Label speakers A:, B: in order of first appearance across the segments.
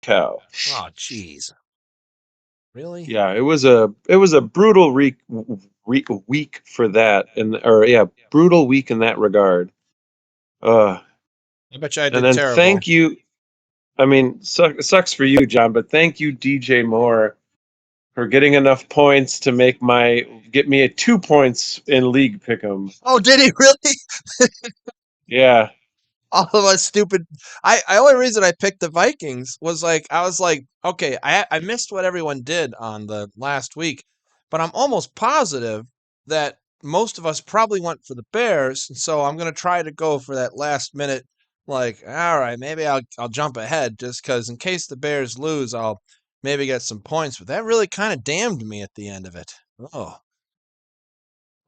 A: cow.
B: Oh, jeez. Really?
A: Yeah, it was a brutal week for that, brutal week in that regard. Uh,
B: I bet you I
A: and
B: did
A: then
B: terrible.
A: thank you. I mean, sucks for you, John, but thank you, DJ Moore, for getting enough points to get me a 2 points in league pick'em.
B: Oh, did he really?
A: Yeah,
B: All of us stupid. I only reason I picked the Vikings was like I was like, okay, I missed what everyone did on the last week, but I'm almost positive that most of us probably went for the Bears, and so I'm gonna try to go for that last minute. Like, all right, maybe I'll jump ahead just because in case the Bears lose, I'll maybe get some points. But that really kind of damned me at the end of it. Oh,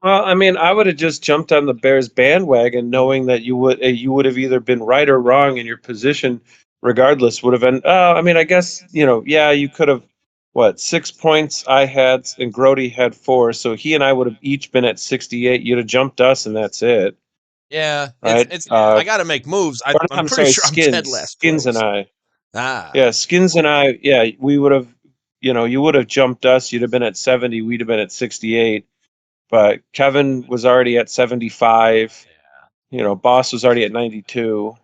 A: well, I mean, I would have just jumped on the Bears bandwagon, knowing that you would have either been right or wrong, in your position, regardless, would have been. I mean, I guess yeah, you could have. What 6 points I had, and Groady had 4, so he and I would have each been at 68. You'd have jumped us, and that's it,
B: yeah,
A: right?
B: it's I got to make moves. I'm
A: I'm
B: pretty
A: sorry,
B: sure I'm dead last
A: Skins and
B: place.
A: I.
B: Ah.
A: Yeah, Skins and I. Yeah, we would have. You would have jumped us. You'd have been at 70. We'd have been at 68. But Kevin was already at 75. Boss was already at 92.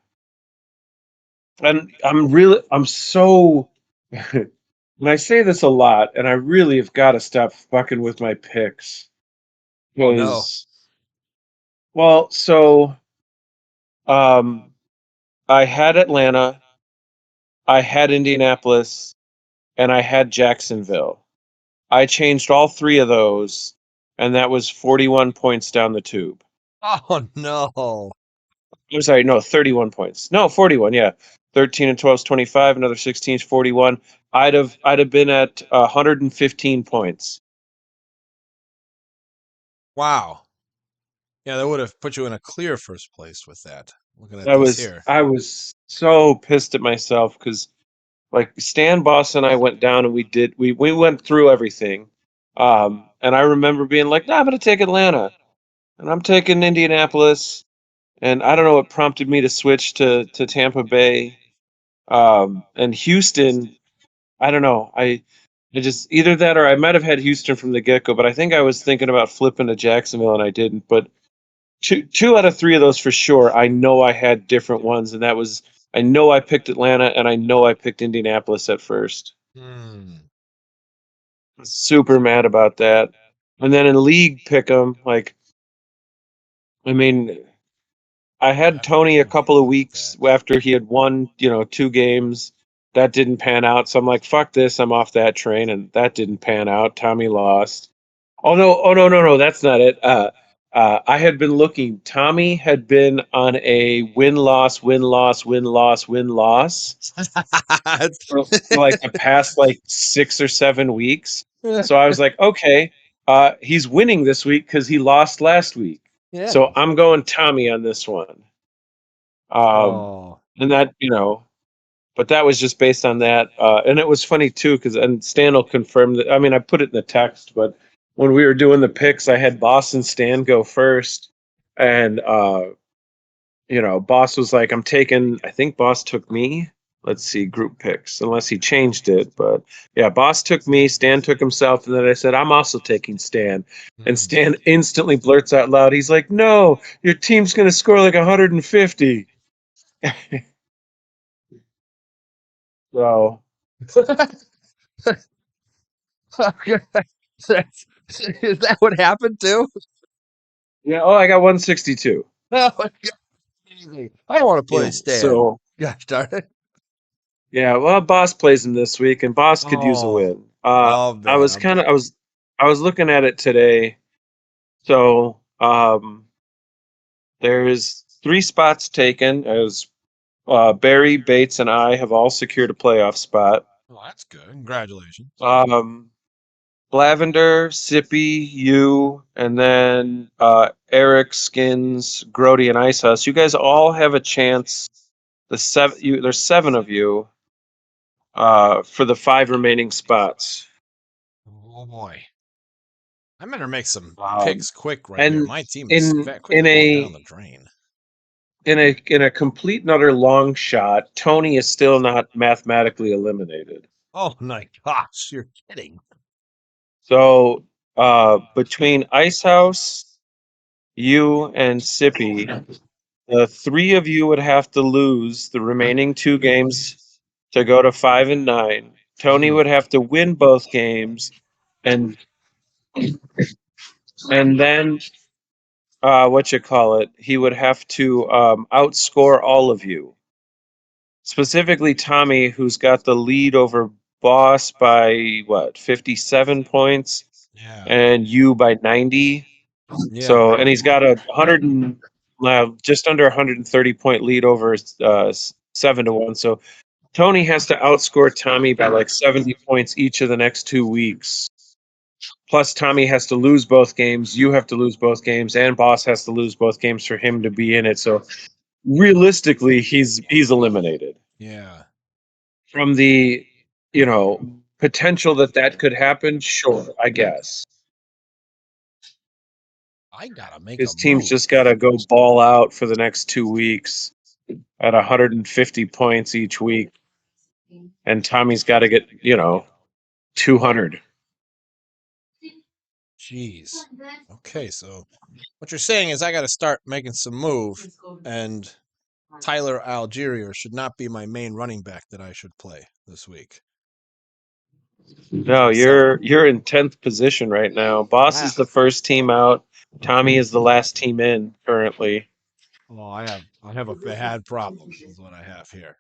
A: And I'm so, and I say this a lot, and I really have got to stop fucking with my picks.
B: Oh no.
A: Because, well, so, um, I had Atlanta, I had Indianapolis, and I had Jacksonville. I changed all three of those, and that was 41 points down the tube.
B: Oh no.
A: I'm sorry, no, 31 points. No, 41, yeah. 13 and 12 is 25, another 16 is 41. I'd have been at 115 points.
B: Wow. Yeah, that would have put you in a clear first place with that. Looking at
A: I
B: this
A: was
B: here.
A: I was so pissed at myself because, like, Stan Boss and I went down and we went through everything. And I remember being like, "Nah, I'm gonna take Atlanta, and I'm taking Indianapolis." And I don't know what prompted me to switch to Tampa Bay. And Houston, I don't know. I just, either that or I might have had Houston from the get go, but I think I was thinking about flipping to Jacksonville and I didn't. But two out of three of those for sure, I know I had different ones, and that was, I know I picked Atlanta and I know I picked Indianapolis at first.
B: Hmm.
A: Super mad about that. And then in league pick 'em, like, I mean, I had
B: After
A: Tony a
B: you
A: couple of
B: look at
A: weeks
B: that.
A: after he had won, 2 games. That didn't pan out. So I'm like, fuck this. I'm off that train. And that didn't pan out. Tommy lost. Oh, no. Oh, no, no, no. That's not it. I had been looking. Tommy had been on a win loss, win loss, win loss, win loss for like the past like 6 or 7 weeks. So I was like, okay, he's winning this week because he lost last week.
B: Yeah.
A: So I'm going Tommy on this one. Um,
B: Oh.
A: and that, but that was just based on that. And it was funny too, because, and Stan will confirm that. I mean, I put it in the text, but when we were doing the picks, I had Boss and Stan go first. And, Boss was like, I think Boss took me. Let's see, group picks, unless he changed it. But yeah, Boss took me, Stan took himself. And then I said, I'm also taking Stan. And
B: Hmm.
A: Stan instantly blurts out loud, he's like, no, your team's going to score like 150. So,
B: Is that what happened too?
A: yeah, oh, I got 162.
B: Oh my God. Easy. I don't want to play
A: Yeah.
B: Stan.
A: So,
B: Gosh darn it.
A: yeah, well, Boss plays him this week, and Boss could use a
B: Oh.
A: win.
B: Oh
A: I
B: man.
A: was kind of, I was looking at it today. So, there's 3 spots taken, as Barry, Bates, and I have all secured a playoff spot.
B: Oh, that's good. Congratulations.
A: Um, Lavender, Sippy, you, and then Eric, Skinns, Groady, and Icehouse. You guys all have a chance. There's 7 of you, for the 5 remaining spots.
B: Oh boy. I better make some
A: Um,
B: picks quick right here.
A: and
B: My team is
A: in
B: quickly going down
A: a
B: the drain.
A: in a complete and utter long shot, Tony is still not mathematically eliminated.
B: Oh my gosh, you're kidding.
A: So between Icehouse, you, and Sippy, the three of you would have to lose the remaining two games to go to 5-9. Tony would have to win both games, and then what you call it? He would have to outscore all of you. Specifically, Tommy, who's got the lead over Boss by what, 57 points,
B: Yeah.
A: and you by 90.
B: Yeah.
A: So, and he's got a just under 130 point lead over 7-1. So Tony has to outscore Tommy by like 70 points each of the next 2 weeks. Plus, Tommy has to lose both games. You have to lose both games, and Boss has to lose both games for him to be in it. So, realistically, he's eliminated.
B: Yeah.
A: From the, potential that could happen. Sure, I guess
B: I gotta make
A: his
B: a
A: team's
B: move.
A: just got to go ball out for the next 2 weeks at 150 points each week, and Tommy's got to get 200.
B: Jeez. Okay, so what you're saying is I got to start making some move, and Tyler Algier should not be my main running back that I should play this week.
A: No, you're in 10th position right now. Boss is the first team out. Tommy is the last team in currently.
B: Oh, I have a bad problem is what I have here.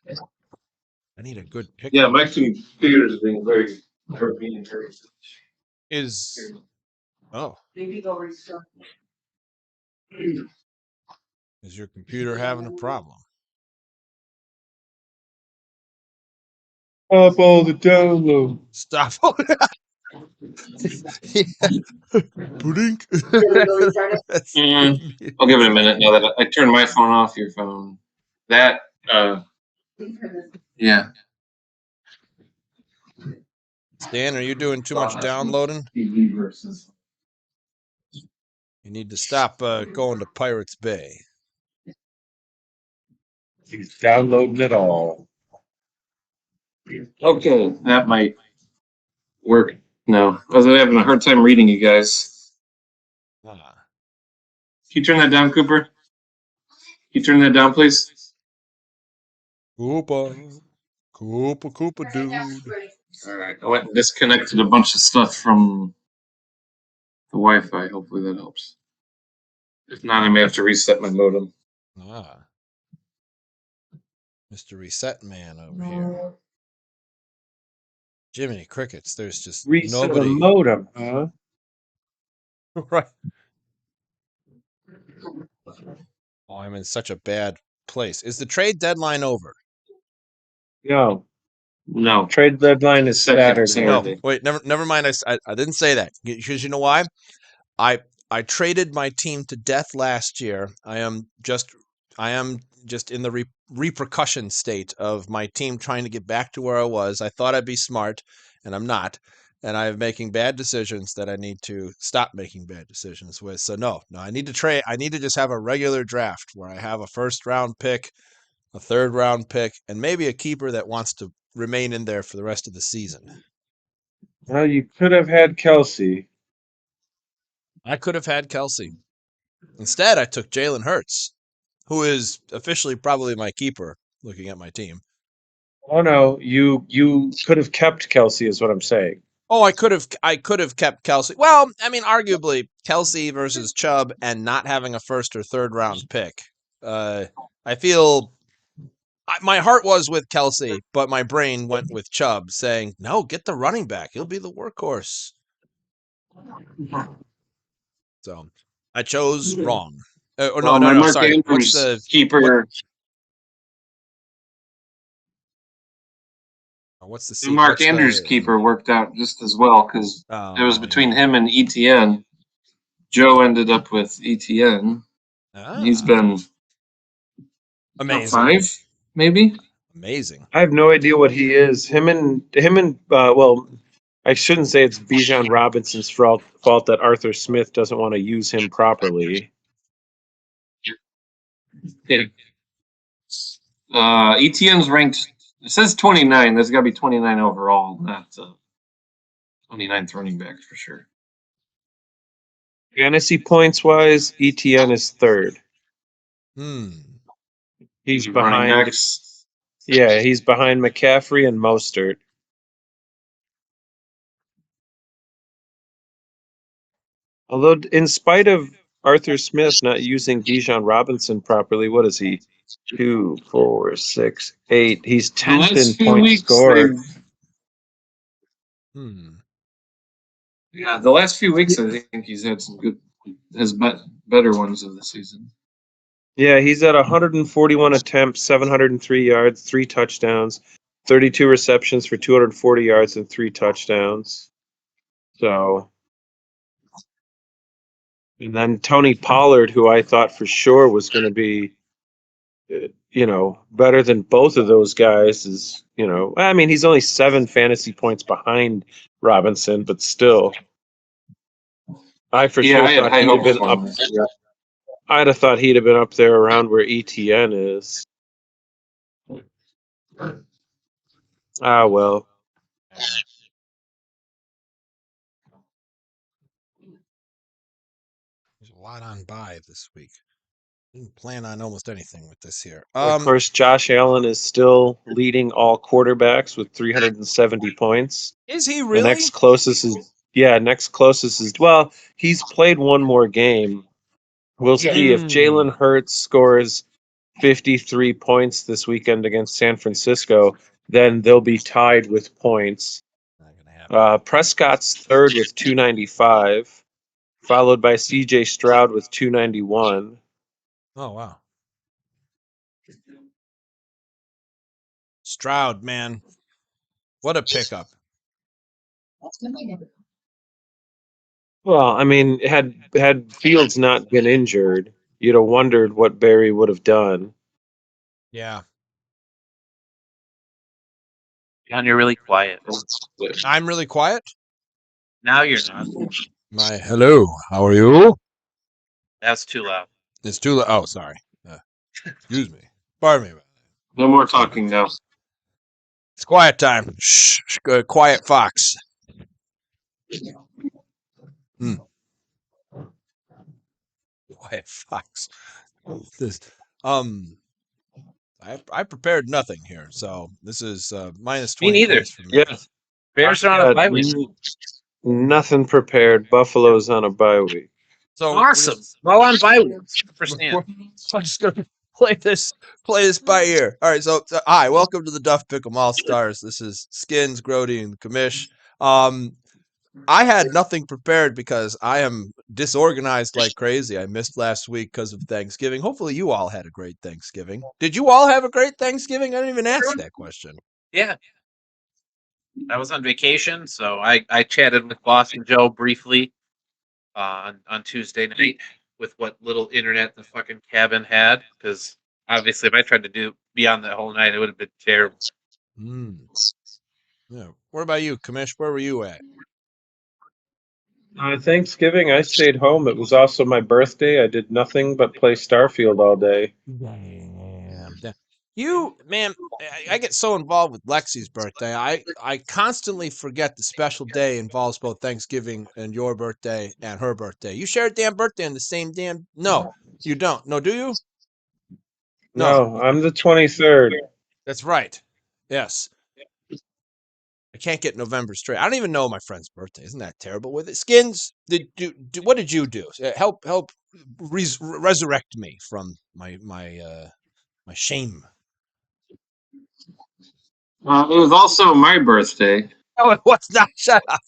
B: I need a good pick.
A: Yeah, my computer is being very
B: Is oh, is your computer having a problem?
A: Up all the download.
B: Stop. Blink.
C: I'll give it a minute now that I turned my phone off your phone. That, yeah.
B: Stan, are you doing too much downloading?
C: TV versus.
B: You need to stop going to Pirates Bay.
A: He's downloading it all.
C: Okay, that might work. No, I was having a hard time reading you guys.
B: Ah.
C: Can you turn that down, Cooper? Can you turn that down, please?
B: Koopa, dude.
C: All right, I went and disconnected a bunch of stuff from the Wi-Fi. Hopefully that helps. If not, I may have to reset my modem.
B: Ah. Mr. Reset Man over here. Jiminy Crickets, there's just
A: Reset
B: nobody.
A: a modem, huh?
B: Right. Oh, I'm in such a bad place. Is the trade deadline over?
A: No, trade deadline is Saturday.
B: No, wait, never mind. I didn't say that because you know why? I traded my team to death last year. I am just in the repercussion state of my team trying to get back to where I was. I thought I'd be smart, and I'm not. And I'm making bad decisions that I need to stop making bad decisions with. So no, I need to trade. I need to just have a regular draft where I have a first round pick, a third round pick, and maybe a keeper that wants to remain in there for the rest of the season.
A: Well, you could have had Kelsey.
B: I could have had Kelsey. Instead, I took Jalen Hurts, who is officially probably my keeper, looking at my team.
A: Oh no, you could have kept Kelsey, is what I'm saying.
B: Oh, I could have kept Kelsey. Well, I mean, arguably Kelsey versus Chubb and not having a first or third round pick. I feel my heart was with Kelsey, but my brain went with Chubb, saying, "No, get the running back. He'll be the workhorse." So I chose wrong. No,
C: Mark
B: sorry. What's
C: Andrews
B: the
C: keeper?
B: What's the
C: The Mark Andrews keeper worked out just as well because it was between him and ETN. Joe ended up with ETN. He's been
B: amazing.
C: Top 5, maybe.
B: Amazing.
A: I have no idea what he is. Him and well, I shouldn't say it's Bijan Robinson's fault that Arthur Smith doesn't want to use him properly.
C: ETN's ranked. It says 29. There's got to be 29 overall, not 29th running back for sure.
A: Fantasy points wise, ETN is third. He's
C: running
A: behind.
C: backs.
A: Yeah, he's behind McCaffrey and Mostert. Although, in spite of Arthur Smith not using Bijan Robinson properly, what is he? 2, 4, 6, 8. He's 10th in points scored.
C: Yeah, the last few weeks, I think he's had some good, better ones of the season.
A: Yeah, he's at 141 attempts, 703 yards, 3 touchdowns, 32 receptions for 240 yards and 3 touchdowns. So, and then Tony Pollard, who I thought for sure was going to be, better than both of those guys, is, I mean, he's only 7 fantasy points behind Robinson, but still, I for sure
C: I had
A: thought
C: high
A: he'd have
C: hopes
A: been
C: for
A: up.
C: him.
A: I'd have thought he'd have been up there around where ETN is. Ah, well.
B: There's a lot on bye this week. Didn't plan on almost anything with this here.
A: Of course, Josh Allen is still leading all quarterbacks with 370 points.
B: Is he
A: The
B: really?
A: next closest is well, he's played one more game. We'll see if Jalen Hurts scores 53 points this weekend against San Francisco, then they'll be tied with points.
B: Not gonna happen.
A: Prescott's third with 295, followed by CJ Stroud with 291.
B: Oh, wow. Stroud, man. What a pickup.
A: Well, I mean, had Fields not been injured, you'd have wondered what Barry would have done.
B: Yeah.
D: John, you're really quiet.
B: I'm really quiet.
D: Now you're not.
B: Hello. How are you?
D: That's too loud.
B: It's too loud. Oh, sorry. Excuse me. Pardon me.
C: No more talking now.
B: It's quiet time. Shh. Quiet fox. Quiet fox. This. I prepared nothing here, so this is minus 20
D: Me neither.
B: points for me.
A: Yeah.
D: Bears are on a bye week.
A: Nothing prepared. Buffalo's on a bye week.
B: So
D: Awesome. Well on bye week. Understand.
B: I'm just gonna play this by ear. All right, so hi, welcome to the Duff Pickem AllStars. This is Skinnnns, Groady, and Commish. I had nothing prepared because I am disorganized like crazy. I missed last week because of Thanksgiving. Hopefully, you all had a great Thanksgiving. Did you all have a great Thanksgiving? I didn't even ask that question.
D: Yeah. I was on vacation, so I chatted with Boston Joe briefly on Tuesday night with what little internet the fucking cabin had, because obviously if I tried to be on the whole night, it would have been terrible.
B: Yeah. What about you, Commish? Where were you at?
A: Thanksgiving, I stayed home. It was also my birthday. I did nothing but play Starfield all day.
B: Damn. You, man, I get so involved with Lexi's birthday. I constantly forget the special day involves both Thanksgiving and your birthday and her birthday. You share a damn birthday on the same damn. No, you don't. No, do you?
A: No, I'm the 23rd.
B: That's right. Yes. I can't get November straight. I don't even know my friend's birthday. Isn't that terrible with it? Skinnnns, what did you do? Help resurrect me from my shame.
C: It was also my birthday.
B: Oh, it was not. Shut up.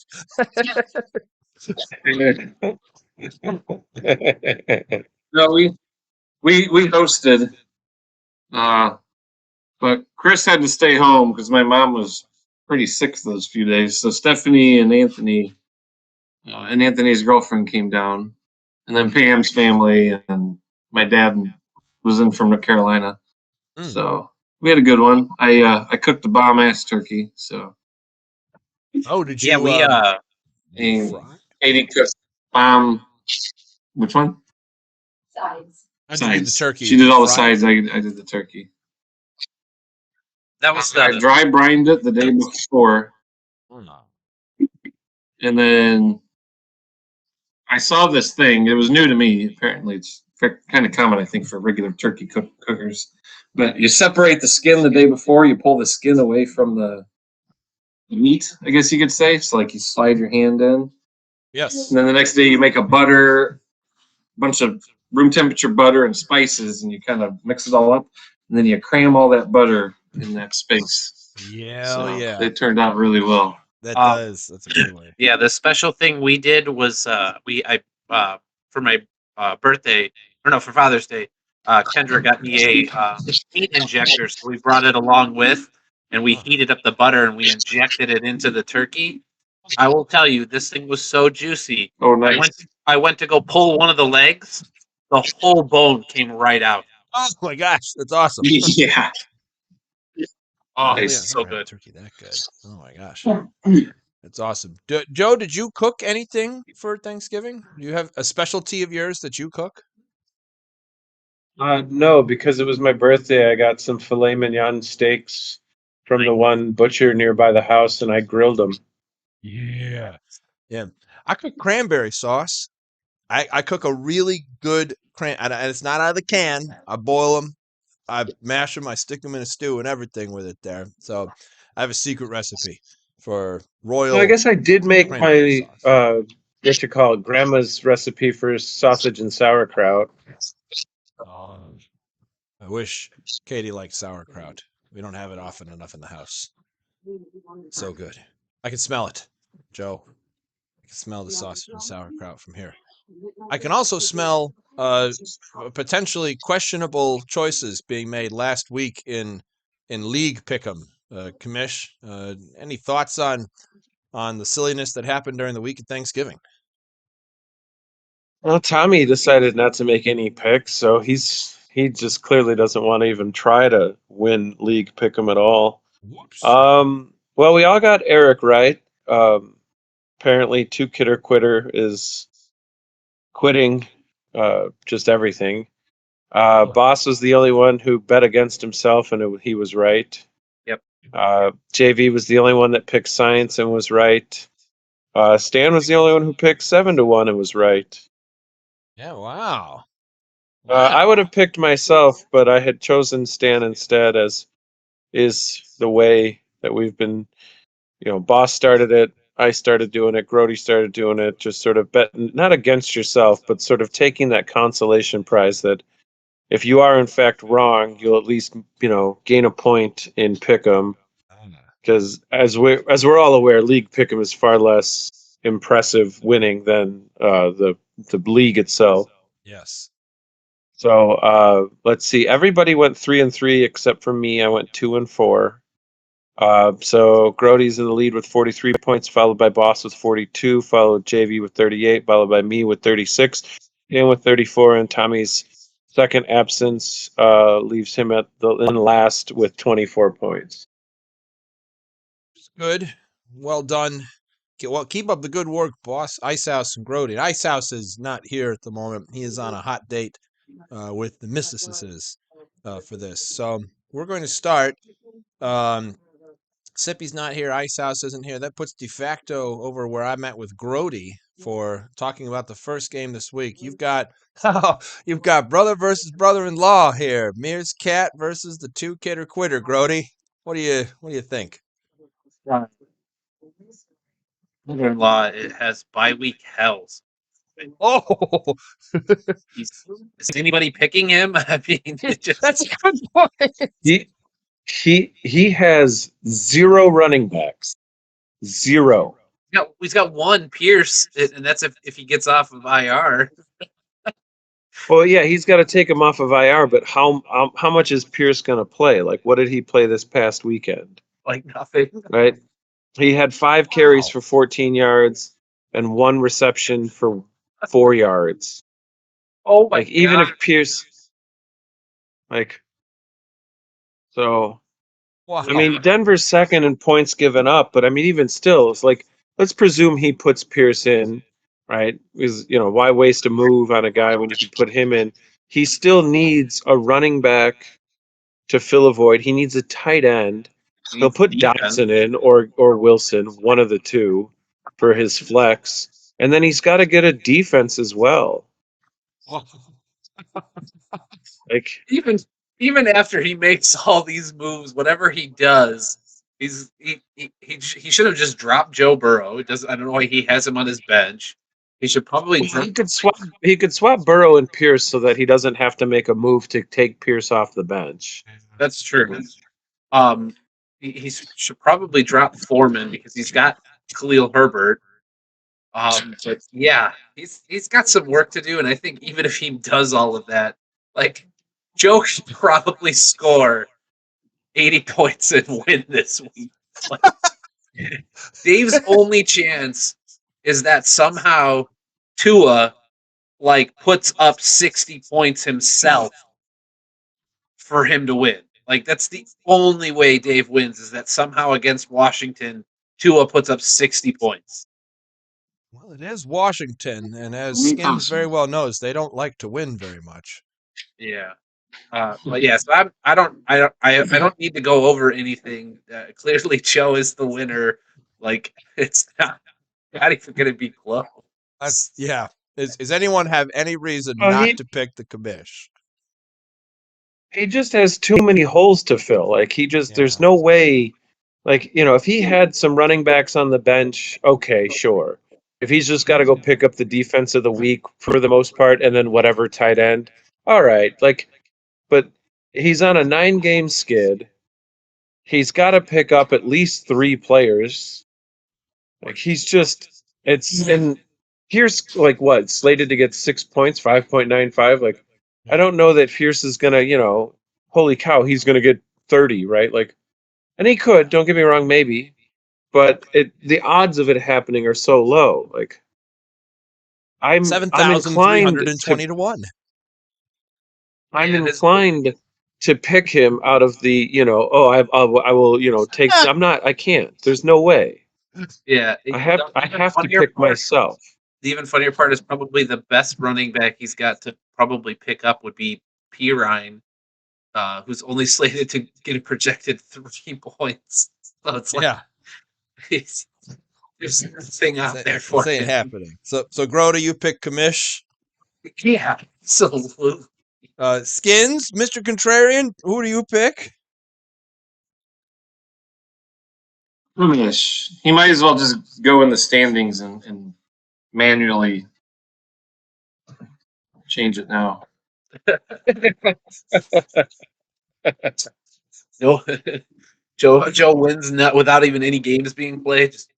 C: No, we hosted, but Chris had to stay home because my mom was pretty sick those few days. So Stephanie and Anthony and Anthony's girlfriend came down, and then Pam's family and my dad was in from North Carolina. So we had a good one. I cooked a bomb ass turkey. So
B: did you?
D: Yeah,
C: and Katie cooked bomb. Which one?
E: Sides.
B: I did the turkey.
C: She did all the sides. I did the turkey.
D: That was
C: I dry brined it the day before, and then I saw this thing. It was new to me. Apparently, it's kind of common, I think, for regular turkey cookers. But you separate the skin the day before. You pull the skin away from the meat, I guess you could say. So, like, you slide your hand in.
B: Yes.
C: And then the next day, you make a bunch of room temperature butter and spices, and you kind of mix it all up. And then you cram all that butter in that space.
B: Yeah,
C: So
B: yeah.
C: it turned out really well.
B: That does. That's a good way.
D: Yeah, the special thing we did was for my birthday, or no, for Father's Day, Kendra got me a heat injector, so we brought it along with, and we heated up the butter and we injected it into the turkey. I will tell you, this thing was so juicy.
C: Oh, nice.
D: I went to go pull one of the legs, the whole bone came right out.
B: Oh my gosh, that's awesome.
C: Yeah.
D: Oh,
C: Nice.
D: it's so good.
B: Turkey that good. Oh my gosh. That's awesome. Joe, did you cook anything for Thanksgiving? Do you have a specialty of yours that you cook?
A: No, because it was my birthday. I got some filet mignon steaks from the one butcher nearby the house, and I grilled them.
B: Yeah. Yeah. I cook cranberry sauce. I cook a really good and it's not out of the can. I boil them, I mash them, I stick them in a stew and everything with it there. So I have a secret recipe for royal.
A: So I guess I did make
B: cranberry
A: my
B: sauce.
A: what you call it, grandma's recipe for sausage and sauerkraut.
B: I wish Katie liked sauerkraut. We don't have it often enough in the house. So good. I can smell it, Joe. I can smell the sausage and sauerkraut from here. I can also smell potentially questionable choices being made last week in League Pick'em. Commish, any thoughts on the silliness that happened during the week of Thanksgiving?
A: Well, Tommy decided not to make any picks, so he just clearly doesn't want to even try to win League Pick'em at all.
B: Whoops.
A: Well, we all got Eric right. Apparently, Two Kidder Quitter is quitting just everything. Boss was the only one who bet against himself, and he was right.
D: Yep.
A: JV was the only one that picked science and was right. Stan was the only one who picked 7-1 and was right.
B: Yeah, wow.
A: I would have picked myself, but I had chosen Stan instead, as is the way that we've been. Boss started it. I started doing it. Groady started doing it. Just sort of betting, not against yourself, but sort of taking that consolation prize that if you are in fact wrong, you'll at least gain a point in Pick'em. Because as we're all aware, League Pick'em is far less impressive winning than the league itself.
B: Yes.
A: So let's see. Everybody went 3-3 except for me. I went 2-4. So Grody's in the lead with 43 points, followed by Boss with 42, followed JV with 38, followed by me with 36, and with 34. And Tommy's second absence leaves him in last with 24 points.
B: Good. Well done. Well, keep up the good work, boss. Icehouse and Groady. Icehouse is not here at the moment. He is on a hot date with the mistresses for this. So we're going to start. Sippy's not here. Icehouse isn't here. That puts de facto over where I'm at with Groady for talking about the first game this week. You've got brother versus brother-in-law here. Mears Cat versus the Two Kidder Quitter. Groady, what do you think?
D: Mother-in-law, it has bye-week hells.
B: Oh,
D: Is anybody picking him? I mean,
B: that's a good point.
A: He has 0 running backs. 0.
D: he's got one Pierce, and that's if he gets off of IR.
A: Well, yeah, he's got to take him off of IR, but how much is Pierce going to play? Like, what did he play this past weekend?
D: Like nothing.
A: Right? He had 5 carries for 14 yards and 1 reception for 4 yards.
D: Oh my
A: Like, even
D: God.
A: if Pierce, so,
B: Wow.
A: I mean, Denver's second in points given up, but I mean, even still, it's like, let's presume he puts Pierce in, right? Because, why waste a move on a guy when you can put him in? He still needs a running back to fill a void. He needs a tight end. He'll put Dotson in or Wilson, one of the two, for his flex, and then he's got to get a defense as well. Like
D: Even after he makes all these moves, whatever he does, he should have just dropped Joe Burrow. I don't know why he has him on his bench. He should probably.
A: he could swap Burrow and Pierce so that he doesn't have to make a move to take Pierce off the bench.
D: That's true. He should probably drop Foreman because he's got Khalil Herbert. But yeah, he's got some work to do, and I think even if he does all of that, like Joe should probably score 80 points and win this week. Like, Dave's only chance is that somehow Tua puts up 60 points himself for him to win. Like that's the only way Dave wins is that somehow against Washington, Tua puts up 60 points.
B: Well, it is Washington, and as Skinnnns very well knows, they don't like to win very much.
D: Yeah. But yeah, so I don't need to go over anything. Clearly, Joe is the winner. Like it's not even going to be close.
B: Yeah. Does anyone have any reason to pick the Commish?
A: He just has too many holes to fill. Like there's no way. Like if he had some running backs on the bench, okay, sure. If he's just got to go pick up the defense of the week for the most part, and then whatever tight end, all right. But he's on a 9-game skid. He's got to pick up at least 3 players. Like and Pierce what slated to get 6 points, 5.95. Like I don't know that Pierce is gonna holy cow, he's gonna get 30, right? Like, and he could. Don't get me wrong, maybe, but the odds of it happening are so low. Like I'm
B: 7,320 to 1.
A: I'm inclined to pick him out of the, I will, take. I can't. There's no way.
D: Yeah,
A: I have to pick myself.
D: The even funnier part is probably the best running back he's got to probably pick up would be Pirine, who's only slated to get a projected 3 points. So it's like, there's nothing out there for
B: it. This ain't happening. So Groady, you pick Commish?
D: Yeah, absolutely.
B: Skinnnns, Mr. Contrarian, who do you pick?
C: Commish. He might as well just go in the standings and manually change it now.
D: No, Joe wins without even any games being played. Just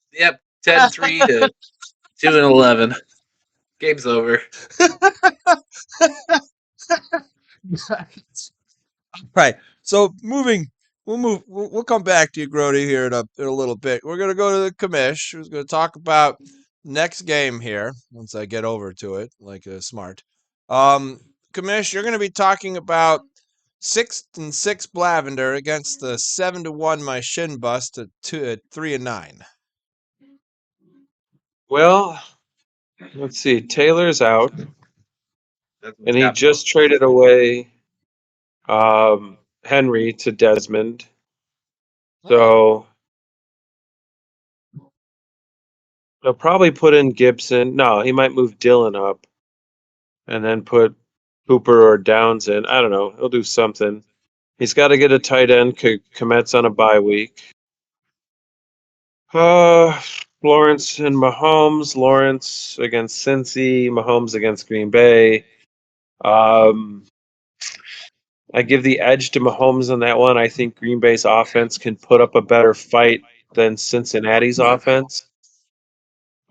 D: 10-3 to 2-11. Game's over.
B: Right. So we'll come back to you, Groady, here in a little bit. We're gonna go to the Commish, who's gonna talk about next game here once I get over to it, like smart. Commish, you're gonna be talking about 6-6 Blavender against the 7-1 my shin bust at 3-9.
A: Well, let's see. Taylor's out, and he just traded away Henry to Desmond. So they'll probably put in Gibson. No, he might move Dylan up and then put Cooper or Downs in. I don't know. He'll do something. He's got to get a tight end. Komet's on a bye week. Lawrence and Mahomes. Lawrence against Cincy. Mahomes against Green Bay. I give the edge to Mahomes on that one. I think Green Bay's offense can put up a better fight than Cincinnati's offense.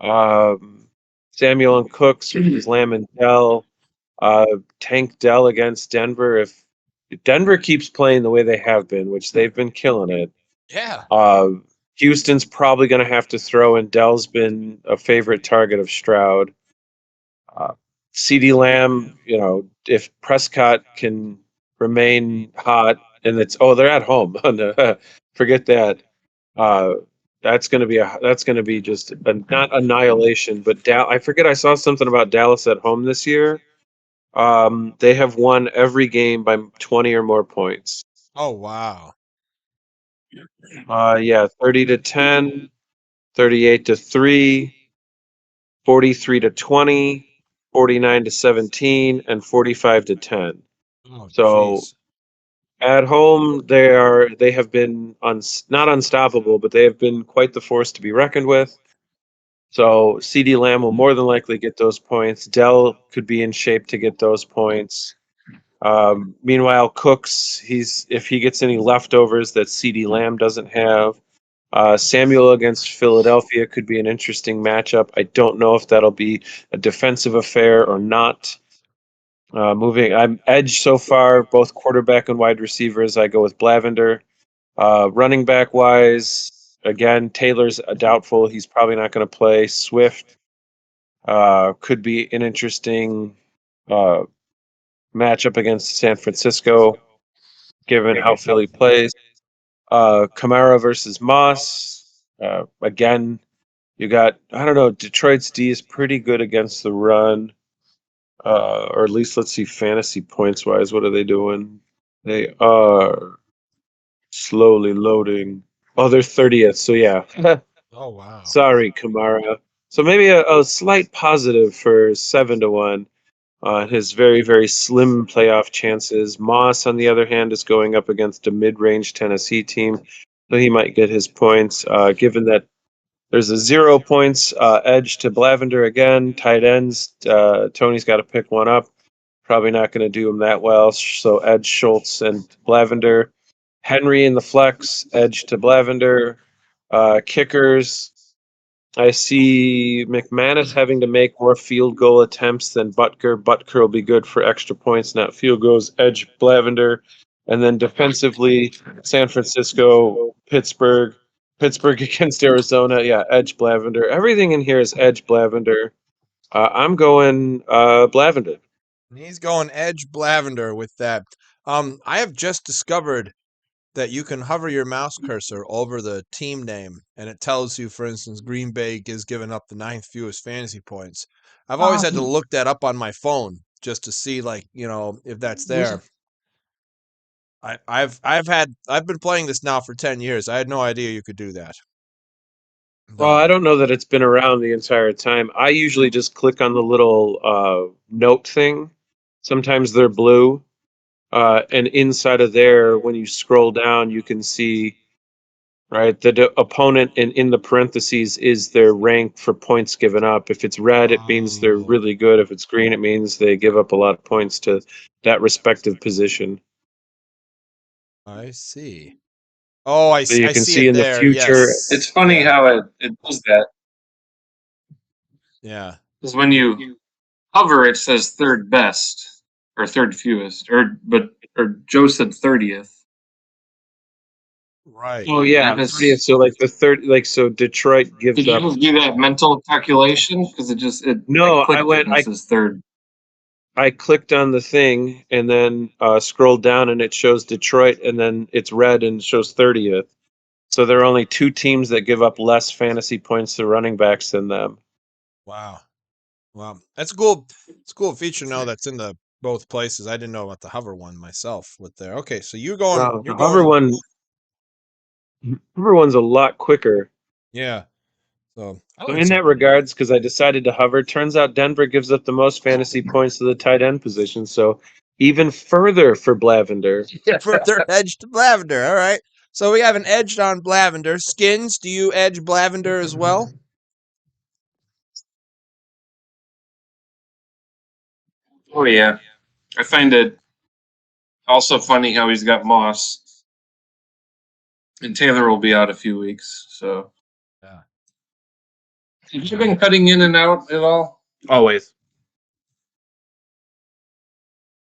A: Samuel and Cooks versus Lamb and Dell. Tank Dell against Denver. If Denver keeps playing the way they have been, which they've been killing it.
B: Yeah.
A: Houston's probably going to have to throw, and Dell's been a favorite target of Stroud. CeeDee Lamb, if Prescott can remain hot, and they're at home. Forget that. That's going to be just not annihilation, but I forget. I saw something about Dallas at home this year. They have won every game by 20 or more points.
B: Oh wow!
A: Yeah, 30-10, 38-3, 43-20, 49-17, and 45-10.
B: Oh,
A: So
B: jeez.
A: at home, they have been not unstoppable, but they have been quite the force to be reckoned with. So CD Lamb will more than likely get those points. Dell could be in shape to get those points. Meanwhile, Cooks, if he gets any leftovers that CD Lamb doesn't have. Samuel against Philadelphia could be an interesting matchup. I don't know if that'll be a defensive affair or not. I'm edge so far, both quarterback and wide receivers. I go with Blavender. Running back wise, again, Taylor's a doubtful. He's probably not going to play. Swift could be an interesting uh, matchup against San Francisco, given how Philly plays. Kamara versus Moss. Again, you got, I don't know, Detroit's D is pretty good against the run. Or at least let's see fantasy points wise. What are they doing? They are slowly loading. Oh, they're 30th. So yeah.
B: Oh, wow.
A: Sorry, Kamara. So maybe a slight positive for 7-1 on his very, very slim playoff chances. Moss, on the other hand, is going up against a mid-range Tennessee team, so he might get his points. Given that there's a 0 points edge to Blavender again, tight ends, Tony's got to pick one up. Probably not going to do him that well. So edge Schultz and Blavender. Henry in the flex, edge to Blavender. Kickers, I see McManus having to make more field goal attempts than Butker. Butker will be good for extra points, not field goals. Edge Blavender. And then defensively, San Francisco, Pittsburgh. Pittsburgh against Arizona. Yeah, Edge Blavender. Everything in here is Edge Blavender. I'm going Blavender.
B: He's going edge Blavender with that. I have just discovered that you can hover your mouse cursor over the team name and it tells you, for instance, Green Bay is giving up the 9th fewest fantasy points. I've always had to look that up on my phone just to see, like, if that's there. I've been playing this now for 10 years. I had no idea you could do that.
A: Well, I don't know that it's been around the entire time. I usually just click on the little note thing. Sometimes they're blue. And inside of there, when you scroll down, you can see, right, the opponent in the parentheses is their rank for points given up. If it's red, it means they're
B: Oh,
A: really good. If it's green, it means they give up a lot of points to that respective position.
B: I see. Oh, I
A: So you can
B: see
A: see
B: it
A: in the
B: there.
A: future.
C: It's
B: Yes.
C: funny
B: Yeah.
C: how it does that.
B: Yeah.
C: Because when you hover, it says third best or third fewest, or Joe said 30th.
B: Right.
A: Oh yeah,
C: That is.
A: 30th. So like the third, like so Detroit gives
C: Did you
A: up.
C: just do that mental calculation? Because I
A: No,
C: clicked it and it says third.
A: I clicked on the thing and then scrolled down and it shows Detroit and then it's red and it shows 30th. So there are only two teams that give up less fantasy points to running backs than them.
B: Wow. Wow. That's cool. It's a cool feature now that's in the both places. I didn't know about the hover one myself with there. Okay, so you're
A: The
B: going
A: hover one's a lot quicker.
B: yeah. So I
A: So
B: learned
A: in that
B: something new.
A: regards, because I decided to hover, turns out Denver gives up the most fantasy points to the tight end position. So even further for Blavender.
B: Further edge to Blavender. All right. So we have an edge on Blavender. Skinnnns, do you edge Blavender as well?
C: Oh yeah, I find it also funny how he's got Moss and Taylor will be out a few weeks. So
B: Yeah.
C: have you been cutting in and out at all?
D: Always.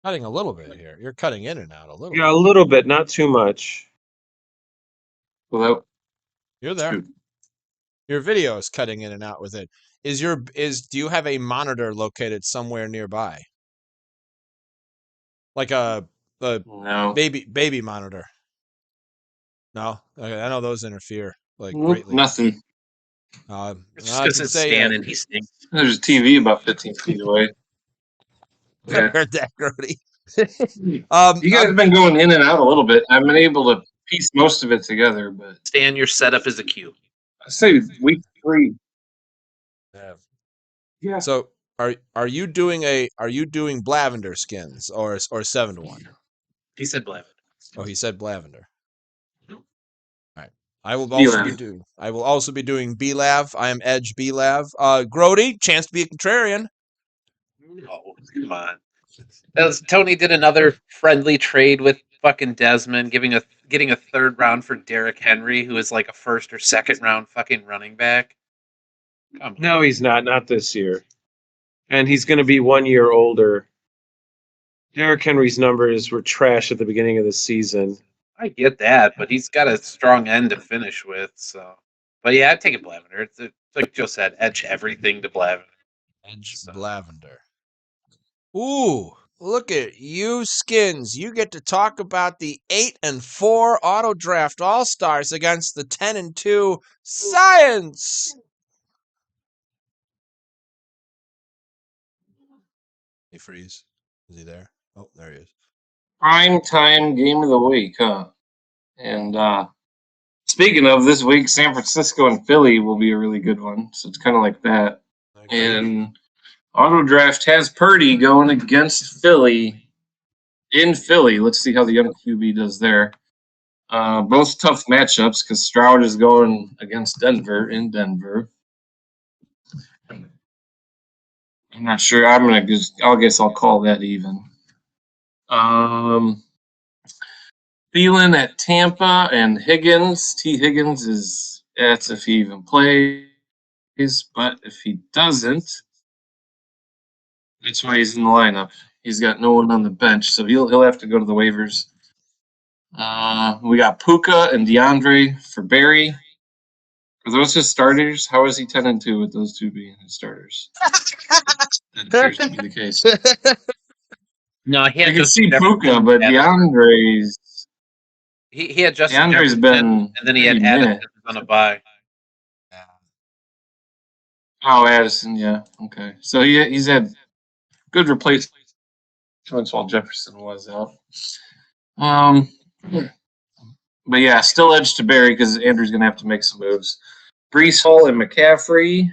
B: Cutting a little bit here. You're cutting in and out a little
A: Yeah, a
B: bit.
A: little bit, not too much.
C: Well,
B: You're there.
C: shoot.
B: Your video is cutting in and out with it. Do you have a monitor located somewhere nearby? Like a
C: No,
B: baby monitor. No? Okay, I know those interfere like
C: nope,
B: greatly.
C: nothing.
D: It's just
B: I
D: because
B: can
D: it's
B: say
D: Stan and he stinks.
C: There's a TV about 15 feet away.
B: I
C: Yeah.
B: heard that, Groady.
C: You guys have been going in and out a little bit. I've been able to piece most of it together, but
D: Stan, your setup is a Q.
C: I say week 3.
B: Yeah.
C: Yeah.
B: So are you doing Blavender skins or 7-1?
D: He said Blavin.
B: Oh, he said Blavender. All right. I will also be doing B-Lav. I am Edge B-Lav. Groady, chance to be a contrarian.
D: No, come on. Tony did another friendly trade with fucking Desmond, getting a third round for Derrick Henry, who is like a first or second round fucking running back. Come on.
A: No, he's not. Not this year. And he's going to be 1 year older. Derrick Henry's numbers were trash at the beginning of the season.
D: I get that, but he's got a strong end to finish with. So, but yeah, I'd take a Blavender. It's like Joe said, edge everything to Blavender.
B: Edge
D: So.
B: Blavender. Ooh, look at you, Skinnnns. You get to talk about the 8-4 auto draft all-stars against the 10-2 Science. He freeze. Is he there? Oh, there he is.
C: Prime time game of the week, huh? And speaking of this week, San Francisco and Philly will be a really good one. So it's kind of like that. And auto draft has Purdy going against Philly in Philly. Let's see how the young QB does there. Both tough matchups because Stroud is going against Denver in Denver. I'm not sure. I guess I'll call that even. Thielen at Tampa and Higgins. T. Higgins that's if he even plays, but if he doesn't, that's why he's in the lineup. He's got no one on the bench, so he'll have to go to the waivers. We got Puka and DeAndre for Barry. Are those his starters? How is he 10-2 with those two being his starters? That appears to be the case.
D: No, he had
C: I can
D: just
C: see Puka, but DeAndre's
D: he had just
C: DeAndre's been
D: and then he had
C: pretty
D: Addison
C: meh.
D: on a bye.
C: Oh, Addison, yeah, okay. So he's had good replacements while Jefferson was out. But yeah, still edge to Barry because Andrew's gonna have to make some moves. Brees Hall and McCaffrey,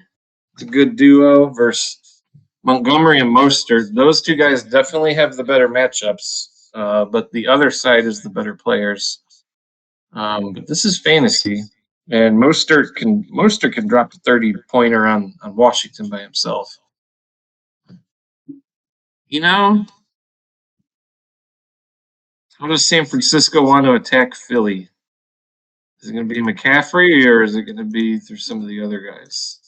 C: it's a good duo versus Montgomery and Mostert. Those two guys definitely have the better matchups, but the other side is the better players. But this is fantasy, and Mostert can drop a 30-pointer on Washington by himself. You know, how does San Francisco want to attack Philly? Is it going to be McCaffrey or is it going to be through some of the other guys?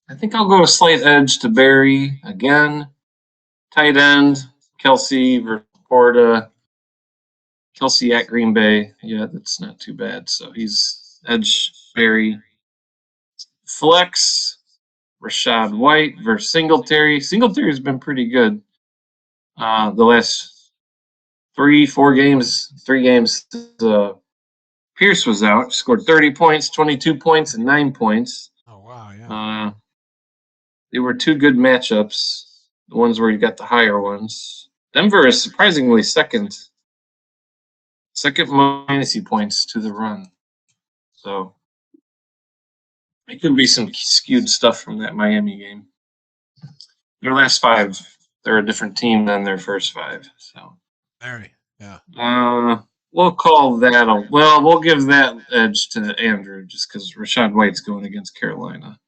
C: I think I'll go a slight edge to Barry again. Tight end, Kelsey versus Porta. Kelsey at Green Bay. Yeah, that's not too bad. So he's edge Barry. Flex, Rashad White versus Singletary. Singletary's been pretty good the last 3 games. Pierce was out, scored 30 points, 22 points, and 9 points.
B: Oh, wow, yeah.
C: They were 2 good matchups, the ones where you got the higher ones. Denver is surprisingly second fantasy points to the run. So it could be some skewed stuff from that Miami game. Their last 5, they're a different team than their first 5. So
B: Barry, yeah.
C: We'll call that we'll give that edge to Andrew just because Rashad White's going against Carolina.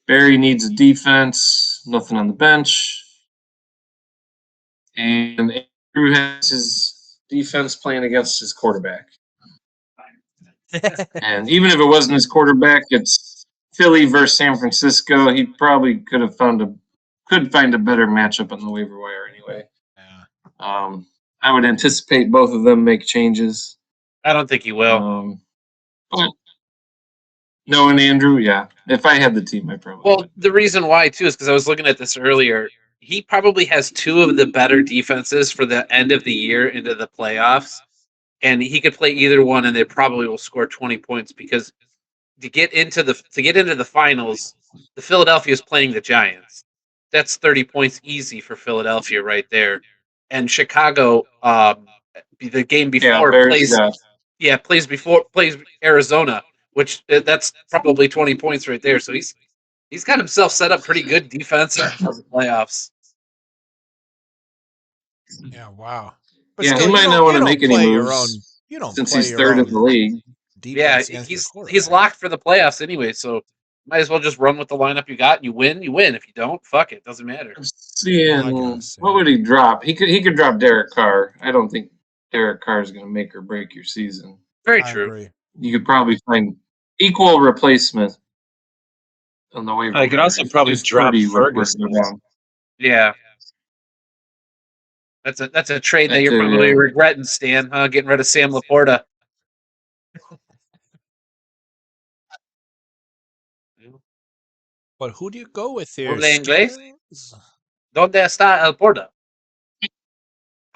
C: Barry needs a defense, nothing on the bench. And Andrew has his defense playing against his quarterback. And even if it wasn't his quarterback, it's Philly versus San Francisco. He probably could find a better matchup on the waiver wire anyway.
B: Yeah.
C: I would anticipate both of them make changes.
D: I don't think he will.
C: But knowing Andrew, yeah. If I had the team, I probably would.
D: The reason why, too, is because I was looking at this earlier. He probably has 2 of the better defenses for the end of the year into the playoffs. And he could play either one, and they probably will score 20 points because to get into the finals, the Philadelphia is playing the Giants. That's 30 points easy for Philadelphia right there. and Chicago, the game
C: Yeah,
D: before
C: Bears got.
D: plays Arizona, which that's probably 20 points right there. So he's got himself set up pretty good defense for the playoffs.
B: Yeah, wow. But
C: Yeah, he
B: still,
C: might not want to make any moves
B: you don't
C: since
B: play
C: he's
B: your
C: third in
B: own
C: the league.
D: Yeah,
B: defense against your
D: he's
B: quarterback.
D: locked for the playoffs anyway. So might as well just run with the lineup you got. You win, you win. If you don't, fuck it, doesn't matter.
B: I
C: Seeing
B: guess,
C: what
B: yeah.
C: would he drop? He could drop Derek Carr. I don't think Derek Carr is going to make or break your season.
D: Very
B: I
D: true.
B: agree.
C: You could probably find equal replacement on the waiver
A: I could
C: wire.
A: also probably
C: If
A: drop
C: Purdy were to
A: Ferguson.
C: go down.
D: Yeah. That's a trade that
C: That
D: you're
C: too,
D: probably
C: yeah.
D: regretting, Stan, huh? Getting rid of Sam Laporta.
B: But who do you go with here?
D: Hola inglés.
B: Skinnnns?
D: ¿Dónde está el Porta?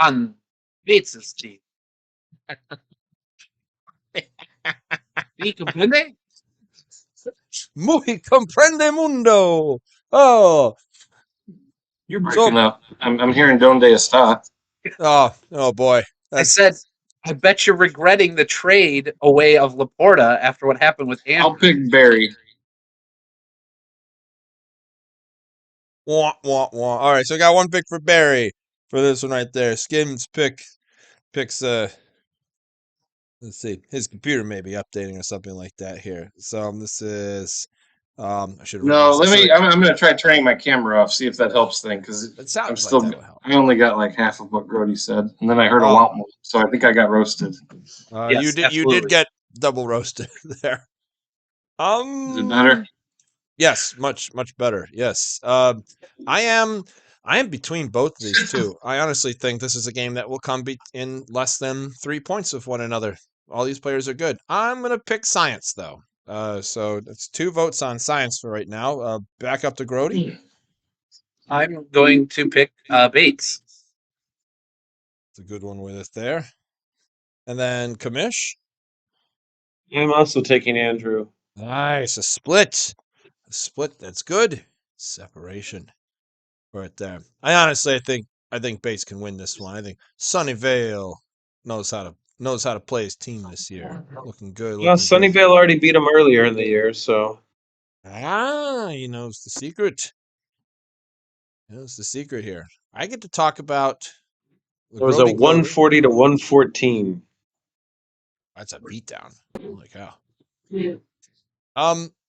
D: On Bates Street. ¿Sí comprende?
B: Muy comprende mundo. Oh,
C: You're breaking up. I'm hearing Donde Está.
B: oh boy.
D: I said, I bet you're regretting the trade away of Laporta after what happened with
C: I'll
D: Andrew.
C: pick Barry.
B: Wah, wah, wah. All right, so I got one pick for Barry for this one right there. Skims picks let's see, his computer may be updating or something like that here. So this is I should have written
C: No,
B: this.
C: let
B: So
C: me. I'm going to try turning my camera off. See if that helps thing because
B: it sounds
C: I'm
B: like
C: still.
B: that would help.
C: I only got like half of what Groady said, and then I heard a
B: Oh.
C: lot more. So I think I got roasted.
D: Yes,
B: you did
D: absolutely.
B: get double roasted there.
C: Is it better?
B: Yes, much better. Yes. I am between both of these two. I honestly think this is a game that will come in less than 3 points of one another. All these players are good. I'm gonna pick science though. So it's 2 votes on science for right now. Back up to Groady.
D: I'm going to pick Bates.
B: It's a good one with it there. And then Commish.
A: I'm also taking Andrew.
B: Nice, a split. A split. That's good. Separation. Right there. I think Bates can win this one. I think Sunnyvale knows how to play his team this year. Looking good.
A: Well,
B: Looking good.
A: Sunnyvale already beat him earlier in the year, so
B: He knows the secret. He knows the secret here. I get to talk about the
A: it was a
B: Groady Glory.
A: 140 to 114.
B: That's a beatdown. Holy cow.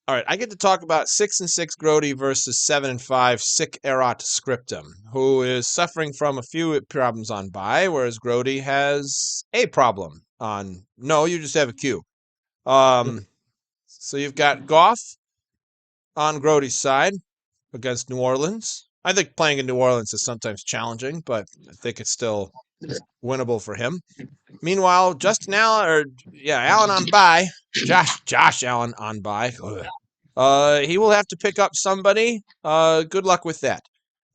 B: All right, I get to talk about 6-6 Groady versus 7-5 Sick Erat Scriptum, who is suffering from a few problems on bye, whereas Groady has a problem on. No, you just have a Q. So you've got Goff on Grody's side against New Orleans. I think playing in New Orleans is sometimes challenging, but I think it's still winnable for him. Meanwhile, Allen on bye. Josh Allen on bye. He will have to pick up somebody. Good luck with that.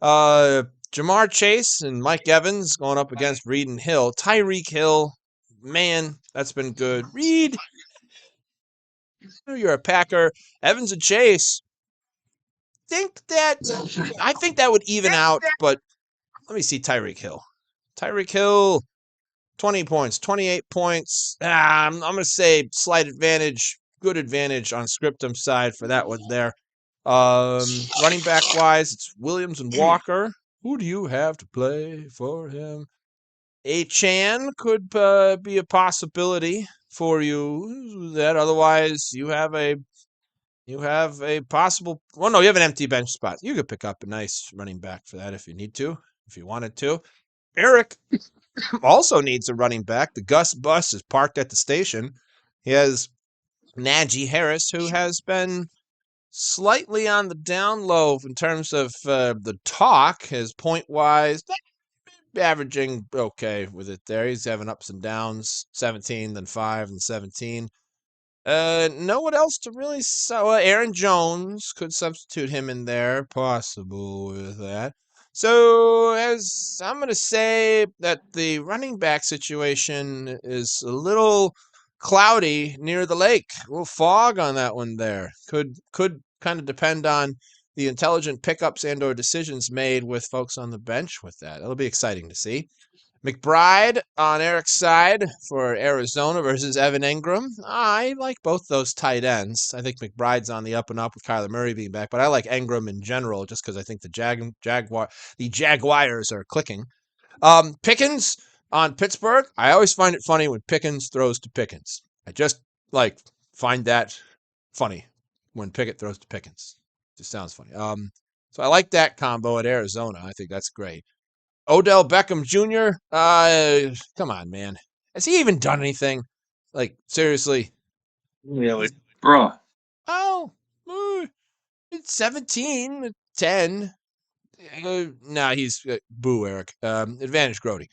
B: Jamar Chase and Mike Evans going up against Reed and Hill. Tyreek Hill, man, that's been good. Reed, you're a Packer. Evans and Chase. I think that would even out, but let me see Tyreek Hill. Tyreek Hill, 20 points, 28 points. I'm going to say slight advantage, good advantage on Scriptum's side for that one there. Running back wise, it's Williams and Walker. Who do you have to play for him? Chan could be a possibility for you. That otherwise you have a possible. Well, no, you have an empty bench spot. You could pick up a nice running back for that if you need to, if you wanted to. Eric also needs a running back. The Gus bus is parked at the station. He has Najee Harris, who has been slightly on the down low in terms of the talk. His point wise, averaging okay with it there. He's having ups and downs, 17, then 5, and 17. No one else to really. So Aaron Jones could substitute him in there, possible with that. So as I'm going to say that the running back situation is a little cloudy near the lake, a little fog on that one there. Could kind of depend on the intelligent pickups and/or decisions made with folks on the bench with that. It'll be exciting to see. McBride on Eric's side for Arizona versus Evan Ingram. I like both those tight ends. I think McBride's on the up and up with Kyler Murray being back, but I like Ingram in general just because I think the Jaguars are clicking. Pickens on Pittsburgh. I always find it funny when Pickens throws to Pickens. I just find that funny when Pickett throws to Pickens. Just sounds funny. So I like that combo at Arizona. I think that's great. Odell Beckham Jr. Come on, man. Has he even done anything? Like, seriously?
A: Really?
C: Bruh.
B: Oh, it's 17, 10. He's boo, Eric. Advantage, Groady.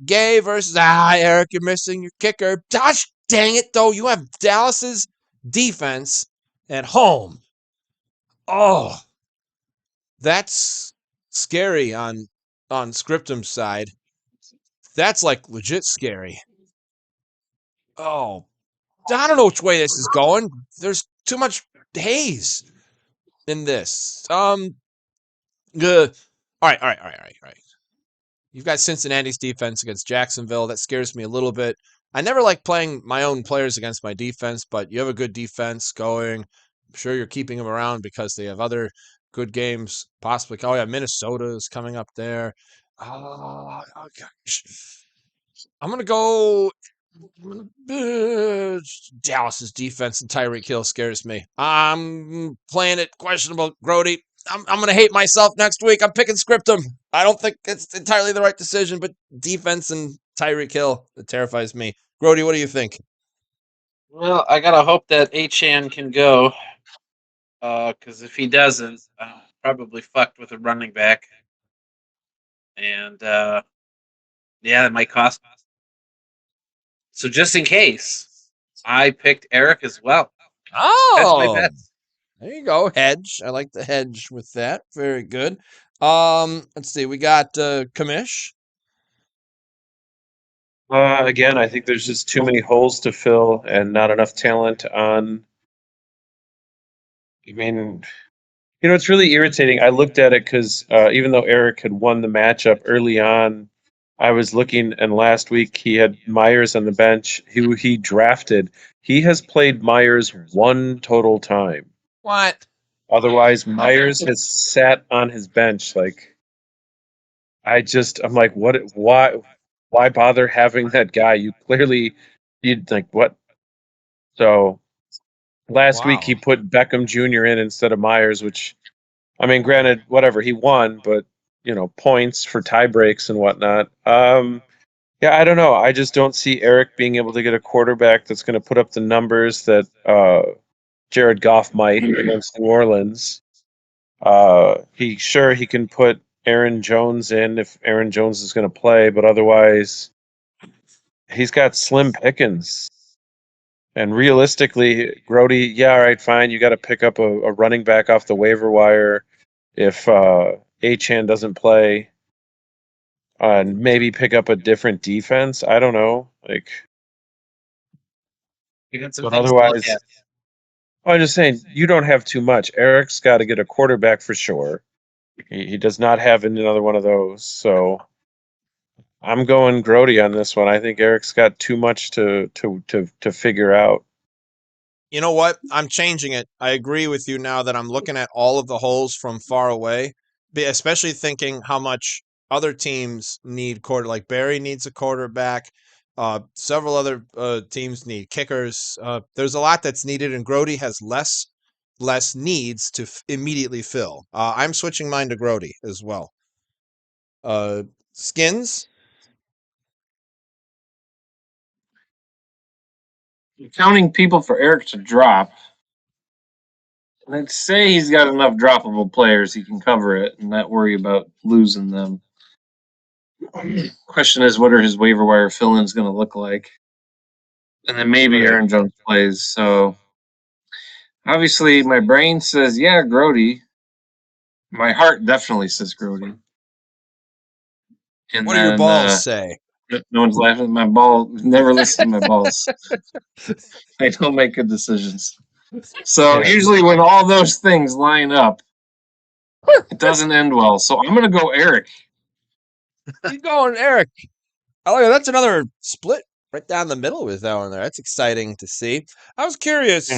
B: Gay versus Eric. You're missing your kicker. Gosh, dang it, though. You have Dallas's defense at home. Oh, that's scary on Scriptum's side. That's like legit scary. Oh, I don't know which way this is going. There's too much haze in this. Good. All right. You've got Cincinnati's defense against Jacksonville. That scares me a little bit. I never like playing my own players against my defense, but you have a good defense going. I'm sure you're keeping them around because they have other good games. Possibly. Oh, yeah, Minnesota is coming up there. Oh, gosh. I'm going to go Dallas's defense and Tyreek Hill scares me. I'm playing it questionable, Groady. I'm going to hate myself next week. I'm picking Scriptum. I don't think it's entirely the right decision, but defense and Tyreek Hill, it terrifies me. Groady, what do you think?
D: Well, I gotta hope that Achan can go, because if he doesn't, probably fucked with a running back, and it might cost. So just in case, I picked Eric as well. That's my
B: Oh,
D: bet.
B: there you go. Hedge. I like the hedge with that. Very good. Let's see. We got Commish.
A: Again, I think there's just too many holes to fill and not enough talent on. I mean, it's really irritating. I looked at it because even though Eric had won the matchup early on, I was looking, and last week he had Myers on the bench, who he drafted. He has played Myers one total time.
B: What?
A: Otherwise, Myers has sat on his bench. Like, I'm like, why bother having that guy? You'd think, what? So last week he
B: Wow.
A: put Beckham Jr. in instead of Myers, which, I mean, granted, whatever, he won, but points for tie breaks and whatnot. Yeah, I don't know. I just don't see Eric being able to get a quarterback that's going to put up the numbers that Jared Goff might against New Orleans. He can put Aaron Jones in if Aaron Jones is going to play, but otherwise, he's got slim pickings. And realistically, Groady, yeah, all right, fine. You got to pick up a running back off the waiver wire if Achan doesn't play, and maybe pick up a different defense. I don't know,
D: You got some
A: but
D: things to look
A: otherwise,
D: at.
A: I'm just saying you don't have too much. Eric's got to get a quarterback for sure. He does not have another one of those, so I'm going Groady on this one. I think Eric's got too much to figure out.
B: You know what? I'm changing it. I agree with you now that I'm looking at all of the holes from far away, especially thinking how much other teams need like Barry needs a quarterback. Several other teams need kickers. There's a lot that's needed, and Groady has less needs to immediately fill. I'm switching mine to Groady as well. Skinnnns.
C: Counting people for Eric to drop. Let's say he's got enough droppable players he can cover it and not worry about losing them. Question is, what are his waiver wire fill-ins going to look like? And then maybe
B: Right.
C: Aaron Jones plays. So obviously, my brain says, yeah, Groady. My heart definitely says Groady. And
B: What do your
C: then
B: balls say?
C: no one's laughing at my ball. Never listen to my balls. I don't make good decisions. So
A: Yeah.
C: usually when all those things line up, it doesn't end well. So I'm gonna go Eric.
B: He's going, Eric. Oh, yeah, that's another split right down the middle with that one there. That's exciting to see. I was curious.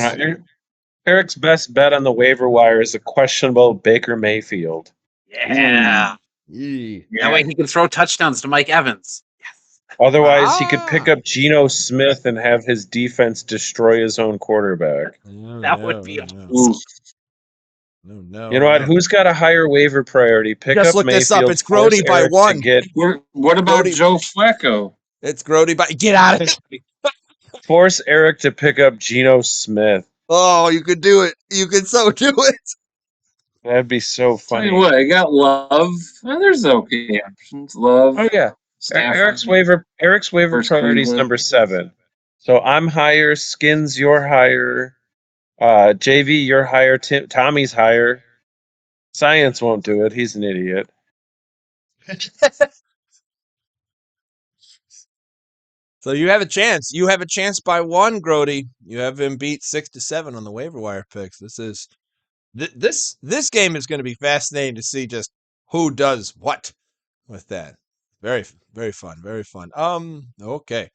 A: Eric's best bet on the waiver wire is a questionable Baker Mayfield.
D: Yeah.
B: Yee.
D: That way he can throw touchdowns to Mike Evans. Yes.
A: Otherwise, he could pick
B: Ah.
A: up Geno Smith and have his defense destroy his own quarterback.
B: No,
D: That would
B: no,
D: be
B: no,
C: Ooh,
B: no,
A: You know what?
B: no.
A: Who's got a higher waiver priority? Pick
B: Just
A: up
B: look this up.
A: Mayfield,
B: It's
A: force
B: Groady by
A: Eric to
B: 1.
A: get
C: what about
B: Groady.
C: Joe Flacco?
B: It's Groady by. Get out of here.
A: force Eric to pick up Geno Smith.
B: Oh, you could do it. You could so do it.
A: That'd be so
C: Tell you
A: funny.
C: what, I got Love. There's okay options. Love,
A: Oh yeah,
C: Stafford,
A: Eric's waiver
C: versus
A: priority is
C: Cleveland.
A: number 7. So I'm higher. Skinns, you're higher. JV, you're higher. Tommy's higher. Science won't do it. He's an idiot.
B: So you have a chance. You have a chance by 1, Groady. You have him beat 6-7 on the waiver wire picks. This game is going to be fascinating to see just who does what with that. Very very fun. Very fun. Okay.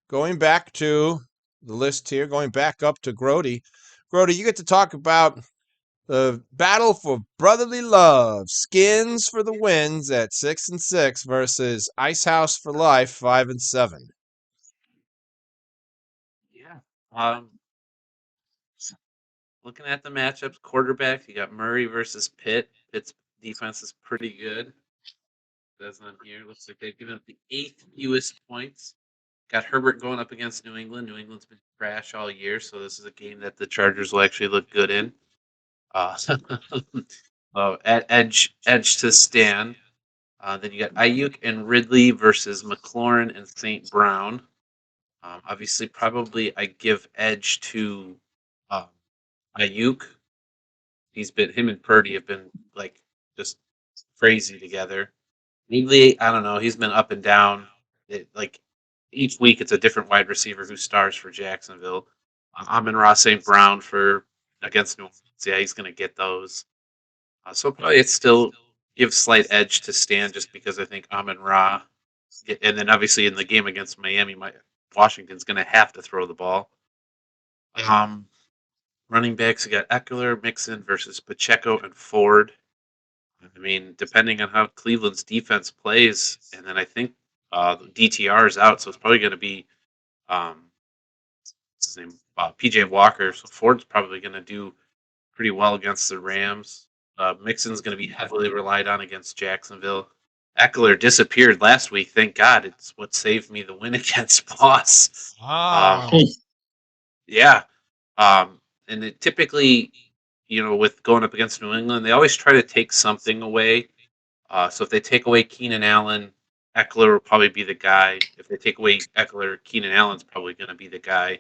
B: Going back to the list here, going back up to Groady. Groady, you get to talk about the battle for brotherly love. Skinns for the wins at 6-6 versus Icehouse for life 5-7.
D: Yeah. Um, looking at the matchups, quarterbacks, you got Murray versus Pitt. Pitt's defense is pretty good. That's on here. Looks like they've given up the 8th fewest points. Got Herbert going up against New England. New England's been trash all year, so this is a game that the Chargers will actually look good in. At edge to Stan. Then you got Ayuk and Ridley versus McLaurin and St. Brown. Obviously, probably I give edge to Ayuk. Him and Purdy have been like just crazy together. Ridley, I don't know. He's been up and down. Like each week, it's a different wide receiver who stars for Jacksonville. Amon-Ra St. Brown for against New Orleans. Yeah, he's going to get those. So probably it's still give slight edge to Stan just because I think Amon-Ra, and then obviously in the game against Miami, Washington's going to have to throw the ball. Running backs, you got Eckler, Mixon versus Pacheco and Ford. I mean, depending on how Cleveland's defense plays, and then I think DTR is out, so it's probably going to be what's his name, PJ Walker. So Ford's probably going to do pretty well against the Rams. Mixon's going to be heavily relied on against Jacksonville. Eckler disappeared last week. Thank God. It's what saved me the win against Boss.
B: Ah.
D: Yeah. And it typically, with going up against New England, they always try to take something away. So if they take away Keenan Allen, Eckler will probably be the guy. If they take away Eckler, Keenan Allen's probably going to be the guy. I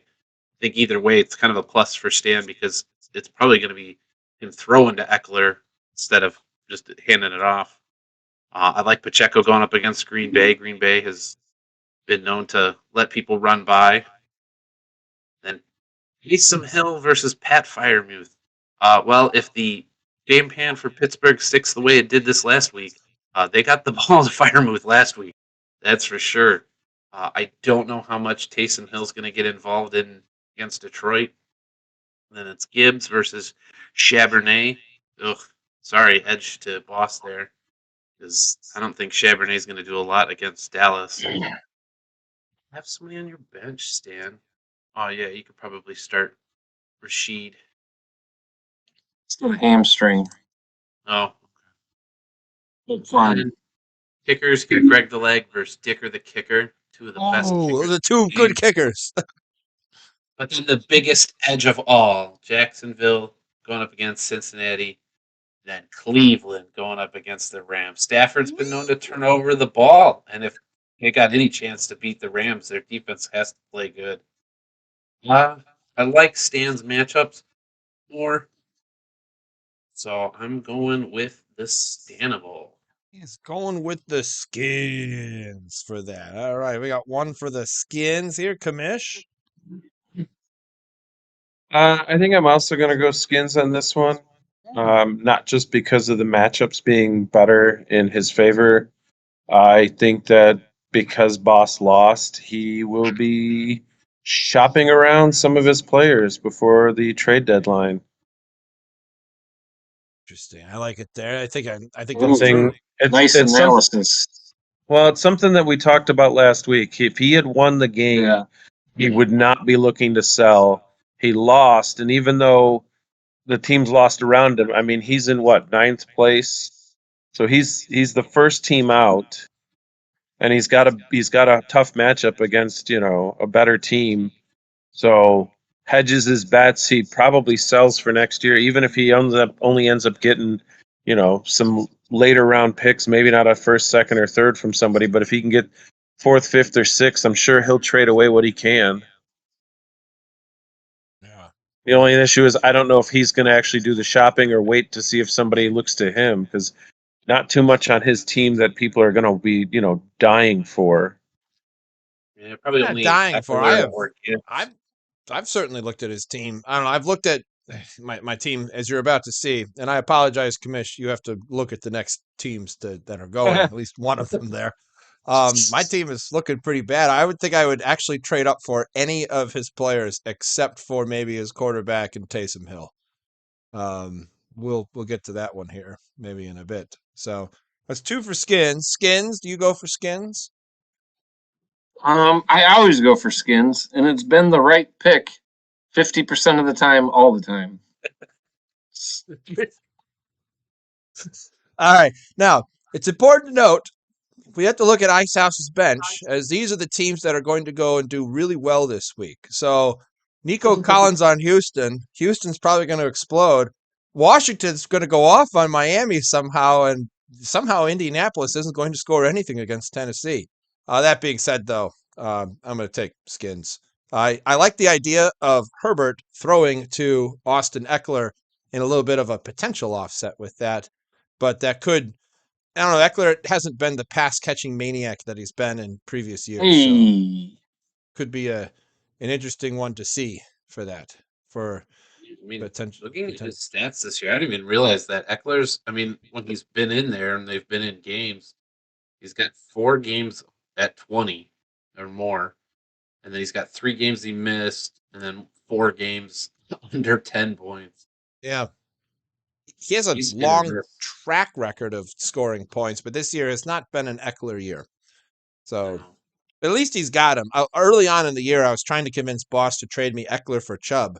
D: think either way, it's kind of a plus for Stan because it's probably going to be him throwing to Eckler instead of just handing it off. I like Pacheco going up against Green Bay. Green Bay has been known to let people run by. Then Taysom Hill versus Pat Fryermuth. Well, if the game plan for Pittsburgh sticks the way it did this last week, they got the ball to Fryermuth last week. That's for sure. I don't know how much Taysom Hill's going to get involved in against Detroit. And then it's Gibbs versus Charbonnet. Ugh, sorry, edge to Boss there, because I don't think Charbonnet's going to do a lot against Dallas. Have somebody on your bench, Stan. Oh yeah, you could probably start Rashid.
C: Still hamstring.
D: Oh,
C: It's fine.
D: and kickers, you got Greg the Leg versus Dicker the Kicker. Two of the best
B: Oh,
D: kickers.
B: the two good kickers.
D: But then the biggest edge of all, Jacksonville going up against Cincinnati, then Cleveland going up against the Rams. Stafford's been known to turn over the ball, and if they got any chance to beat the Rams, their defense has to play good. I like Stan's matchups more, so I'm going with the Stanable.
B: He's going with the Skins for that. All right, we got one for the Skins here, Commish.
A: I think I'm also going to go Skinns on this one. Not just because of the matchups being better in his favor. I think that because Boss lost, he will be shopping around some of his players before the trade deadline.
B: Interesting. I like it there. I think
C: Ooh,
B: that's
A: Thing,
C: nice
A: it's some,
C: analysis.
A: well, it's something that we talked about last week. If he had won the game,
C: Yeah.
A: he would not be looking to sell. He lost, and even though the teams lost around him, I mean, he's in what, ninth place? So he's the first team out, and he's got a tough matchup against, a better team. So hedges his bets. He probably sells for next year, even if he only ends up getting, some later round picks, maybe not a first, second, or third from somebody, but if he can get fourth, fifth, or sixth, I'm sure he'll trade away what he can.
B: yeah.
A: The only issue is I don't know if he's going to actually do the shopping or wait to see if somebody looks to him, because not too much on his team that people are going to be, dying for.
D: Yeah, probably
B: I'm not
D: only
B: dying for.
D: Eckler or Gibbs.
B: I've certainly looked at his team. I don't know. I've looked at my team as you're about to see, and I apologize, Commish. You have to look at the next teams that are going. At least one of them there. My team is looking pretty bad. I would think I would actually trade up for any of his players except for maybe his quarterback and Taysom Hill. We'll get to that one here maybe in a bit. So that's 2 for Skinns. Skinns, do you go for Skinns?
C: I always go for Skinns, and it's been the right pick 50% of the time, all the time.
B: All right. Now, it's important to note we have to look at Icehouse's bench, as these are the teams that are going to go and do really well this week. So, Nico Collins on Houston. Houston's probably going to explode. Washington's going to go off on Miami somehow, and somehow Indianapolis isn't going to score anything against Tennessee. That being said, though, I'm going to take Skinns. I like the idea of Herbert throwing to Austin Eckler in a little bit of a potential offset with that, but that could. I don't know. Eckler hasn't been the pass catching maniac that he's been in previous years, so
C: Hey.
B: could be an interesting one to see for that. For
D: I mean,
B: potential,
D: looking at his stats this year, I didn't even realize that Eckler's. I mean, when he's been in there and they've been in games, he's got 4 games at 20 or more, and then he's got 3 games he missed, and then 4 games under 10 points.
B: yeah, he has a
D: He's
B: long track record of scoring points, but this year has not been an Eckler year. So at least he's got him. Early on in the year, I was trying to convince Boss to trade me Eckler for Chubb.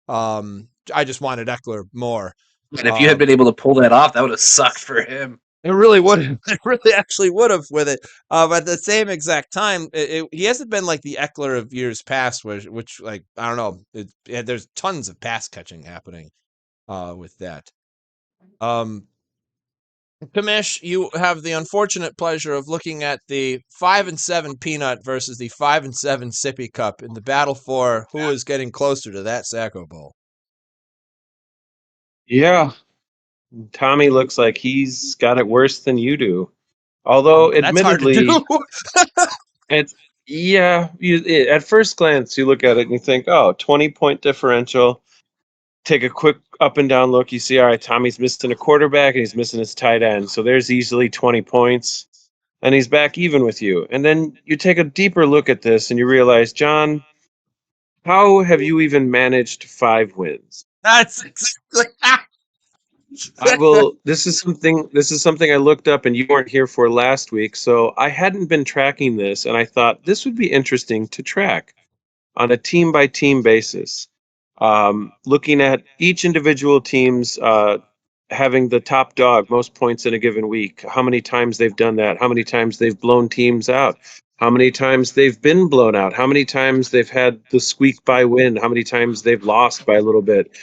B: I just wanted Eckler more.
D: And if you had been able to pull that off, that would have sucked for him.
B: It really would have. It really actually would have with it. But at the same exact time, he hasn't been like the Eckler of years past, which like I don't know. There's tons of pass catching happening with that. Commish, you have the unfortunate pleasure of looking at the 5-7 Peanut versus the 5-7 Sippy Cup in the battle for who is getting closer to that Sacco Bowl.
A: Yeah. Tommy looks like he's got it worse than you do. Although,
B: That's hard to
A: admittedly,
B: do.
A: at first glance, you look at it and you think, oh, 20-point differential. Take a quick up and down look. You see, all right, Tommy's missing a quarterback and he's missing his tight end. So there's easily 20 points. And he's back even with you. And then you take a deeper look at this and you realize, John, how have you even managed 5 wins?
B: That's exactly.
A: I will. This is something I looked up, and you weren't here for last week, so I hadn't been tracking this, and I thought this would be interesting to track on a team by team basis, looking at each individual team's having the top dog most points in a given week, how many times they've done that, how many times they've blown teams out, how many times they've been blown out, how many times they've had the squeak by win, how many times they've lost by a little bit.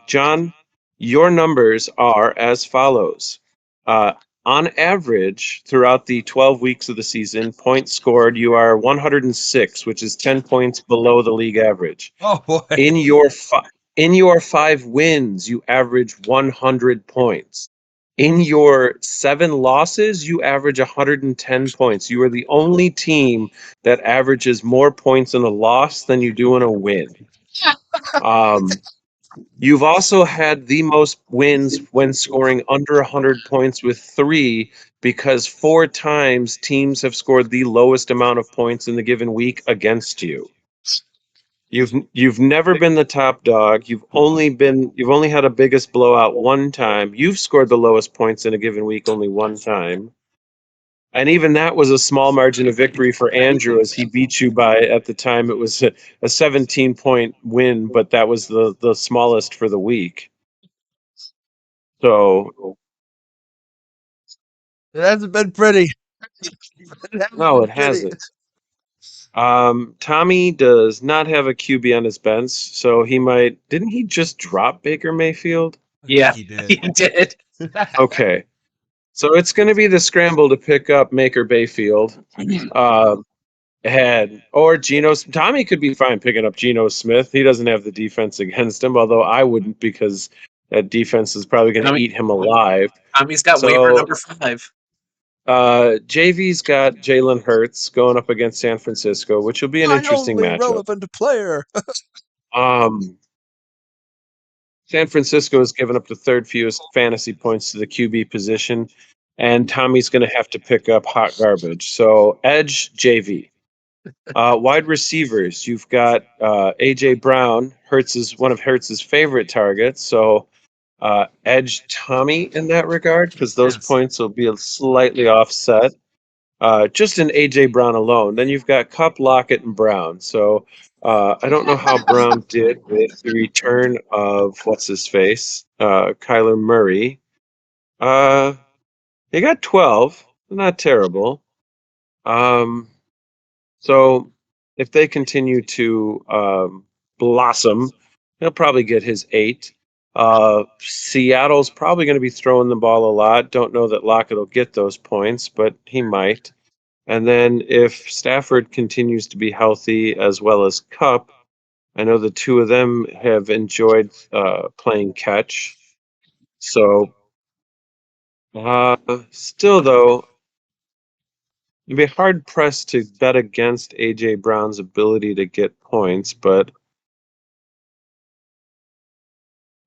A: John, your numbers are as follows. On average, throughout the 12 weeks of the season, points scored, you are 106, which is 10 points below the league average.
B: Oh boy!
A: In your 5 wins, you average 100 points. In your 7 losses, you average 110 points. You are the only team that averages more points in a loss than you do in a win. Um, you've also had the most wins when scoring under 100 points with 3, because 4 times teams have scored the lowest amount of points in the given week against you. You've never been the top dog. You've only had a biggest blowout 1 time. You've scored the lowest points in a given week only 1 time. And even that was a small margin of victory for Andrew, as he beat you by, at the time, it was a 17-point win, but that was the smallest for the week. So,
B: It hasn't been pretty.
A: no, it hasn't. Tommy does not have a QB on his bench, so didn't he just drop Baker Mayfield?
D: Yeah,
B: he
D: he
B: did.
D: did.
A: Okay. So it's going to be the scramble to pick up Maker Bayfield. Or Geno. Tommy could be fine picking up Geno Smith. He doesn't have the defense against him, although I wouldn't, because that defense is probably going to eat him alive.
D: Tommy's got waiver
A: So
D: number 5.
A: JV's got Jalen Hurts going up against San Francisco, which will be an interesting
B: only
A: matchup.
B: relevant player.
A: San Francisco has given up the 3rd fewest fantasy points to the QB position, and Tommy's going to have to pick up hot garbage. So edge JV. Wide receivers, you've got AJ Brown. Hertz is one of Hertz's favorite targets. So edge Tommy in that regard, because those points will be slightly offset. Just in AJ Brown alone. Then you've got Cup, Lockett, and Brown. So I don't know how Brown did with the return of what's his face, Kyler Murray. He got 12, not terrible. So if they continue to blossom, he'll probably get his 8. Seattle's probably going to be throwing the ball a lot. Don't know that Lockett will get those points, but he might. And then if Stafford continues to be healthy, as well as Cup, I know the two of them have enjoyed playing catch. So still, though, you'd be hard pressed to bet against AJ Brown's ability to get points, but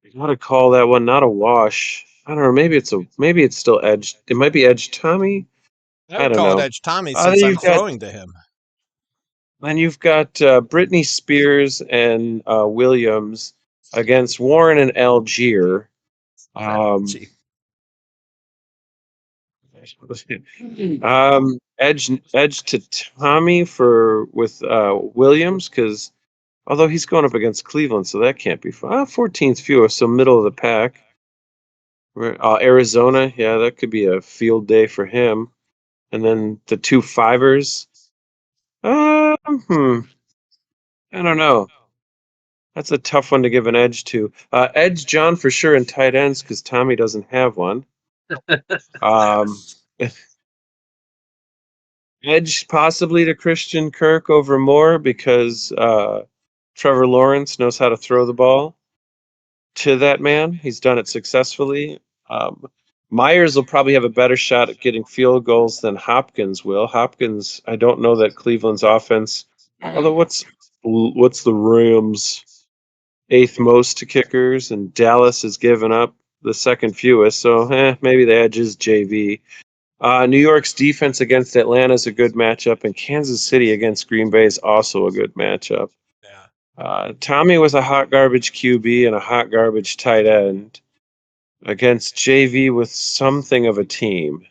A: you gotta call that one not a wash. I don't know. Maybe it's still edge. It might be edge Tommy.
B: I
A: I
B: would
A: don't
B: call it
A: know.
B: Edge Tommy
A: Then
B: since I'm
A: you've got
B: throwing to him.
A: Britney Spears and Williams against Warren and Algier.
B: Gee.
A: Edge to Tommy with Williams, because although he's going up against Cleveland, so that can't be fun. 14th fewer, so middle of the pack. Arizona, yeah, that could be a field day for him. And then the 2 fivers. I don't know. That's a tough one to give an edge to. Edge John for sure in tight ends, because Tommy doesn't have one. Um, edge possibly to Christian Kirk over Moore, because Trevor Lawrence knows how to throw the ball to that man. He's done it successfully. Myers will probably have a better shot at getting field goals than Hopkins will. Hopkins, I don't know that Cleveland's offense. Although what's the Rams' 8th most to kickers, and Dallas has given up the 2nd fewest. So maybe the edge is JV. New York's defense against Atlanta is a good matchup, and Kansas City against Green Bay is also a good matchup.
B: Yeah.
A: Tommy was a hot garbage QB and a hot garbage tight end against JV with something of a team.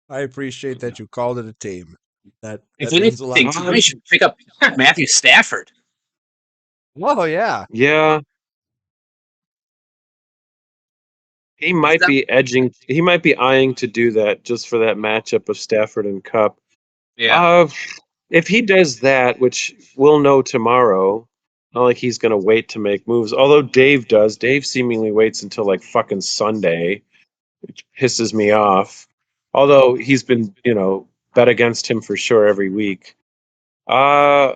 B: I appreciate that you called it a team. That
D: If
B: means a lot.
D: anything, Tommy should pick up Matthew Stafford.
B: Oh yeah.
A: Yeah. He might be edging. He might be eyeing to do that just for that matchup of Stafford and Cup.
D: Yeah.
A: If he does that, which we'll know tomorrow, not like he's going to wait to make moves. Although Dave does. Dave seemingly waits until like fucking Sunday, which pisses me off. Although he's been, bet against him for sure every week. I'm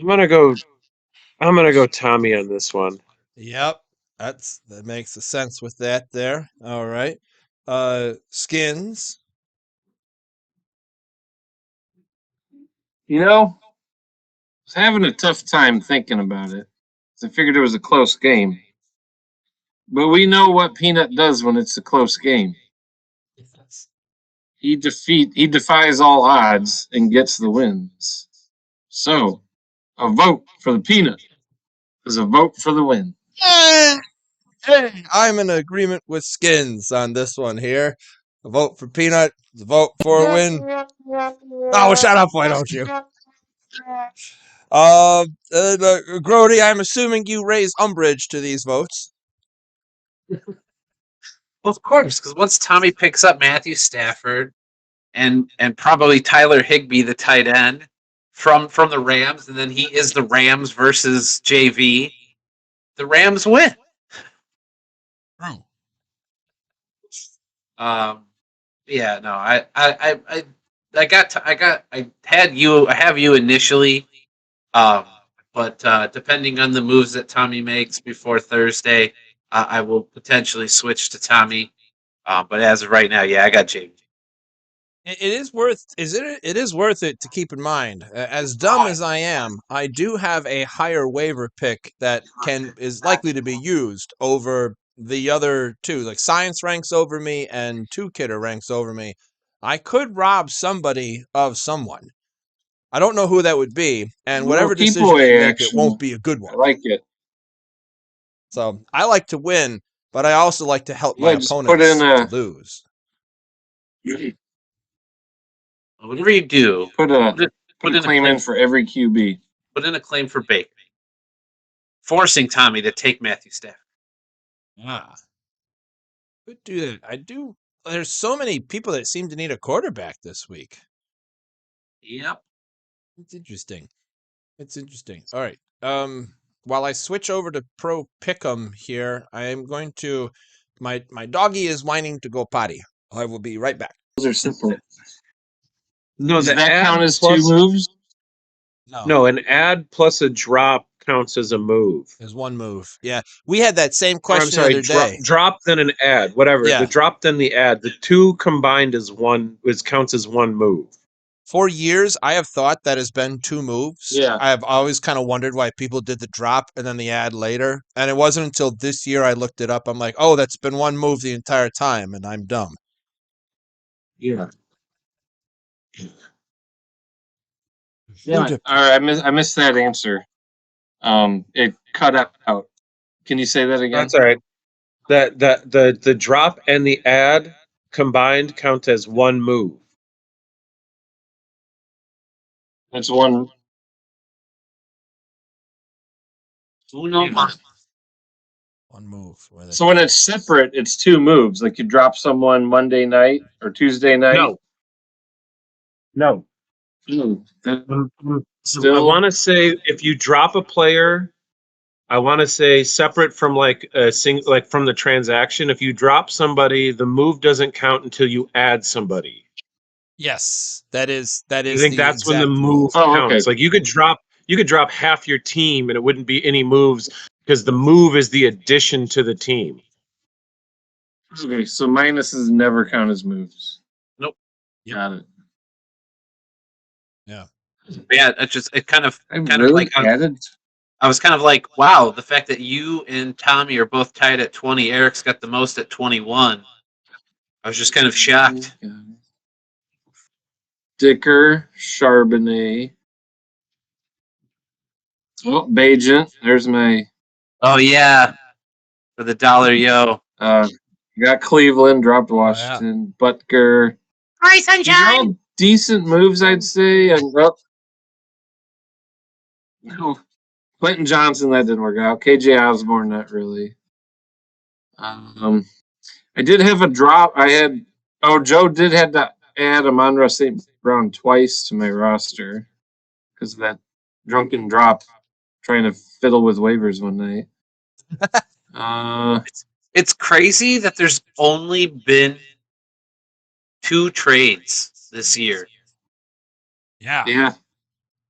A: gonna go. I'm gonna go Tommy on this one.
B: Yep. That makes sense with that there. All right. Skinns.
C: You know, I was having a tough time thinking about it. I figured it was a close game. But we know what Peanut does when it's a close game. He defies all odds and gets the wins. So, a vote for the Peanut is a vote for the win.
B: Hey, I'm in agreement with Skinnnns on this one here. A vote for Peanut, a vote for a win. Oh, shut up, why don't you? Groady, I'm assuming you raise umbrage to these votes.
D: Well, of course, because once Tommy picks up Matthew Stafford and probably Tyler Higbee, the tight end from the Rams, and then he is the Rams versus JV, the Rams win. Yeah, no, I have you initially, but depending on the moves that Tommy makes before Thursday, I will potentially switch to Tommy. But as of right now, yeah, I got JV.
B: It is worth it to keep in mind. As dumb as I am, I do have a higher waiver pick that is likely to be used over the other two. Like Science ranks over me and Two Kidder ranks over me. I could rob somebody of someone. I don't know who that would be, and whatever decision you make, it won't be a good one.
C: I like it.
B: So I like to win, but I also like to help my
C: Yeah, just put
B: opponents
C: in
B: to lose.
D: Whatever you do,
C: Put a
D: put in a
C: claim in for every QB.
D: Put in a claim for Baker, forcing Tommy to take Matthew Stafford.
B: Could do that. I do. There's so many people that seem to need a quarterback this week.
D: Yep.
B: It's interesting. All right. While I switch over to Pro Pick'em here, I am going to. My doggy is whining to go potty. I will be right back.
C: Those are simple.
A: No,
C: Does
A: the
C: that
A: add
C: count as
A: plus,
C: 2 moves?
A: No, an add plus a drop counts as a move.
B: There's one move. Yeah, we had that same
A: Or,
B: question
A: I'm sorry,
B: the other day.
A: drop then an add, whatever.
B: Yeah.
A: The drop then the add. The two combined is counts as one move.
B: For years, I have thought that has been 2 moves.
C: Yeah.
B: I have always kind of wondered why people did the drop and then the add later. And it wasn't until this year I looked it up. I'm like, oh, that's been 1 move the entire time, and I'm dumb.
C: Yeah. Yeah. All right, I missed that answer. It cut out. Can you say that again?
A: That's all right. The drop and the add combined count as one move.
C: That's one.
B: One move.
C: So when it's separate, it's 2 moves. Like you drop someone Monday night or Tuesday night.
A: No.
C: Still,
A: I want to say if you drop a player, I want to say separate from like from the transaction. If you drop somebody, the move doesn't count until you add somebody.
B: Yes, that is.
A: I think that's when the move counts. Like you could drop half your team and it wouldn't be any moves because the move is the addition to the team.
C: Okay, so minuses never count as moves.
D: Nope.
C: Got it.
B: Yeah.
D: Yeah, it kind of
C: really
D: like
C: added.
D: I was kind of like, wow, the fact that you and Tommy are both tied at 20. Eric's got the most at 21. I was just kind of shocked.
C: Dicker, Charbonnet. Oh, Bajent. There's my.
D: Oh yeah, for the dollar yo.
C: Got Cleveland, dropped Washington, Butker.
E: Hi, sunshine.
C: These are all decent moves, I'd say. And no, Quentin Johnson, that didn't work out. KJ Osborne, not really. I did have a drop. Joe did have to add Amon-Ra St. Brown twice to my roster because of that drunken drop trying to fiddle with waivers one night.
D: It's crazy that there's only been 2 trades this year.
C: Yeah.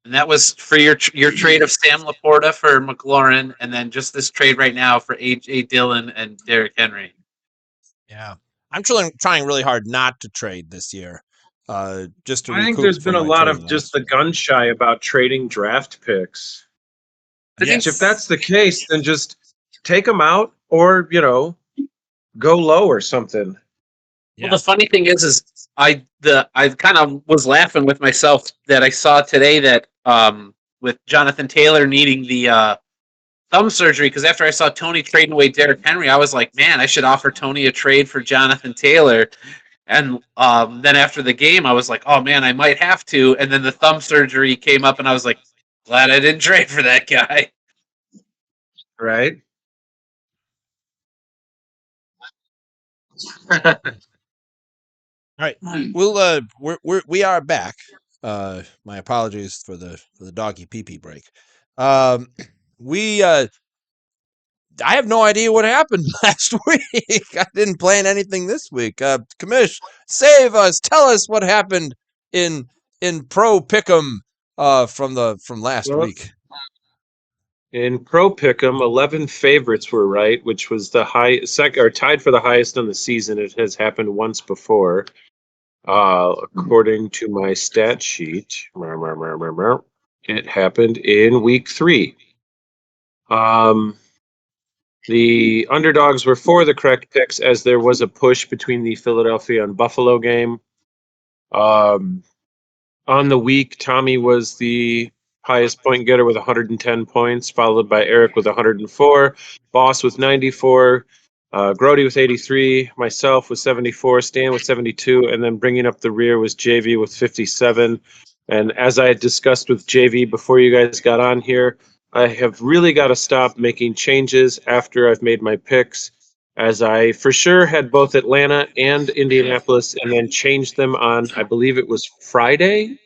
D: And that was for your trade of Sam Laporta for McLaurin, and then just this trade right now for A.J. Dillon and Derrick Henry.
B: Yeah. I'm trying really hard not to trade this year. just to
A: I think
B: recoup
A: there's been
B: from
A: a
B: my
A: lot
B: trading
A: of just
B: last
A: the
B: week.
A: gun shy about trading draft picks.
D: I think
A: If that's the case, then just take them out, or go low or something.
D: Well, the funny thing is I kind of was laughing with myself that I saw today that with Jonathan Taylor needing the thumb surgery, because after I saw Tony trading away Derrick Henry, I was like, man, I should offer Tony a trade for Jonathan Taylor. And then after the game, I was like, oh man, I might have to. And then the thumb surgery came up, and I was like, glad I didn't trade for that guy.
A: Right?
B: All right, we are back. My apologies for the doggy pee break. I have no idea what happened last week. I didn't plan anything this week. Commish, save us. Tell us what happened in Pro Pick'em from last
A: Well,
B: week.
A: in Pro Pick'em, 11 favorites were right, which was the tied for the highest on the season. It has happened once before, according to my stat sheet. It happened in week 3. The underdogs were for the correct picks, as there was a push between the Philadelphia and Buffalo game. On the week, Tommy was the highest point getter with 110 points, followed by Eric with 104, Boss with 94, Groady with 83, myself with 74, Stan with 72, and then bringing up the rear was JV with 57. And as I had discussed with JV before you guys got on here, I have really got to stop making changes after I've made my picks, as I for sure had both Atlanta and Indianapolis and then changed them on, I believe it was Friday.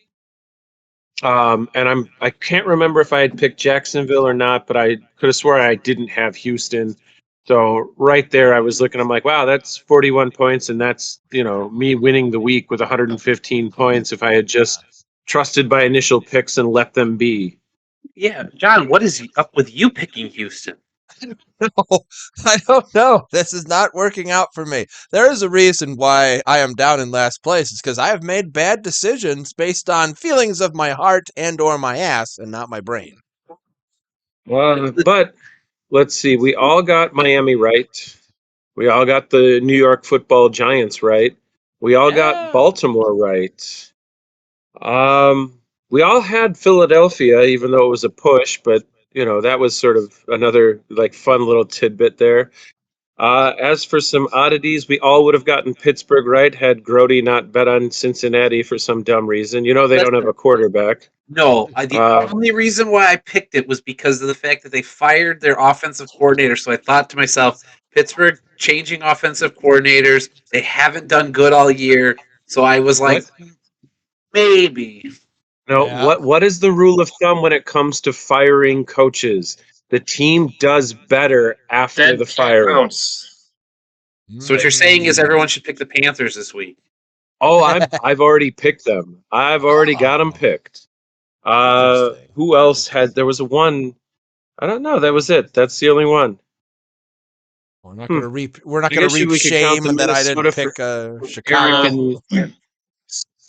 A: And I can't remember if I had picked Jacksonville or not, but I could have sworn I didn't have Houston. So right there, I was looking. I'm like, wow, that's 41 points, and that's me winning the week with 115 points if I had just trusted my initial picks and let them be.
D: Yeah, John, what is up with you picking Houston?
B: No, I don't know. This is not working out for me. There is a reason why I am down in last place. It's because I have made bad decisions based on feelings of my heart and or my ass and not my brain.
A: But let's see. We all got Miami right. We all got the New York Football Giants right. We all got Baltimore right. We all had Philadelphia, even though it was a push, but that was sort of another like fun little tidbit there. As for some oddities, we all would have gotten Pittsburgh right had Groady not bet on Cincinnati for some dumb reason. They don't have a quarterback.
D: No, the only reason why I picked it was because of the fact that they fired their offensive coordinator. So I thought to myself, Pittsburgh changing offensive coordinators, they haven't done good all year. So I was like, maybe.
A: No,
B: Yeah.
A: what is the rule of thumb when it comes to firing coaches? The team does better after the firing.
C: Counts.
D: So what you're saying is everyone should pick the Panthers this week.
A: Oh, I've already picked them. I've already got them picked.
B: Interesting.
A: Who else had? There was one. I don't know. That was it. That's the only one.
B: We're not gonna reap. We're not
A: I
B: gonna
A: guess
B: reap
A: we could count
B: shame
A: the
B: that I didn't
A: Minnesota
B: pick Chicago.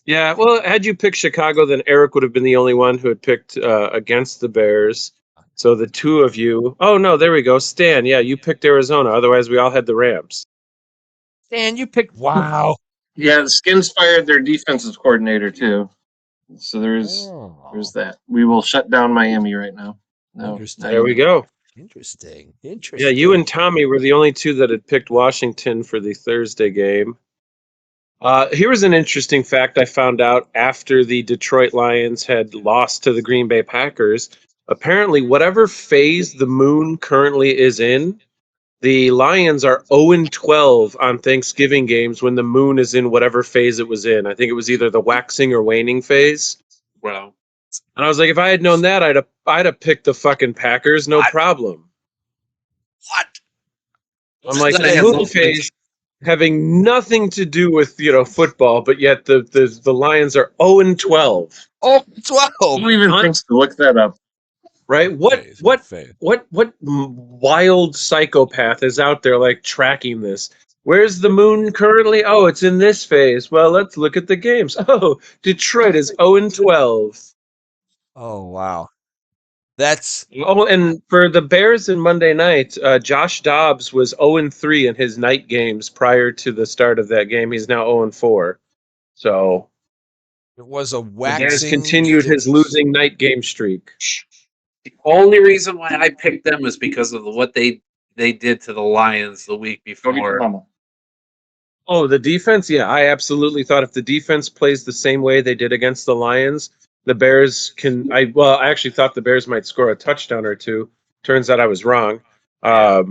A: Yeah, well, had you picked Chicago, then Eric would have been the only one who had picked against the Bears. So the two of you. Oh no, there we go. Stan, yeah, you picked Arizona. Otherwise, we all had the Rams.
B: Stan, you picked. Wow.
C: Yeah, the Skinnnns fired their defensive coordinator too. So there's that. We will shut down Miami right now. No,
B: Interesting.
A: There we go.
B: Interesting.
A: Yeah, you and Tommy were the only two that had picked Washington for the Thursday game. Here was an interesting fact I found out after the Detroit Lions had lost to the Green Bay Packers. Apparently, whatever phase the moon currently is in, the Lions are 0-12 on Thanksgiving games when the moon is in whatever phase it was in. I think it was either the waxing or waning phase.
D: Wow.
A: And I was like, if I had known that, I'd have picked the fucking Packers, no problem.
B: What?
A: I'm like, the moon phase having nothing to do with football, but yet the Lions are 0-12.
B: Oh, 12.
C: Who even thinks to look that up?
A: Right? What wild psychopath is out there like tracking this? Where's the moon currently? Oh, it's in this phase. Well, let's look at the games. Oh, Detroit is 0-12.
B: Oh wow, that's
A: Oh, and for the Bears in Monday night, Josh Dobbs was 0-3 in his night games prior to the start of that game. He's now 0-4. So
B: it was a
A: the Bears
B: waxing
A: continued his losing night game streak.
D: The only reason why I picked them is because of what they did to the Lions the week before.
A: Oh, the defense? Yeah, I absolutely thought if the defense plays the same way they did against the Lions, the Bears can. I actually thought the Bears might score a touchdown or two. Turns out I was wrong. But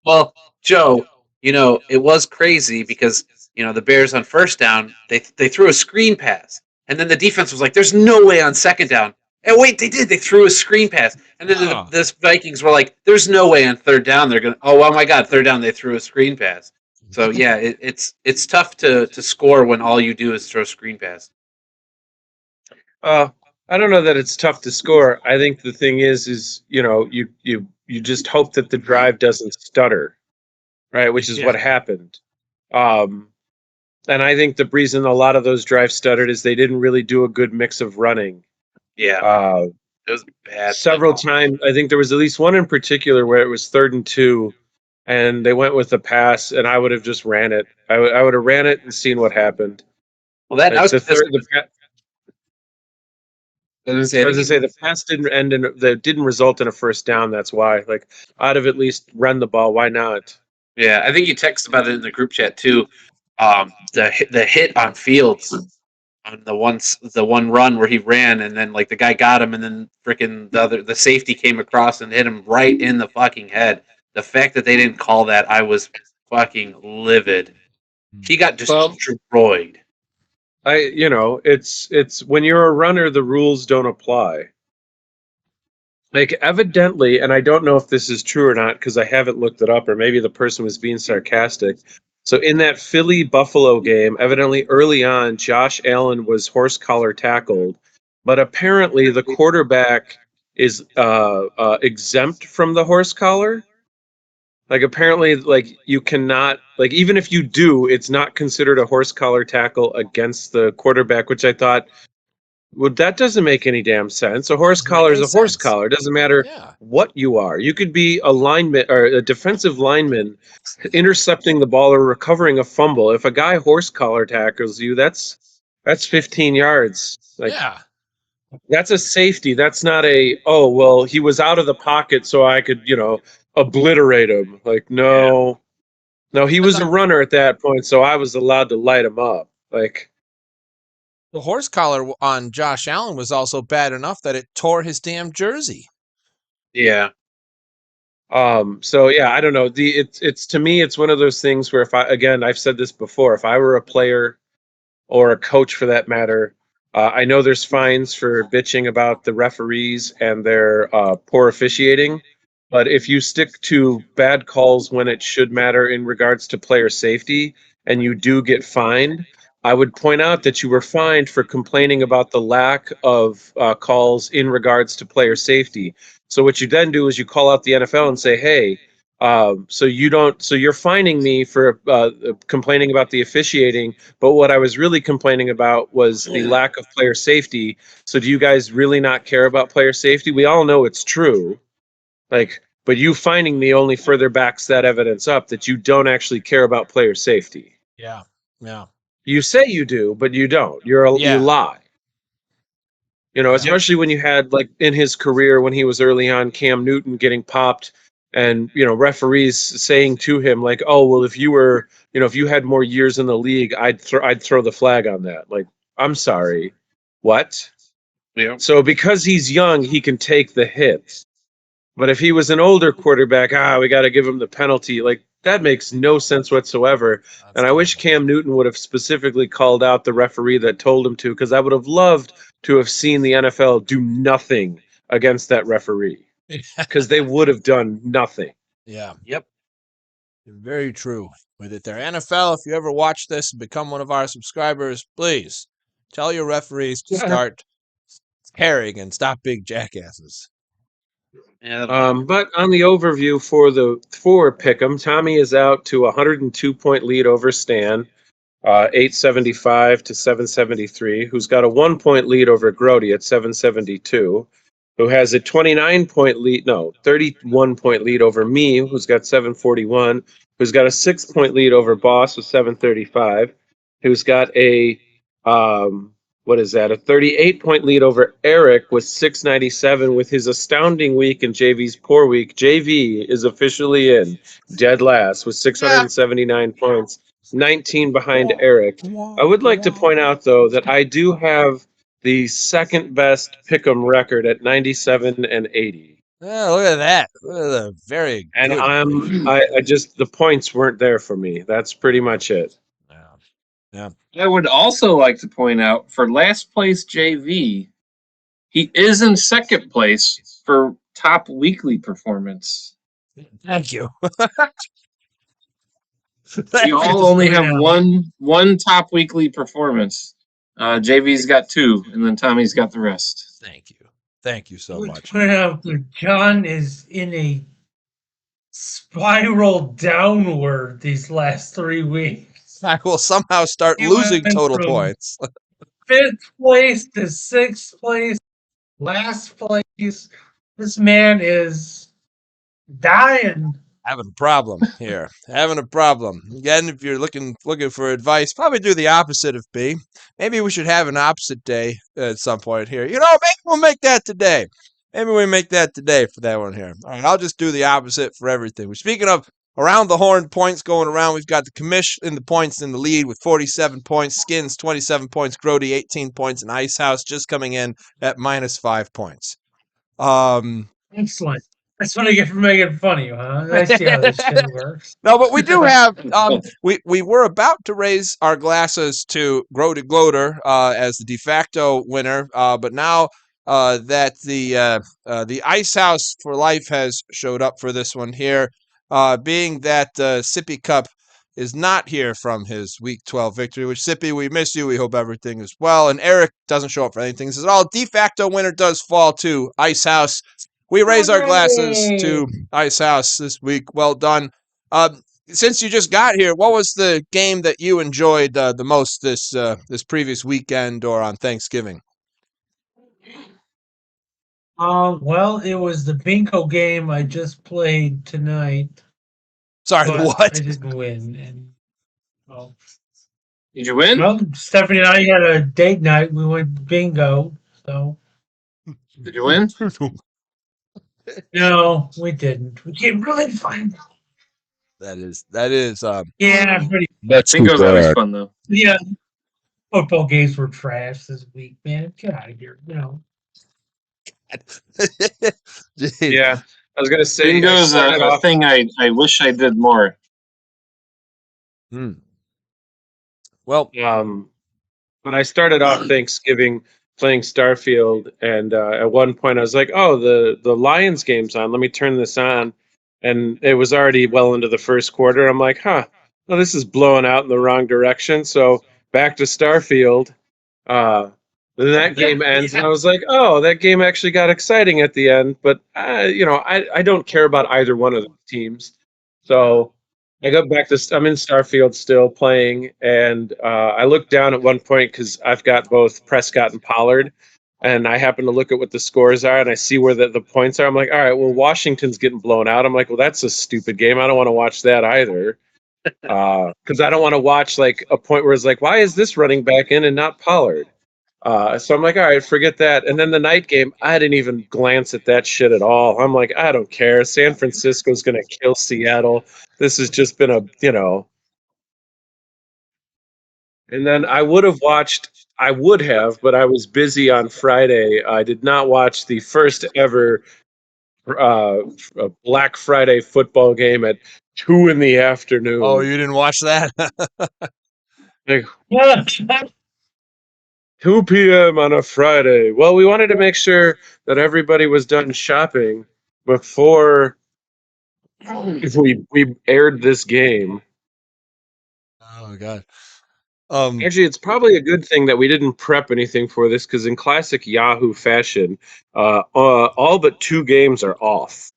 D: Well, Joe, it was crazy because the Bears on first down they threw a screen pass, and then the defense was like, "There's no way on second down." And wait, they did. They threw a screen pass, and then the Vikings were like, "There's no way on third down they're gonna." Oh, my God, third down they threw a screen pass. So yeah, it's tough to score when all you do is throw screen pass.
A: I don't know that it's tough to score. I think the thing is you just hope that the drive doesn't stutter, right? Which is what happened. And I think the reason a lot of those drives stuttered is they didn't really do a good mix of running.
D: Yeah, it was bad.
A: Several times, I think there was at least one in particular where it was 3rd and 2, and they went with a pass, and I would have just ran it. I would have ran it and seen what happened.
D: Well, that
A: Like
D: was
A: the third,
D: I was
A: I was gonna say the pass didn't result in a first down. That's why. Like I'd have at least run the ball. Why not?
D: Yeah, I think you texted about it in the group chat too. The hit on Fields on the one run where he ran and then like the guy got him and then freaking the safety came across and hit him right in the fucking head. The fact that they didn't call that, I was fucking livid. He got destroyed.
A: It's when you're a runner, the rules don't apply. Like evidently, and I don't know if this is true or not because I haven't looked it up, or maybe the person was being sarcastic. So in that Philly Buffalo game, evidently early on, Josh Allen was horse collar tackled, but apparently the quarterback is exempt from the horse collar. Like apparently, like you cannot, like even if you do, it's not considered a horse collar tackle against the quarterback, which I thought, well, that doesn't make any damn sense. A horse collar is a horse collar. It doesn't matter what you are. You could be a lineman or a defensive lineman intercepting the ball or recovering a fumble. If a guy horse collar tackles you, that's 15 yards. Like that's a safety. That's not a, oh, well, he was out of the pocket so I could, obliterate him. Like no. No, he was a runner at that point, so I was allowed to light him up. Like
B: the horse collar on Josh Allen was also bad enough that it tore his damn jersey.
D: Yeah.
A: So yeah, I don't know. It's to me, it's one of those things where I've said this before, if I were a player or a coach for that matter, I know there's fines for bitching about the referees and their poor officiating, but if you stick to bad calls when it should matter in regards to player safety and you do get fined, I would point out that you were fined for complaining about the lack of calls in regards to player safety. So what you then do is you call out the NFL and say, "Hey, so you're fining me for complaining about the officiating, but what I was really complaining about was the lack of player safety. So do you guys really not care about player safety? We all know it's true. Like, but you finding me only further backs that evidence up that you don't actually care about player safety.
B: Yeah.
A: You say you do, but you don't. You lie. Especially when you had, like, in his career when he was early on, Cam Newton getting popped and, referees saying to him, like, oh, well, if you had more years in the league, I'd throw the flag on that. Like, I'm sorry. What?
D: Yeah.
A: So because he's young, he can take the hits. But if he was an older quarterback, we got to give him the penalty. Like, that makes no sense whatsoever. And I wish Cam Newton would have specifically called out the referee that told him to, because I would have loved to have seen the NFL do nothing against that referee, because they would have done nothing.
B: Yeah.
D: Yep.
B: Very true. With it there. NFL, if you ever watch this and become one of our subscribers, please tell your referees to start caring and stop being jackasses.
D: Yeah,
A: But on the overview for Pick'em, Tommy is out to a 102-point lead over Stan, 875 to 773, who's got a 1-point lead over Groady at 772, who has a 29-point lead, no, 31-point lead over me, who's got 741, who's got a 6-point lead over Boss with 735, who's got a what is that? A 38-point lead over Eric with 697. With his astounding week and JV's poor week, JV is officially in dead last with 679 points, 19 behind Eric. I would like to point out, though, that I do have the second best pick'em record at 97 and 80.
B: Yeah, look at that. Look at the very
A: And
B: good.
A: I just, the points weren't there for me. That's pretty much it.
B: Yeah.
C: I would also like to point out for last place JV, he is in second place for top weekly performance.
B: Thank you.
C: We all only have one top weekly performance. JV's got 2, and then Tommy's got the rest.
B: Thank you. Thank you so much.
E: Point out that John is in a spiral downward these last 3 weeks.
B: I will somehow start
E: He
B: losing
E: went
B: total
E: from-
B: points.
E: 5th place to 6th place, last place. This man is dying.
B: Having a problem here. Having a problem. Again, if you're looking for advice, probably do the opposite of B. Maybe we should have an opposite day at some point here. Maybe we'll make that today. Maybe we make that today for that one here. All right, I'll just do the opposite for everything. We're speaking of around the horn points going around. We've got the Commish in the points in the lead with 47 points. Skinnnns 27 points. Groady 18 points. And Icehouse just coming in at -5 points.
E: Excellent. That's what I get for making fun of you, huh? I see how this shit works.
B: No, but we do have. We were about to raise our glasses to Groady Gloater as the de facto winner, but now that the Icehouse for Life has showed up for this one here, being that Sippy Cup is not here from his Week 12 victory. Which Sippy, we miss you. We hope everything is well. And Eric doesn't show up for anything. This is all de facto winner does fall to Icehouse. We raise our glasses to Icehouse this week. Well done. Since you just got here, what was the game that you enjoyed the most this previous weekend or on Thanksgiving?
E: Well, it was the bingo game I just played tonight.
B: Sorry, the
E: but
B: what?
E: I didn't win. And well,
C: Did you win?
E: well, Stephanie and I had a date night. We went bingo. So
C: Did you win?
E: no, we didn't. We came really fun.
B: That is.
E: Yeah, pretty.
F: That's
C: Bingo's always fun though.
E: Yeah, football games were trash this week, man. Get out of here.
B: Jeez.
A: Yeah, I was gonna say
C: Bingo's a thing I wish I did more.
B: Well,
A: but I started off Thanksgiving playing Starfield, and at one point I was like, "Oh, the Lions game's on. Let me turn this on," and it was already well into the first quarter. I'm like, "Huh, well, this is blowing out in the wrong direction." So back to Starfield. Then that game ends, and I was like, "Oh, that game actually got exciting at the end." But I don't care about either one of the teams, so I got back to. I'm in Starfield still playing, and I looked down at one point because I've got both Prescott and Pollard, and I happen to look at what the scores are, and I see where the points are. I'm like, all right, well, Washington's getting blown out. I'm like, well, that's a stupid game. I don't want to watch that either, because I don't want to watch like a point where it's like, why is this running back in and not Pollard? So I'm like, all right, forget that. And then the night game, I didn't even glance at that shit at all. I'm like, I don't care. San Francisco's going to kill Seattle. This has just been And then I would have, but I was busy on Friday. I did not watch the first ever Black Friday football game at 2 p.m.
B: oh, you didn't watch that?
A: Like,
E: Yeah.
A: 2 p.m. on a Friday. Well, we wanted to make sure that everybody was done shopping before we aired this game.
B: Oh God.
A: Actually, it's probably a good thing that we didn't prep anything for this because in classic Yahoo fashion, all but 2 games are off.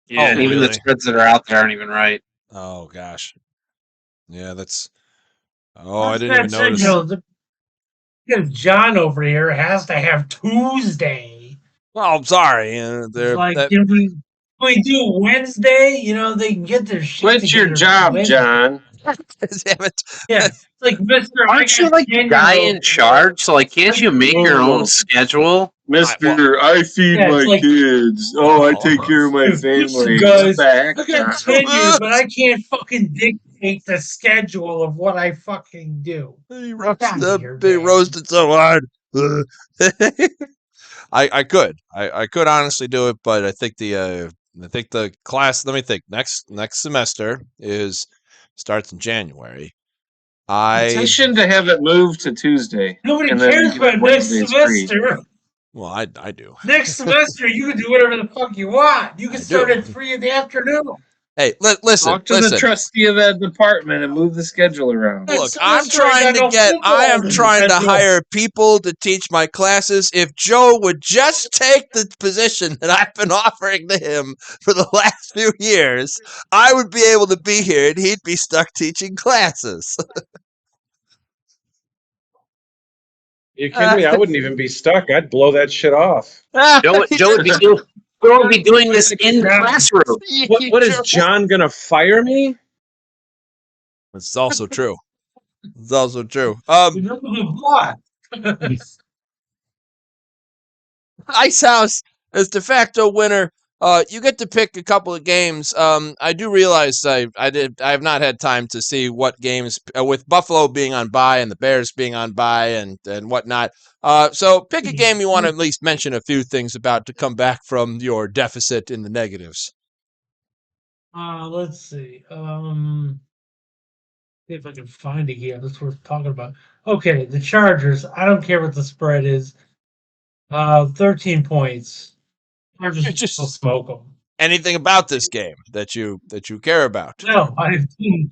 D: Yeah, and even the
B: really?
D: spreads that are out there aren't even right.
B: Oh gosh. Yeah, that's. Oh, I
E: That's
B: didn't even
E: that said,
B: notice.
E: because John over here has to have Tuesday.
B: Oh, I'm sorry.
E: It's
B: They're
E: like,
B: that.
E: can we do Wednesday? They can get their shit
C: Quit your
E: together.
C: job,
E: Wednesday.
C: John.
B: Damn it.
E: Yeah, it's like Mr.
D: Aren't you like the guy in charge? So like, can't you make your own schedule?
C: Mister, I feed
E: Yeah, it's
C: my
E: like-
C: kids. Oh, I take care of my
E: Listen,
C: family.
E: guys,
C: What the heck,
E: I got
C: John?
E: tenure, but I can't fucking dictate the schedule of what I fucking do.
B: He
E: Dad.
B: roasted so hard. I could. I could honestly do it, but I think the class. Let me think. Next semester starts in January.
C: Petition to have it moved to Tuesday.
E: Nobody
C: and then
E: cares about next
C: Wednesday's free.
E: semester.
B: Well, I do.
E: Next semester, you can do whatever the fuck you want. You can
B: I
E: start
B: do.
E: at 3 in the afternoon.
B: Hey, listen.
C: Talk to the trustee of that department and move the schedule around.
B: Look,
E: Next
B: I'm
E: semester, I
B: trying
E: got
B: to
E: no
B: get.
E: football
B: I am
E: on the
B: trying to
E: schedule.
B: hire people to teach my classes. If Joe would just take the position that I've been offering to him for the last few years, I would be able to be here, and he'd be stuck teaching classes.
A: You kidding me? I wouldn't even be stuck. I'd blow that shit off.
D: Joe would be doing this in classroom.
A: What is John gonna fire me?
B: It's also true. It's also true.
E: What?
B: Icehouse as de facto winner. You get to pick a couple of games. I do realize I have not had time to see what games with Buffalo being on bye and the Bears being on bye and whatnot. So pick a game you want to at least mention a few things about to come back from your deficit in the negatives.
E: Let's see. See if I can find a game that's worth talking about. Okay, the Chargers. I don't care what the spread is. 13 points. Chargers will smoke them.
B: Anything about this game that you care about?
E: No, you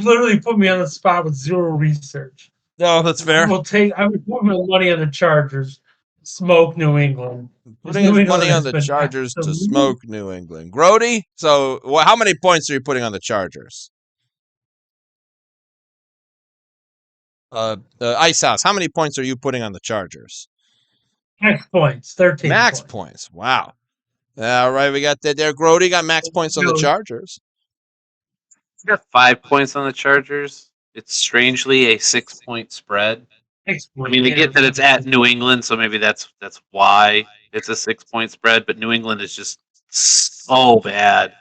E: literally put me on the spot with zero research.
B: No, that's fair.
E: I would put my money on the Chargers. Smoke New England.
B: Putting his money on the Chargers to smoke New England. Groady, so how many points are you putting on the Chargers? Icehouse, how many points are you putting on the Chargers?
E: Max points, 13
B: Max points. Wow. All right, we got that there. Groady got max points on the Chargers.
D: He's got 5 points on the Chargers. It's strangely a 6-point spread. I mean, they get that it's at New England, so maybe that's why it's a 6-point spread. But New England is just so bad.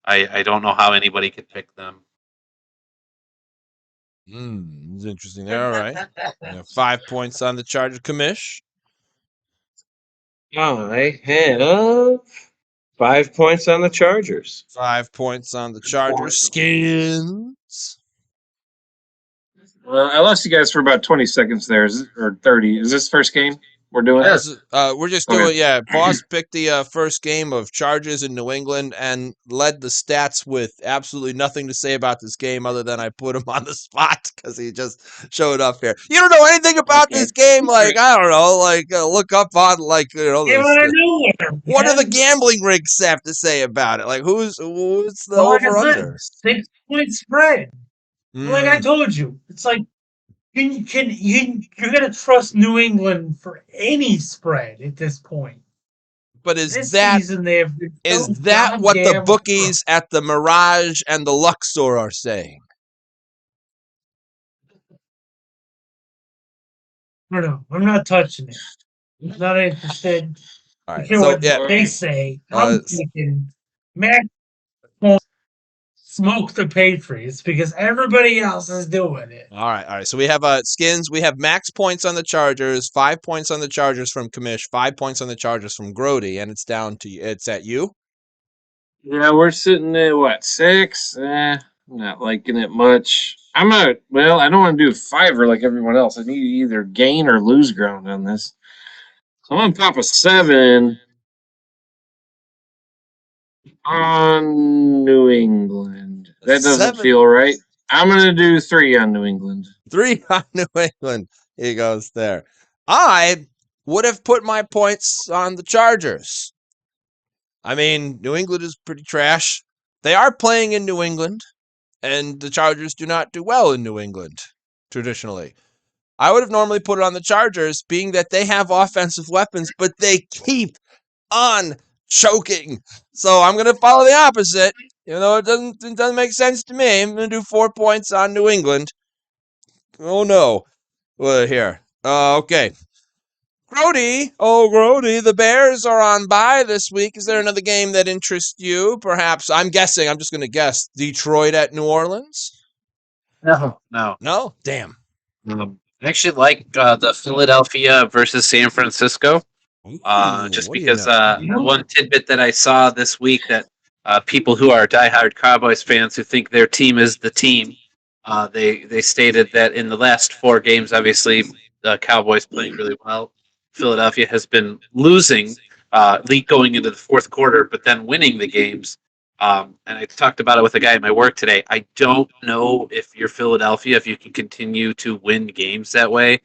D: I don't know how anybody could pick them.
B: It's interesting there. All right. 5 points on the Chargers. Commish.
A: I have 5 points on the Chargers.
B: 5 points on the Chargers. Skinnnns.
C: Well, I lost you guys for about 20 seconds there, or 30. Is this first game we're doing?
B: We're just doing, Boss picked the first game of Chargers in New England and led the stats with absolutely nothing to say about this game other than I put him on the spot because he just showed up here. You don't know anything about this game? Like, I don't know, like look up on, like, what do the gambling rigs have to say about it? Like, who's the over-under?
E: 6-point spread. Like I told you, it's like you're gonna trust New England for any spread at this point.
B: But
E: this season they have
B: what the bookies at the Mirage and the Luxor are saying?
E: I don't know. I'm not touching it. I'm not interested.
B: All right,
E: I care what they say. I'm thinking Max smoke the Patriots because everybody else is doing it.
B: All right. So we have Skinnnns. We have max points on the Chargers, 5 points on the Chargers from Commish, 5 points on the Chargers from Groady, and it's at you.
C: Yeah, we're sitting at 6. I'm not liking it much. I don't want to do 5 like everyone else. I need to either gain or lose ground on this. So I'm on top of 7 on New England. That doesn't feel right. I'm gonna do 3 on New England.
B: 3 on New England. He goes there. I would have put my points on the Chargers. I mean, New England is pretty trash. They are playing in New England, and the Chargers do not do well in New England, traditionally. I would have normally put it on the Chargers, being that they have offensive weapons, but they keep on choking. So I'm going to follow the opposite. Even though it doesn't make sense to me. I'm going to do 4 points on New England. Oh, no. Well, here. Okay. Groady, the Bears are on bye this week. Is there another game that interests you? Perhaps, I'm just going to guess, Detroit at New Orleans?
D: No.
B: No? Damn.
D: I actually like the Philadelphia versus San Francisco. Just
B: What do you
D: because
B: know?
D: one tidbit that I saw this week that people who are diehard Cowboys fans who think their team is the team, they stated that in the last 4 games, obviously the Cowboys playing really well. Philadelphia has been losing, lead going into the fourth quarter, but then winning the games. And I talked about it with a guy at my work today. I don't know if you're Philadelphia, if you can continue to win games that way.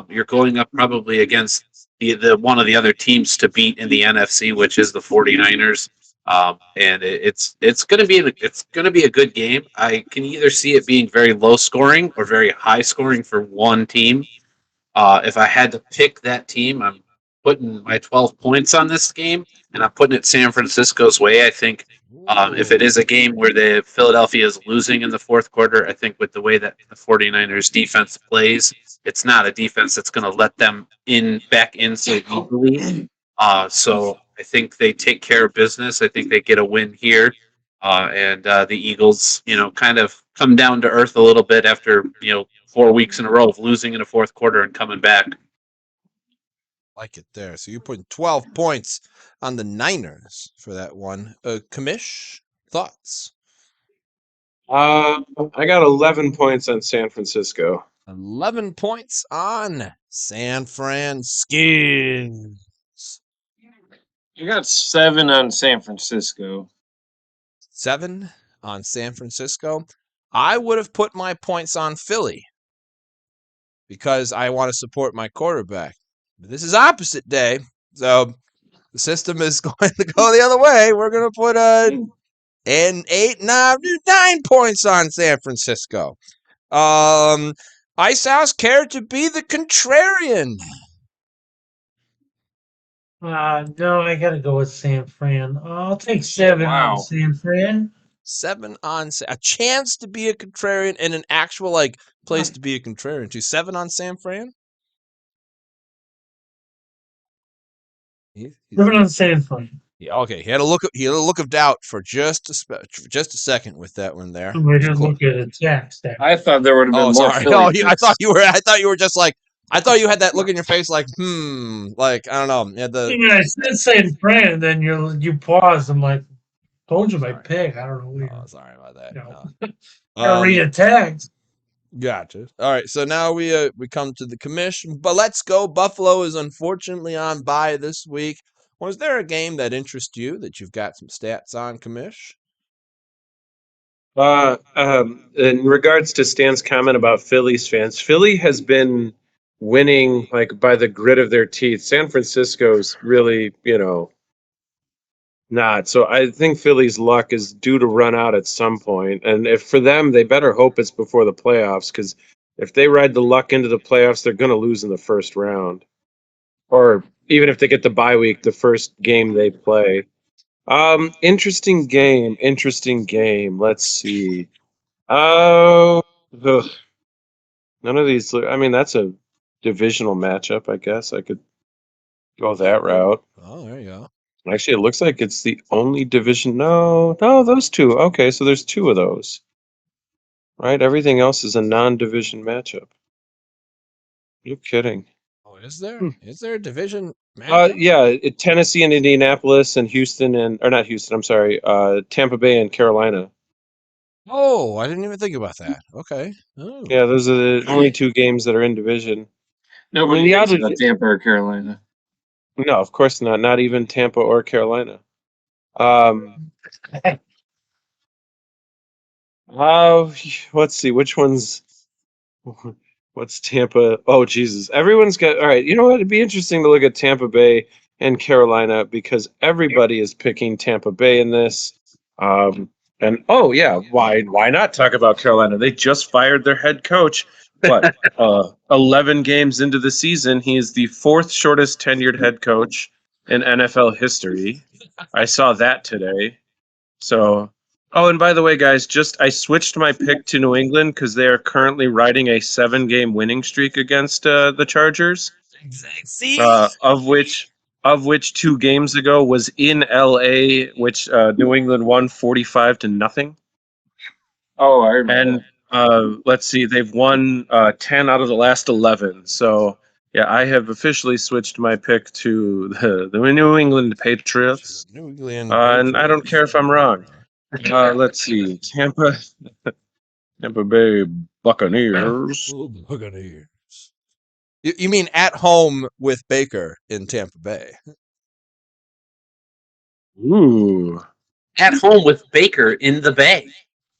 D: You're going up probably against the one of the other teams to beat in the NFC, which is the 49ers. And it's going to be a good game. I can either see it being very low scoring or very high scoring for one team. If I had to pick that team, I'm putting my 12 points on this game, and I'm putting it San Francisco's way. I think if it is a game where the Philadelphia is losing in the fourth quarter, I think with the way that the 49ers defense plays, it's not a defense that's going to let them back in so easily. So I think they take care of business. I think they get a win here. And the Eagles, kind of come down to earth a little bit after, 4 weeks in a row of losing in the fourth quarter and coming back.
B: Like it there. So you're putting 12 points on the Niners for that one. Commish, thoughts?
A: I got 11 points on San Francisco.
B: 11 points on San Francisco.
C: I got 7 on San Francisco.
B: 7 on San Francisco. I would have put my points on Philly because I want to support my quarterback. But this is opposite day, so the system is going to go the other way. We're going to put an 9 points on San Francisco. Icehouse, care to be the contrarian?
E: No, I gotta go with San Fran. I'll take 7
C: Wow.
E: on San Fran.
B: 7 on a chance to be a contrarian and an actual place to be a contrarian too. 7 on San Fran.
E: 7 on San Fran.
B: Yeah, okay. He had a look of doubt for just a second with that one there.
E: We're just looking at the text.
C: I thought there would have been more
B: Sorry.
C: Philly.
B: I thought you were just like. I thought you had that look in your face, like, like I don't know. Yeah,
E: I said San Fran, and then you paused. I'm like, told you my pick. I don't know.
B: Oh, sorry about that.
E: Reattacked.
B: Gotcha. All right, so now we come to the commission, but let's go. Buffalo is unfortunately on bye this week. Was there a game that interests you that you've got some stats on, Commish?
A: In regards to Stan's comment about Phillies fans, Philly has been winning by the grit of their teeth. San Francisco's really, not. So I think Philly's luck is due to run out at some point. And if for them, they better hope it's before the playoffs, because if they ride the luck into the playoffs, they're going to lose in the first round. Or even if they get the bye week, the first game they play. Interesting game. Let's see. Oh, none of these. I mean, that's a divisional matchup. I guess I could go that route.
B: Oh, there you go.
A: Actually, it looks like it's the only division. No, those two. Okay, so there's 2 of those. Right? Everything else is a non-division matchup. You're kidding.
B: Oh, is there? Is there a division matchup?
A: Yeah, Tennessee and Indianapolis and Houston or not Houston, I'm sorry, Tampa Bay and Carolina.
B: Oh, I didn't even think about that. Okay. Oh.
A: Yeah, those are the only 2 games that are in division.
C: Nobody cares about Tampa or Carolina.
A: No, of course not. Not even Tampa or Carolina. Let's see. Which one's what's Tampa? Oh, Jesus. Everyone's got. All right. You know what? It'd be interesting to look at Tampa Bay and Carolina because everybody is picking Tampa Bay in this. Um, and oh yeah, why not talk about Carolina? They just fired their head coach. What? 11 games into the season, he is the fourth shortest tenured head coach in NFL history. I saw that today. So, oh, and by the way, guys, just I switched my pick to New England because they are currently riding a 7-game winning streak against the Chargers,
B: See?
A: of which 2 games ago was in LA, which New England won 45-0.
C: Oh, I remember.
A: And let's see, they've won 10 out of the last 11. So yeah, I have officially switched my pick to the New England Patriots,
B: New England
A: and I don't care if I'm wrong. Let's see, Tampa Bay Buccaneers.
B: Buccaneers. You mean at home with Baker in Tampa Bay?
A: Ooh,
D: At home with Baker in the Bay.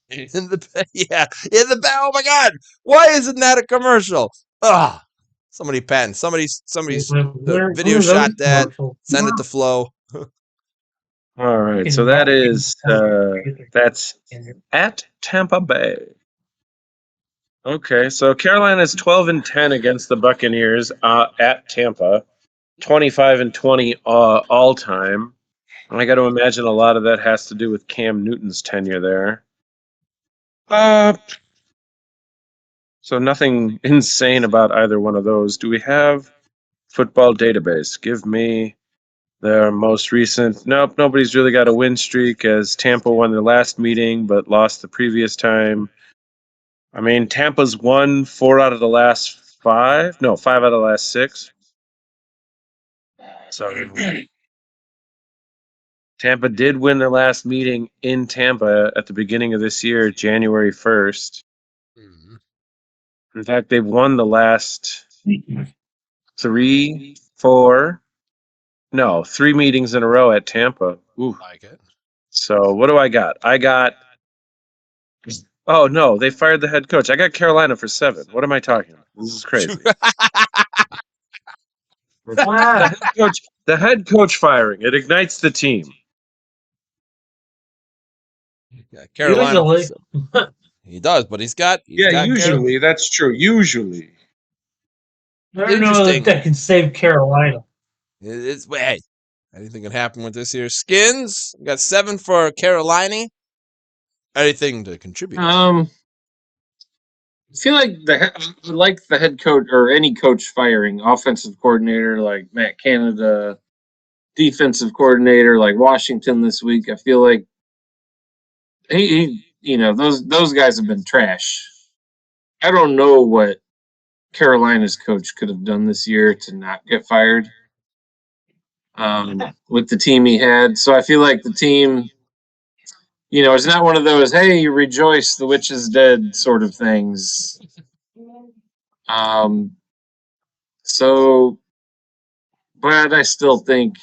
B: In the Bay, yeah, in the Bay. Oh my God! Why isn't that a commercial? Ah, somebody patent. Somebody's video shot that. Send it to Flo.
A: all right. So that's at Tampa Bay. Okay, so Carolina's 12-10 against the Buccaneers at Tampa, 25-20 all time. I got to imagine a lot of that has to do with Cam Newton's tenure there. So nothing insane about either one of those. Do we have football database? Give me their most recent. Nope, nobody's really got a win streak as Tampa won their last meeting but lost the previous time. I mean, Tampa's won 4 out of the last 5. No, 5 out of the last 6. So Tampa did win their last meeting in Tampa at the beginning of this year, January 1st. In fact, they've won the last 3 meetings in a row at Tampa. Ooh.
B: Like it.
A: So what do I got? Oh no, they fired the head coach. I got Carolina for 7. What am I talking about? This is crazy. The head coach firing. It ignites the team.
B: Yeah, Carolina.
E: Usually.
B: He does, but he's got
A: Usually that's true. Usually.
E: I don't know if that can save Carolina.
B: It's hey, anything can happen with this here. Skinnnns got 7 for Carolina. Anything to contribute?
C: I feel like the head coach or any coach firing, offensive coordinator like Matt Canada, defensive coordinator like Washington this week. I feel like he those guys have been trash. I don't know what Carolina's coach could have done this year to not get fired with the team he had. So I feel like the team, it's not one of those, hey, rejoice, the witch is dead sort of things. So, but I still think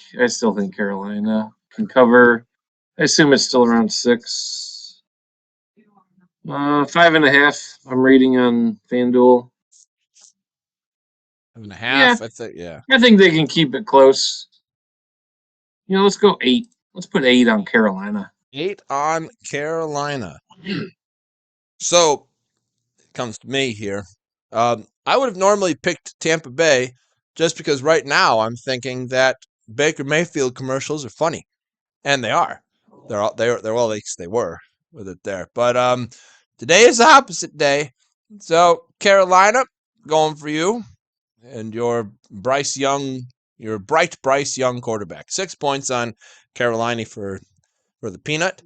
C: Carolina can cover. I assume it's still around 6. 5.5. I'm reading on FanDuel.
B: 5.5.
C: Yeah.
B: I think. Yeah.
C: I think they can keep it close. Let's go 8. Let's put 8 on Carolina.
B: 8 on Carolina. So it comes to me here. I would have normally picked Tampa Bay just because right now I'm thinking that Baker Mayfield commercials are funny, and they are. They're all they were with it there. But today is the opposite day. So Carolina going for you and your bright Bryce Young quarterback. 6 points on Carolina for the peanut.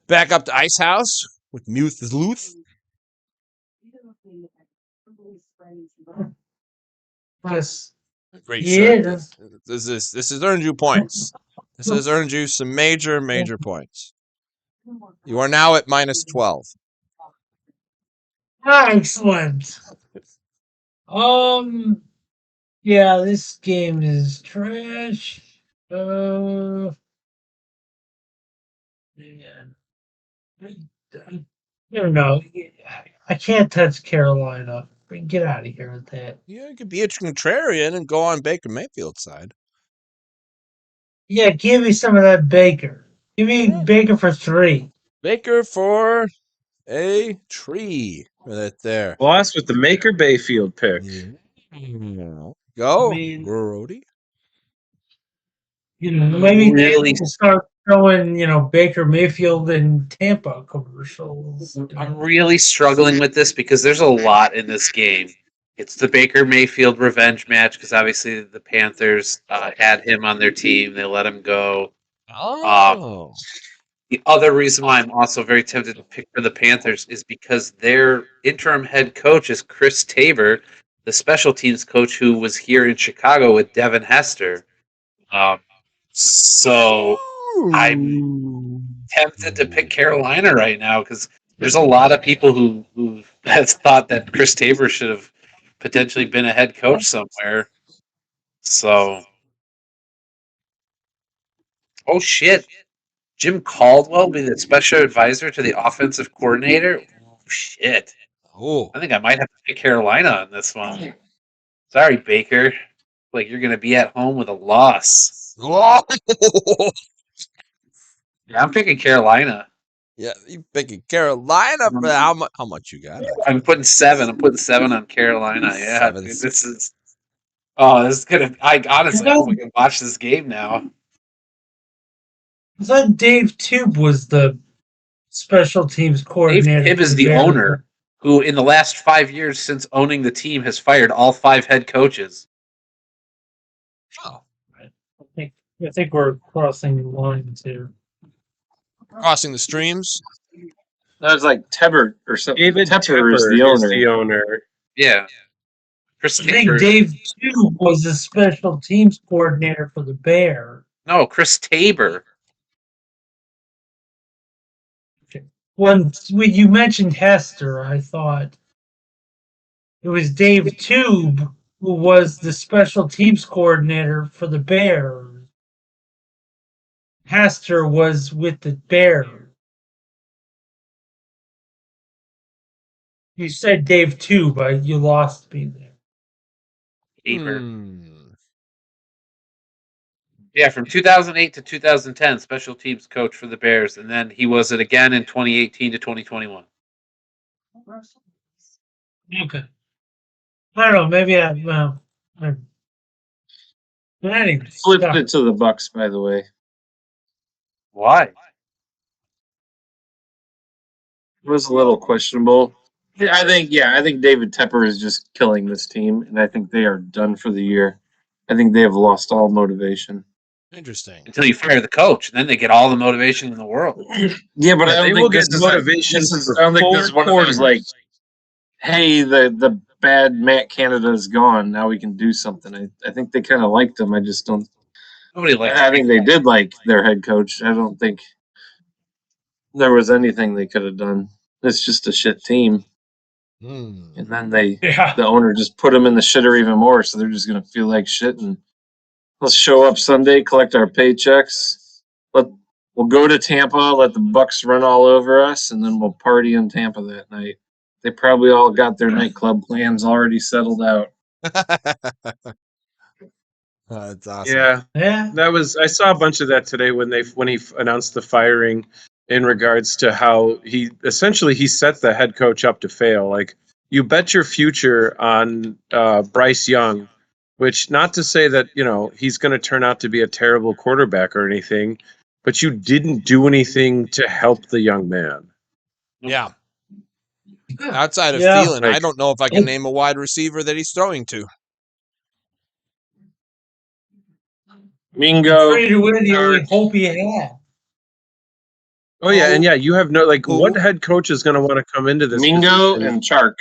B: Back up to Icehouse with Muth Luth.
E: Yes.
B: Great
E: Yeah.
B: shirt. This has earned you points. This has earned you some major points. You are now at -12.
E: Excellent. Yeah, this game is trash. Man. I don't know. I can't touch Carolina. Get out of here with that.
B: Yeah, you could be a contrarian and go on Baker Mayfield's side.
E: Yeah, give me some of that Baker. Give me
B: Yeah.
E: Baker for 3.
B: Baker for a tree right there.
A: Lost with the Maker Bayfield pick.
B: Yeah. Go,
A: I mean-
B: Groady.
E: Maybe
D: Really?
E: they start throwing, Baker Mayfield and Tampa commercials.
D: I'm really struggling with this because there's a lot in this game. It's the Baker Mayfield revenge match because obviously the Panthers had him on their team. They let him go.
B: Oh.
D: The other reason why I'm also very tempted to pick for the Panthers is because their interim head coach is Chris Tabor, the special teams coach who was here in Chicago with Devin Hester. So I'm tempted to pick Carolina right now because there's a lot of people who has thought that Chris Tabor should have potentially been a head coach somewhere. So, oh shit, Jim Caldwell be the special advisor to the offensive coordinator. Oh, shit,
B: Oh.
D: I think I might have to pick Carolina on this one. Sorry, Baker. Like you're gonna be at home with a loss. Yeah, I'm picking Carolina.
B: Yeah, you picking Carolina for how much? How much you got?
D: I'm putting 7. I'm putting 7 on Carolina. Yeah,
B: 7.
D: dude, this is. Oh, this is gonna. I honestly hope we can watch this game now.
E: I thought Dave Tube was the special teams
D: Dave
E: coordinator.
D: Tibb is
E: for
D: the
E: Bears.
D: owner, who in the last 5 years since owning the team has fired all 5 head coaches.
B: Oh,
E: I think we're crossing the lines here.
B: crossing the streams.
C: That was like Tebber or something.
A: David
C: Tepper is the owner.
D: Yeah, Chris
E: I think
D: Tabor.
E: Dave Tube was the special teams coordinator for the Bears.
D: No, Chris Tabor.
E: When you mentioned Hester, I thought it was Dave Tube who was the special teams coordinator for the Bears. Hester was with the Bears. You said Dave Tube, but you lost me there.
D: Tabor.
B: Hmm.
D: Yeah, from 2008 to 2010, special teams coach for the Bears, and then he was it again in 2018 to 2021.
E: Okay. I don't know. Maybe but anyway,
C: Flipped it to the Bucks, by the way.
D: Why?
C: It was a little questionable. I think David Tepper is just killing this team, and I think they are done for the year. I think they have lost all motivation.
B: Interesting.
D: Until you fire the coach, and then they get all the motivation in the world.
C: Yeah, but I
A: they
C: don't
A: will
C: think
A: get
C: this
A: motivation
C: is.
A: for
C: I don't think this is
A: 4
C: one of those like,
A: quarters.
C: hey, the bad Matt Canada is gone. Now we can do something. I think they kind of liked him. I just don't.
D: Nobody likes.
C: I think they did like their head coach. I don't think there was anything they could have done. It's just a shit team.
B: Hmm.
C: And then
E: Yeah.
C: the owner just put them in the shitter even more, so they're just gonna feel like shit. And let's show up Sunday, collect our paychecks. We'll go to Tampa, let the Bucks run all over us, and then we'll party in Tampa that night. They probably all got their nightclub plans already settled out.
B: That's awesome.
A: Yeah,
E: Yeah.
A: that was. I saw a bunch of that today when he announced the firing, in regards to how he set the head coach up to fail. Like, you bet your future on Bryce Young, which, not to say that he's going to turn out to be a terrible quarterback or anything, but you didn't do anything to help the young man.
B: Yeah. Outside of
E: Yeah.
B: Thielen, I don't know if I can name a wide receiver that he's throwing to.
C: Mingo.
E: Traded away the only hope he had.
A: Oh yeah, and you have no
B: Who?
A: what head coach is going to want to come into this
C: Mingo
A: position
C: and Chark.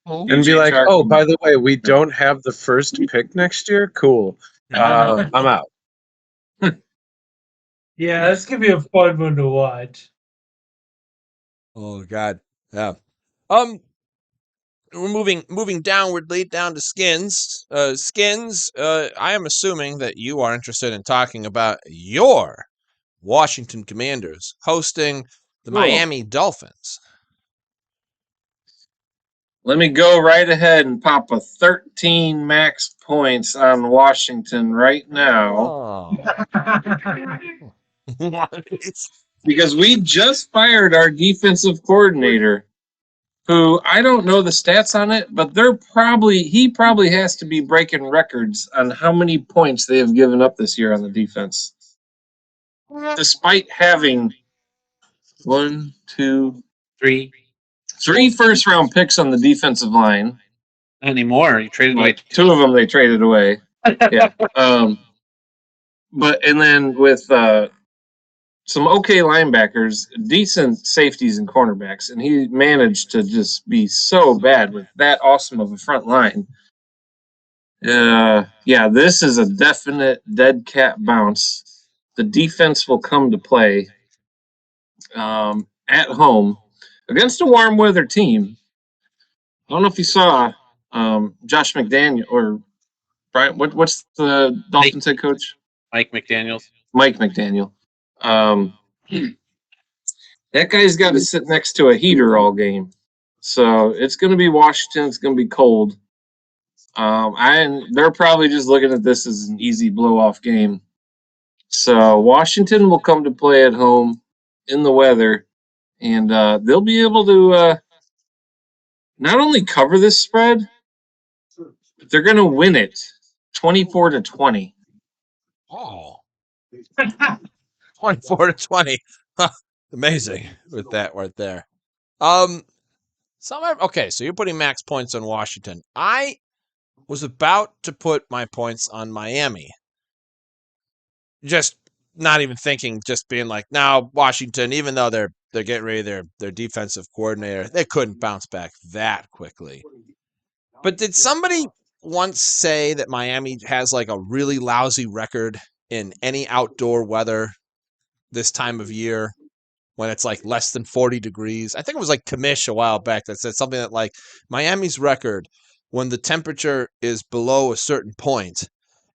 A: and be
C: DJ
A: like,
C: Chark.
A: oh, by the way, we don't have the first pick next year. Cool, I'm out.
E: Yeah, this could be a fun one to watch.
B: Oh God. Yeah. We're moving downwardly down to Skinnnns. Skinnnns, I am assuming that you are interested in talking about your Washington Commanders hosting the
C: Cool.
B: Miami Dolphins.
C: Let me go right ahead and pop a 13 max points on Washington right now. Because we just fired our defensive coordinator, who I don't know the stats on it, but he probably has to be breaking records on how many points they have given up this year on the defense. Despite having
D: 3.
C: 3 first round picks on the defensive line.
D: Not anymore. You traded away
C: 2 of them they traded away. Yeah. But and then with some okay linebackers, decent safeties and cornerbacks, and he managed to just be so bad with that awesome of a front line. Yeah, this is a definite dead cat bounce. The defense will come to play at home against a warm weather team. I don't know if you saw Josh McDaniel or Brian. What's the Dolphins head coach?
D: Mike McDaniels.
C: Mike McDaniel. That guy's got to sit next to a heater all game. So it's going to be Washington. It's going to be cold. They're probably just looking at this as an easy blow-off game. So Washington will come to play at home in the weather, and they'll be able to not only cover this spread, but they're going to win it 24-20.
B: Oh. 24-20. Amazing with that right there. Okay, so you're putting max points on Washington. I was about to put my points on Miami. Just not even thinking, just being like, now Washington, even though they're getting ready their defensive coordinator, they couldn't bounce back that quickly. But did somebody once say that Miami has like a really lousy record in any outdoor weather this time of year when it's like less than 40 degrees? I think it was like Commish a while back that said something that like Miami's record when the temperature is below a certain point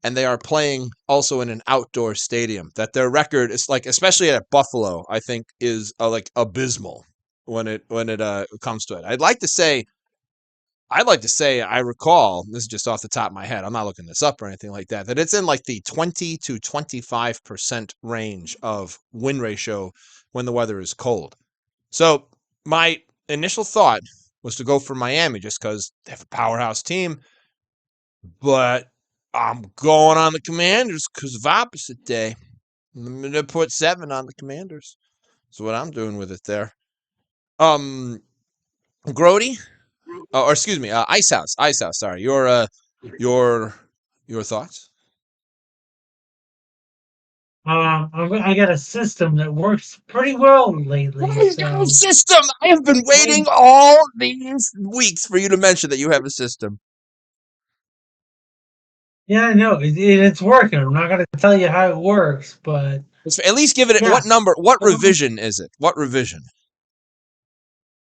B: and they are playing also in an outdoor stadium, that their record is like, especially at Buffalo, I think is like abysmal when it comes to it. I'd like to say I recall, this is just off the top of my head, I'm not looking this up or anything like that, that it's in like the 20 to 25% range of win ratio when the weather is cold. So my initial thought was to go for Miami just because they have a powerhouse team, but I'm going on the Commanders because of opposite day. I'm going to put 7 on the Commanders. That's what I'm doing with it there. Groady? Or excuse me, Icehouse. Sorry, your thoughts?
E: I got a system that works pretty well lately.
B: He's got a system. I have been waiting all these weeks for you to mention that you have a system.
E: Yeah, I know it's working. I'm not going to tell you how it works, but
B: At least give it what number? What revision is it? What revision?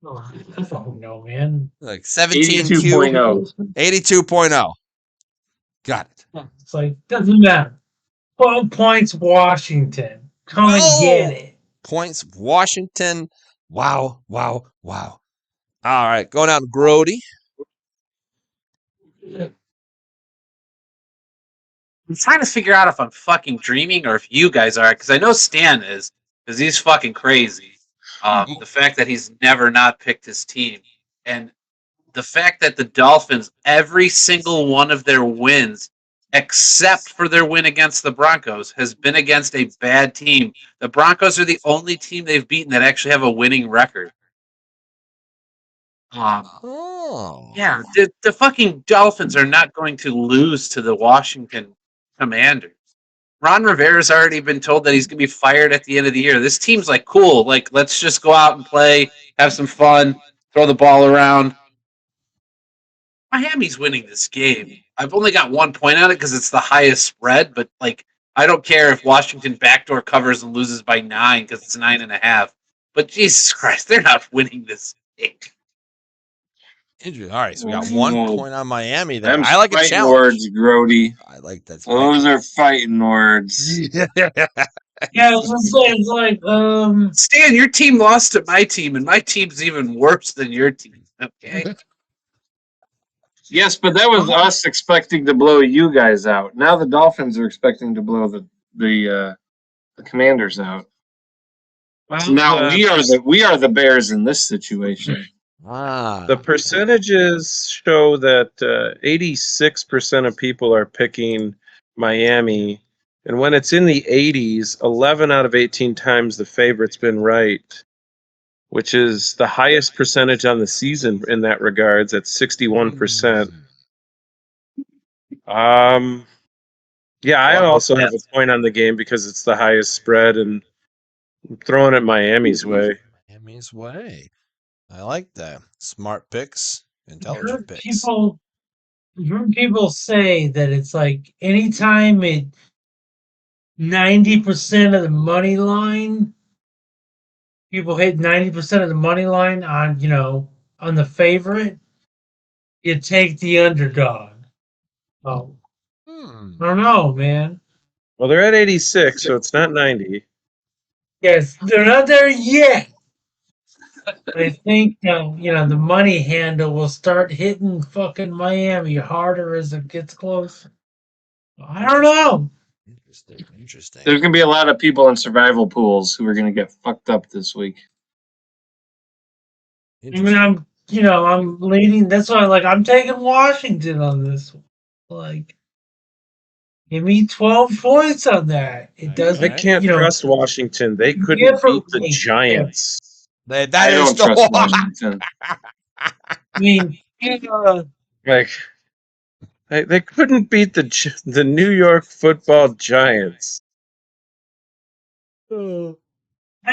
E: I don't know, man.
B: Like 17Q?
C: 82.0.
B: 82.0. Got it.
E: It's like, doesn't matter. 12 points, Washington. Come and get it.
B: Points, Washington. Wow. All right, going out to Groady.
D: I'm trying to figure out if I'm fucking dreaming or if you guys are, because I know Stan is, because he's fucking crazy. The fact that he's never not picked his team, and the fact that the Dolphins, every single one of their wins, except for their win against the Broncos, has been against a bad team. The Broncos are the only team they've beaten that actually have a winning record. Yeah, the fucking Dolphins are not going to lose to the Washington Commanders. Ron Rivera's already been told that he's going to be fired at the end of the year. This team's like, cool, like, let's just go out and play, have some fun, throw the ball around. Miami's winning this game. I've only got 1 point on it because it's the highest spread, but, like, I don't care if Washington backdoor covers and loses by 9 because it's 9.5. But Jesus Christ, they're not winning this game.
B: All right, so we got 1 point on Miami there.
C: Them
B: I like a
C: fighting
B: challenge.
C: words, Groady.
B: I like that.
C: Those are fighting words.
E: Yeah, it's like
D: Stan, your team lost to my team, and my team's even worse than your team. Okay.
C: Yes, but that was us expecting to blow you guys out. Now the Dolphins are expecting to blow the Commanders out.
A: Well,
C: Now we are the Bears in this situation.
A: the percentages show that 86% of people are picking Miami, and when it's in the 80s, 11 out of 18 times the favorite's been right, which is the highest percentage on the season in that regards at 61%. Yeah, I also have a point on the game because it's the highest spread, and I'm throwing it Miami's way.
B: Miami's way. I like that. Smart picks,
E: I've
B: intelligent
E: heard
B: picks.
E: people say that it's like anytime 90% of the money line, people hit 90% of the money line on on the favorite, you take the underdog. Oh, I don't know, man.
A: Well, they're at 86, so it's not 90.
E: Yes, they're not there yet. I think the money handle will start hitting fucking Miami harder as it gets closer. I don't know.
B: Interesting.
C: There's gonna be a lot of people in survival pools who are gonna get fucked up this week.
E: I mean, I'm leaning. That's why, I'm taking Washington on this one. Like, give me 12 points on that. It does.
A: I can't trust Washington. They couldn't beat the Giants.
C: I don't trust Washington.
E: I mean,
A: Like, they couldn't beat the New York Football Giants.
E: I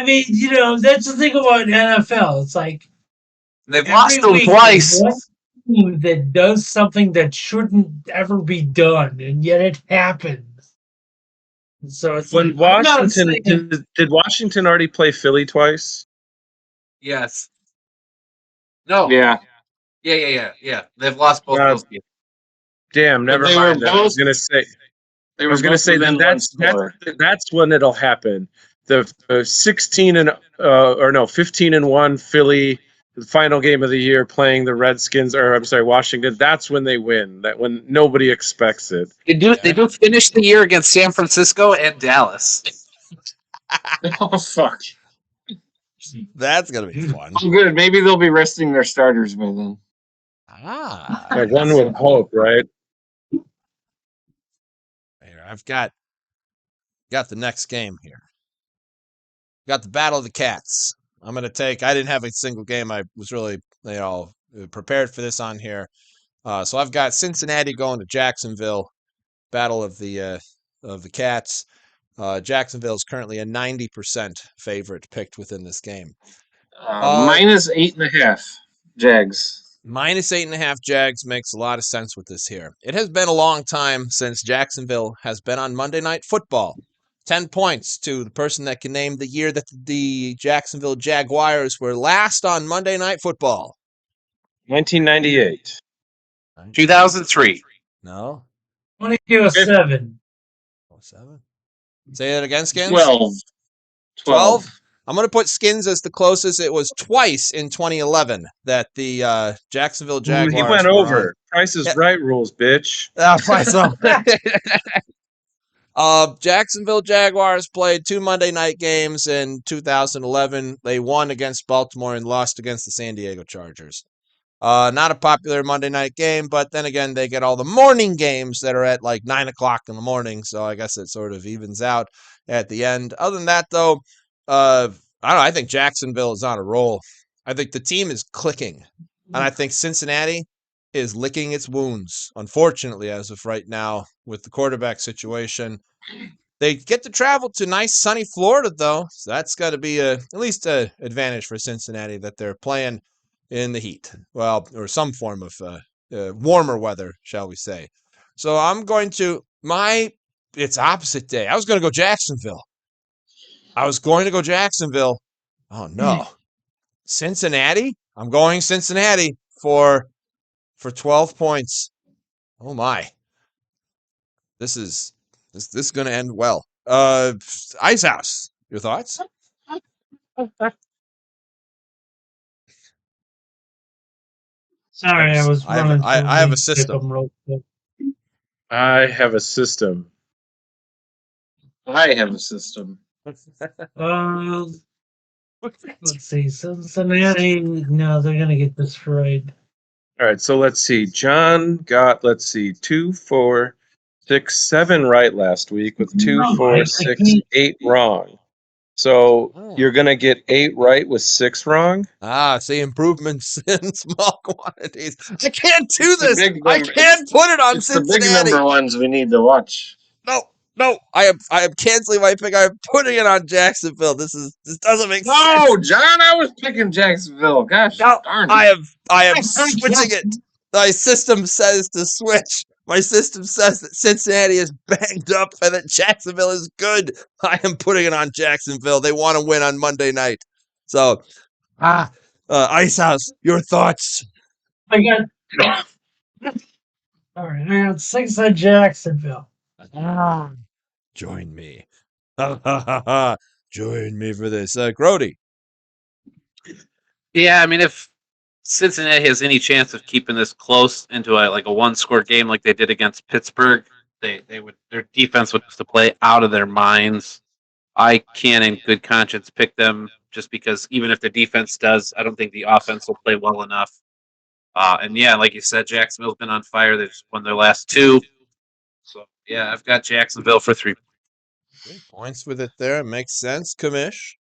E: mean, that's the thing about NFL. It's like
D: They've lost them
E: there's
D: twice.
E: one team that does something that shouldn't ever be done, and yet it happens. So it's
A: When
E: like, I'm not
A: Washington
E: saying-
A: did Washington already play Philly twice?
D: Yes. No.
C: Yeah.
D: Yeah. They've lost both those games.
A: Damn,
C: But
A: never
C: they
A: mind.
C: were
A: I was
C: both-
A: gonna say.
C: They
A: I
C: were
A: was gonna
C: both
A: say
C: within
A: then
C: one score.
A: that's when it'll happen. The 16 and 15-1 Philly, the final game of the year, playing the Redskins, or I'm sorry, Washington. That's when they win. That when nobody expects it.
D: They do finish the year against San Francisco and Dallas.
C: Oh fuck!
B: That's gonna be fun.
C: Oh, good. Maybe they'll be resting their starters by then.
A: Like one would hope, right?
B: Here, I've got the next game here. Got the Battle of the Cats. I'm gonna take. I didn't have a single game. I was really prepared for this on here. So I've got Cincinnati going to Jacksonville. Battle of the Cats. Jacksonville is currently a 90% favorite picked within this game.
C: Minus 8.5 Jags.
B: Minus 8.5 Jags makes a lot of sense with this here. It has been a long time since Jacksonville has been on Monday Night Football. 10 points to the person that can name the year that the Jacksonville Jaguars were last on Monday Night Football.
A: 1998.
D: 2003.
B: No.
E: 2007.
B: 07. Say that again, Skinns.
C: 12.
B: I'm going to put Skinns as the closest. It was twice in 2011 that the Jacksonville Jaguars
A: He went
B: were
A: over. Price is right rules, bitch.
B: Jacksonville Jaguars played 2 Monday night games in 2011. They won against Baltimore and lost against the San Diego Chargers. Not a popular Monday night game, but then again, they get all the morning games that are at like 9 o'clock in the morning. So I guess it sort of evens out at the end. Other than that, though, I don't know. I think Jacksonville is on a roll. I think the team is clicking. And I think Cincinnati is licking its wounds, unfortunately, as of right now, with the quarterback situation. They get to travel to nice, sunny Florida, though. So that's got to be at least an advantage for Cincinnati that they're playing in the heat. Well, or some form of warmer weather, shall we say. So I'm going to it's opposite day. I was going to go Jacksonville. Oh, no. Cincinnati? I'm going Cincinnati for 12 points. Oh, my. This is going to end well. Icehouse, your thoughts?
E: Sorry, I was running through
B: I have a
E: these
B: system.
E: Pick'em real quick.
A: I have a system.
C: I have a system.
E: Uh, let's see. Cincinnati, no, they're gonna get destroyed.
A: All right, so let's see. John got 2, 4, 6, 7 right last week with 2,
E: No,
A: 4,
E: I
A: 6,
E: can't.
A: 8 wrong. So
B: Oh.
A: you're gonna get 8 right with 6 wrong.
B: See improvements in small quantities. I can't do
C: It's the
B: this.
C: big
B: I
C: number.
B: can't put it on
C: It's the big
B: Cincinnati.
C: number ones we need to watch.
B: No. I am canceling my pick. I am putting it on Jacksonville. This doesn't make sense.
C: No, John, I was picking Jacksonville. Gosh
B: No,
C: darn it.
B: I am switching it. My system says to switch. My system says that Cincinnati is banged up and that Jacksonville is good. I am putting it on Jacksonville. They want to win on Monday night. So, Icehouse, your thoughts?
E: I got. All right, I got 6 on Jacksonville.
B: Join me. Join me for this. Groady.
D: Yeah, I mean, if Cincinnati has any chance of keeping this close into a one-score game like they did against Pittsburgh, their defense would have to play out of their minds. I can't, in good conscience, pick them just because even if the defense does, I don't think the offense will play well enough. And yeah, like you said, Jacksonville's been on fire. They've won their last 2. So yeah, I've got Jacksonville for 3.
B: 3 points with it there. Makes sense. Commish.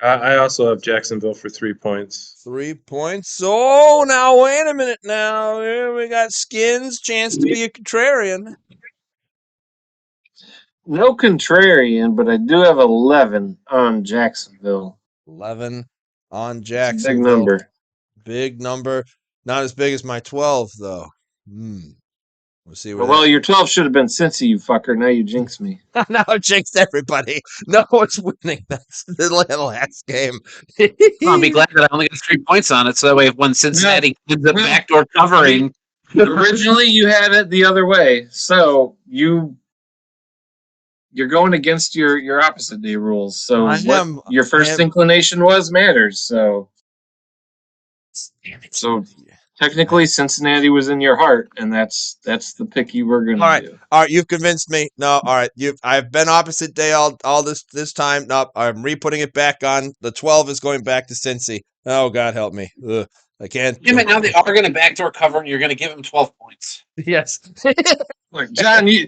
A: I also have Jacksonville for 3 points.
B: 3 points. Oh, now wait a minute. Now here we got Skinnnns chance to be a contrarian.
C: No contrarian, but I do have 11 on Jacksonville.
B: 11 on
C: It's a
B: Jacksonville.
C: big number.
B: Big number. Not as big as my 12, though. We'll see where
C: Well, your 12 should have been Cincy, you fucker. Now you jinx me.
B: now it jinxed everybody. No one's winning. That's the last game.
D: I'll be glad that I only got 3 points on it, so that way when Cincinnati ends up backdoor covering.
C: Originally, you had it the other way, so you're going against your opposite day rules. So what your first inclination was matters. So technically, Cincinnati was in your heart, and that's the pick you were going to do.
B: All right, you've convinced me. No, all right, I've been opposite day all this time. No, I'm re-putting it back on. The 12 is going back to Cincy. Oh God, help me. Ugh, I can't.
D: Damn it, now they are going to backdoor cover, and you're going to give them 12 points.
B: Yes.
C: Look, John, you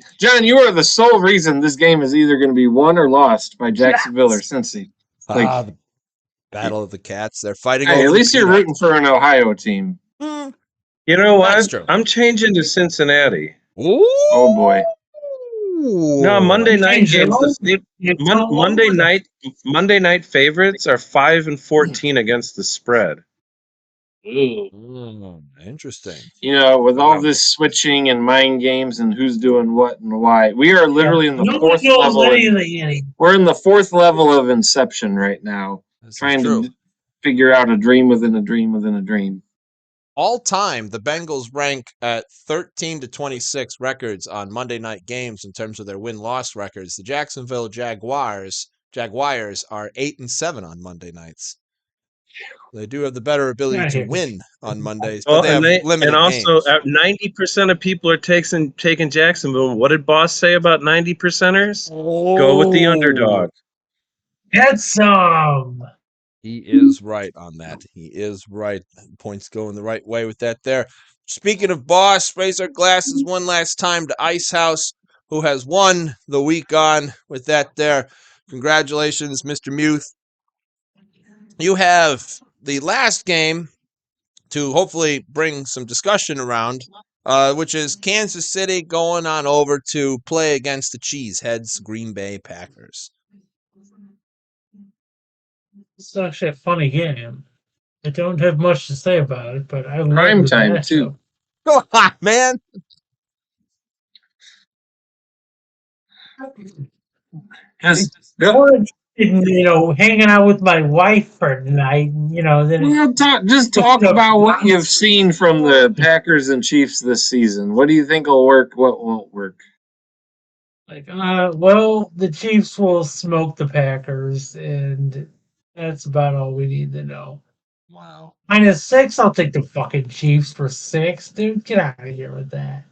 C: are the sole reason this game is either going to be won or lost by Jacksonville or Cincy.
B: The Battle of the Cats. They're fighting.
C: Hey, at least you're rooting for an Ohio team.
A: You know what?
B: That's true.
A: I'm changing to Cincinnati.
B: Ooh.
C: Oh boy.
A: No, Monday night games. Monday night favorites are 5 and 14 against the spread.
B: Interesting.
C: You know, with all this switching and mind games and who's doing what and why, we are literally in the fourth level. We're in the 4th level of Inception right now, trying to figure out a dream within a dream within a dream.
B: All time, the Bengals rank at 13-26 records on Monday night games in terms of their win-loss records. The Jacksonville Jaguars are 8-7 on Monday nights. They do have the better ability to win on Mondays, but they have limited
A: and also,
B: games.
A: 90% of people are taking Jacksonville. What did Boss say about 90%ers? Go with the underdog.
E: Get some.
B: He is right on that. He is right. Points going the right way with that there. Speaking of Boss, raise our glasses one last time to Icehouse, who has won the week on with that there. Congratulations, Mr. Muth. You have the last game to hopefully bring some discussion around, which is Kansas City going on over to play against the Cheeseheads Green Bay Packers.
E: It's actually a funny game. I don't have much to say about it, but I love
C: Prime
E: the
C: time
E: matchup.
C: too.
B: Come on, man.
E: Hanging out with my wife for the night, then
C: talk about what you've seen from the Packers and Chiefs this season. What do you think will work? What won't work?
E: The Chiefs will smoke the Packers, and that's about all we need to know.
B: Wow.
E: -6, I'll take the fucking Chiefs for 6. Dude, get out of here with that.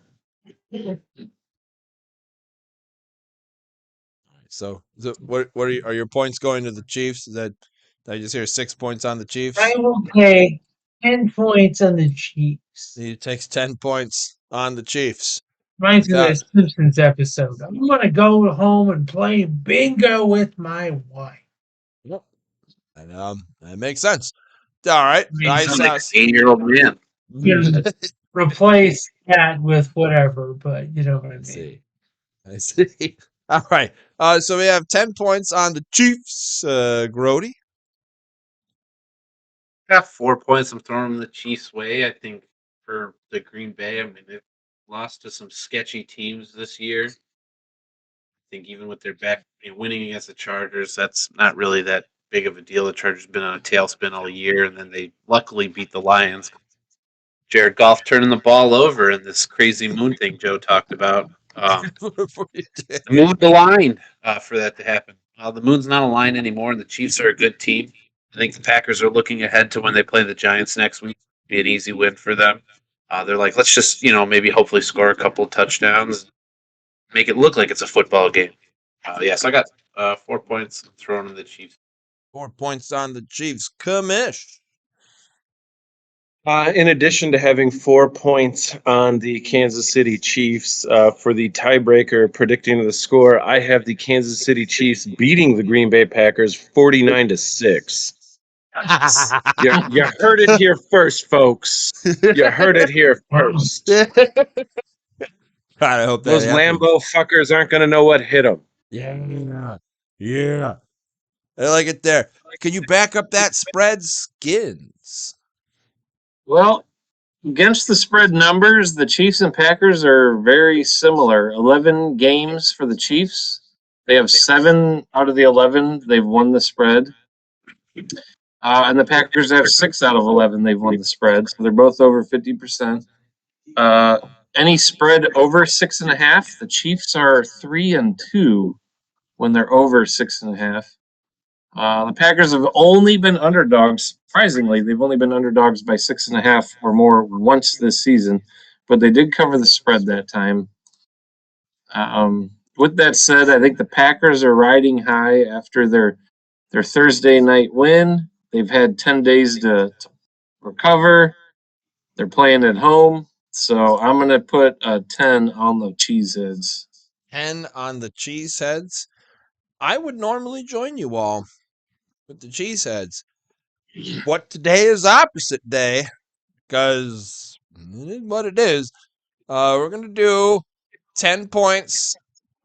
B: So what are your points going to the Chiefs? Is that did I just hear 6 points on the Chiefs?
E: I will take 10 points on the Chiefs.
B: He takes 10 points on the Chiefs.
E: Reminds me of
B: Got-
E: that Simpsons episode. I'm gonna go home and play bingo with my wife.
B: Yep. And that makes sense. All right.
E: Makes
D: Sound like an
B: Icehouse.
D: 8-year-old man.
E: Replace that with whatever, but you know what I mean.
B: see. I see. All right. So we have 10 points on the Chiefs, Groady.
D: Got 4 points. I'm throwing them the Chiefs' way. I think for the Green Bay, I mean, they've lost to some sketchy teams this year. I think even with their winning against the Chargers, that's not really that big of a deal. The Chargers have been on a tailspin all year, and then they luckily beat the Lions. Jared Goff turning the ball over in this crazy moon thing Joe talked about. Moved the line for that to happen. The moon's not a line anymore, and the Chiefs are a good team. I think the Packers are looking ahead to when they play the Giants next week. Be an easy win for them. They're like, let's just maybe hopefully score a couple of touchdowns, make it look like it's a football game. So I got 4 points thrown in the Chiefs.
B: 4 points on the Chiefs. Commish.
A: In addition to having 4 points on the Kansas City Chiefs for the tiebreaker predicting the score, I have the Kansas City Chiefs beating the Green Bay Packers 49-6. You heard it here first, folks. You heard it here first.
B: I hope that
A: Those
B: happens.
A: Lambo fuckers aren't going to know what hit them.
B: Yeah. Yeah. I like it there. Can you back up that spread, Skinnnns?
C: Well, against the spread numbers, the Chiefs and Packers are very similar. 11 games for the Chiefs. They have 7 out of the 11 they've won the spread. And the Packers have 6 out of 11 they've won the spread. So they're both over 50%. Any spread over 6.5, the Chiefs are 3-2 when they're over 6.5. The Packers have only been underdogs. Surprisingly, they've only been underdogs by 6.5 or more once this season, but they did cover the spread that time. With that said, I think the Packers are riding high after their Thursday night win. They've had 10 days to recover. They're playing at home, so I'm going to put a 10 on the Cheeseheads.
B: 10 on the Cheeseheads. I would normally join you all with the Cheeseheads. But today is opposite day because it is what it is. We're going to do 10 points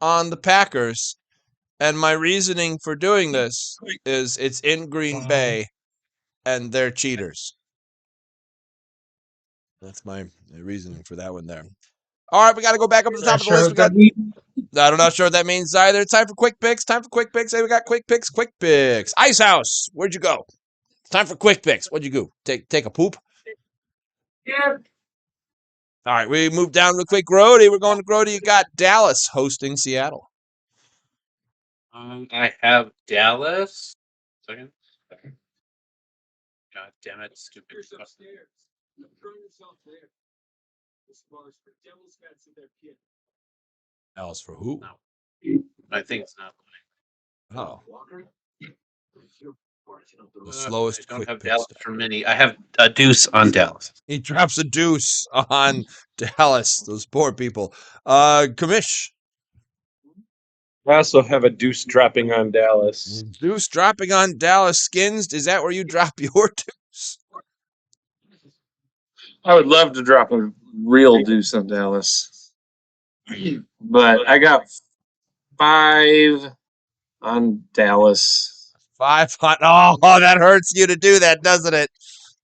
B: on the Packers. And my reasoning for doing this is it's in Green Bay and they're cheaters. That's my reasoning for that one there. All right, we got to go back up to the top of the list. We got. I'm not sure what that means either. Time for quick picks. Hey, we got quick picks. Icehouse, where'd you go? It's time for quick picks. What'd you do? Take a poop?
E: Yeah.
B: All right, we moved down real quick. Groady, we're going to Groady. You got Dallas hosting Seattle.
D: I have Dallas. Second. God damn it, stupid stuff.
B: Dallas for who?
D: No. I think it's not.
B: Oh. The slowest
D: I don't
B: quick
D: have
B: picks.
D: Dallas for many. I have a deuce on Dallas.
B: He drops a deuce on Dallas. Those poor people. Commish.
A: I also have a deuce dropping on Dallas.
B: Deuce dropping on Dallas. Skinnnns. Is that where you drop your deuce?
C: I would love to drop a real deuce on Dallas, but I got 5 on Dallas.
B: 5 on. Oh, that hurts you to do that, doesn't it?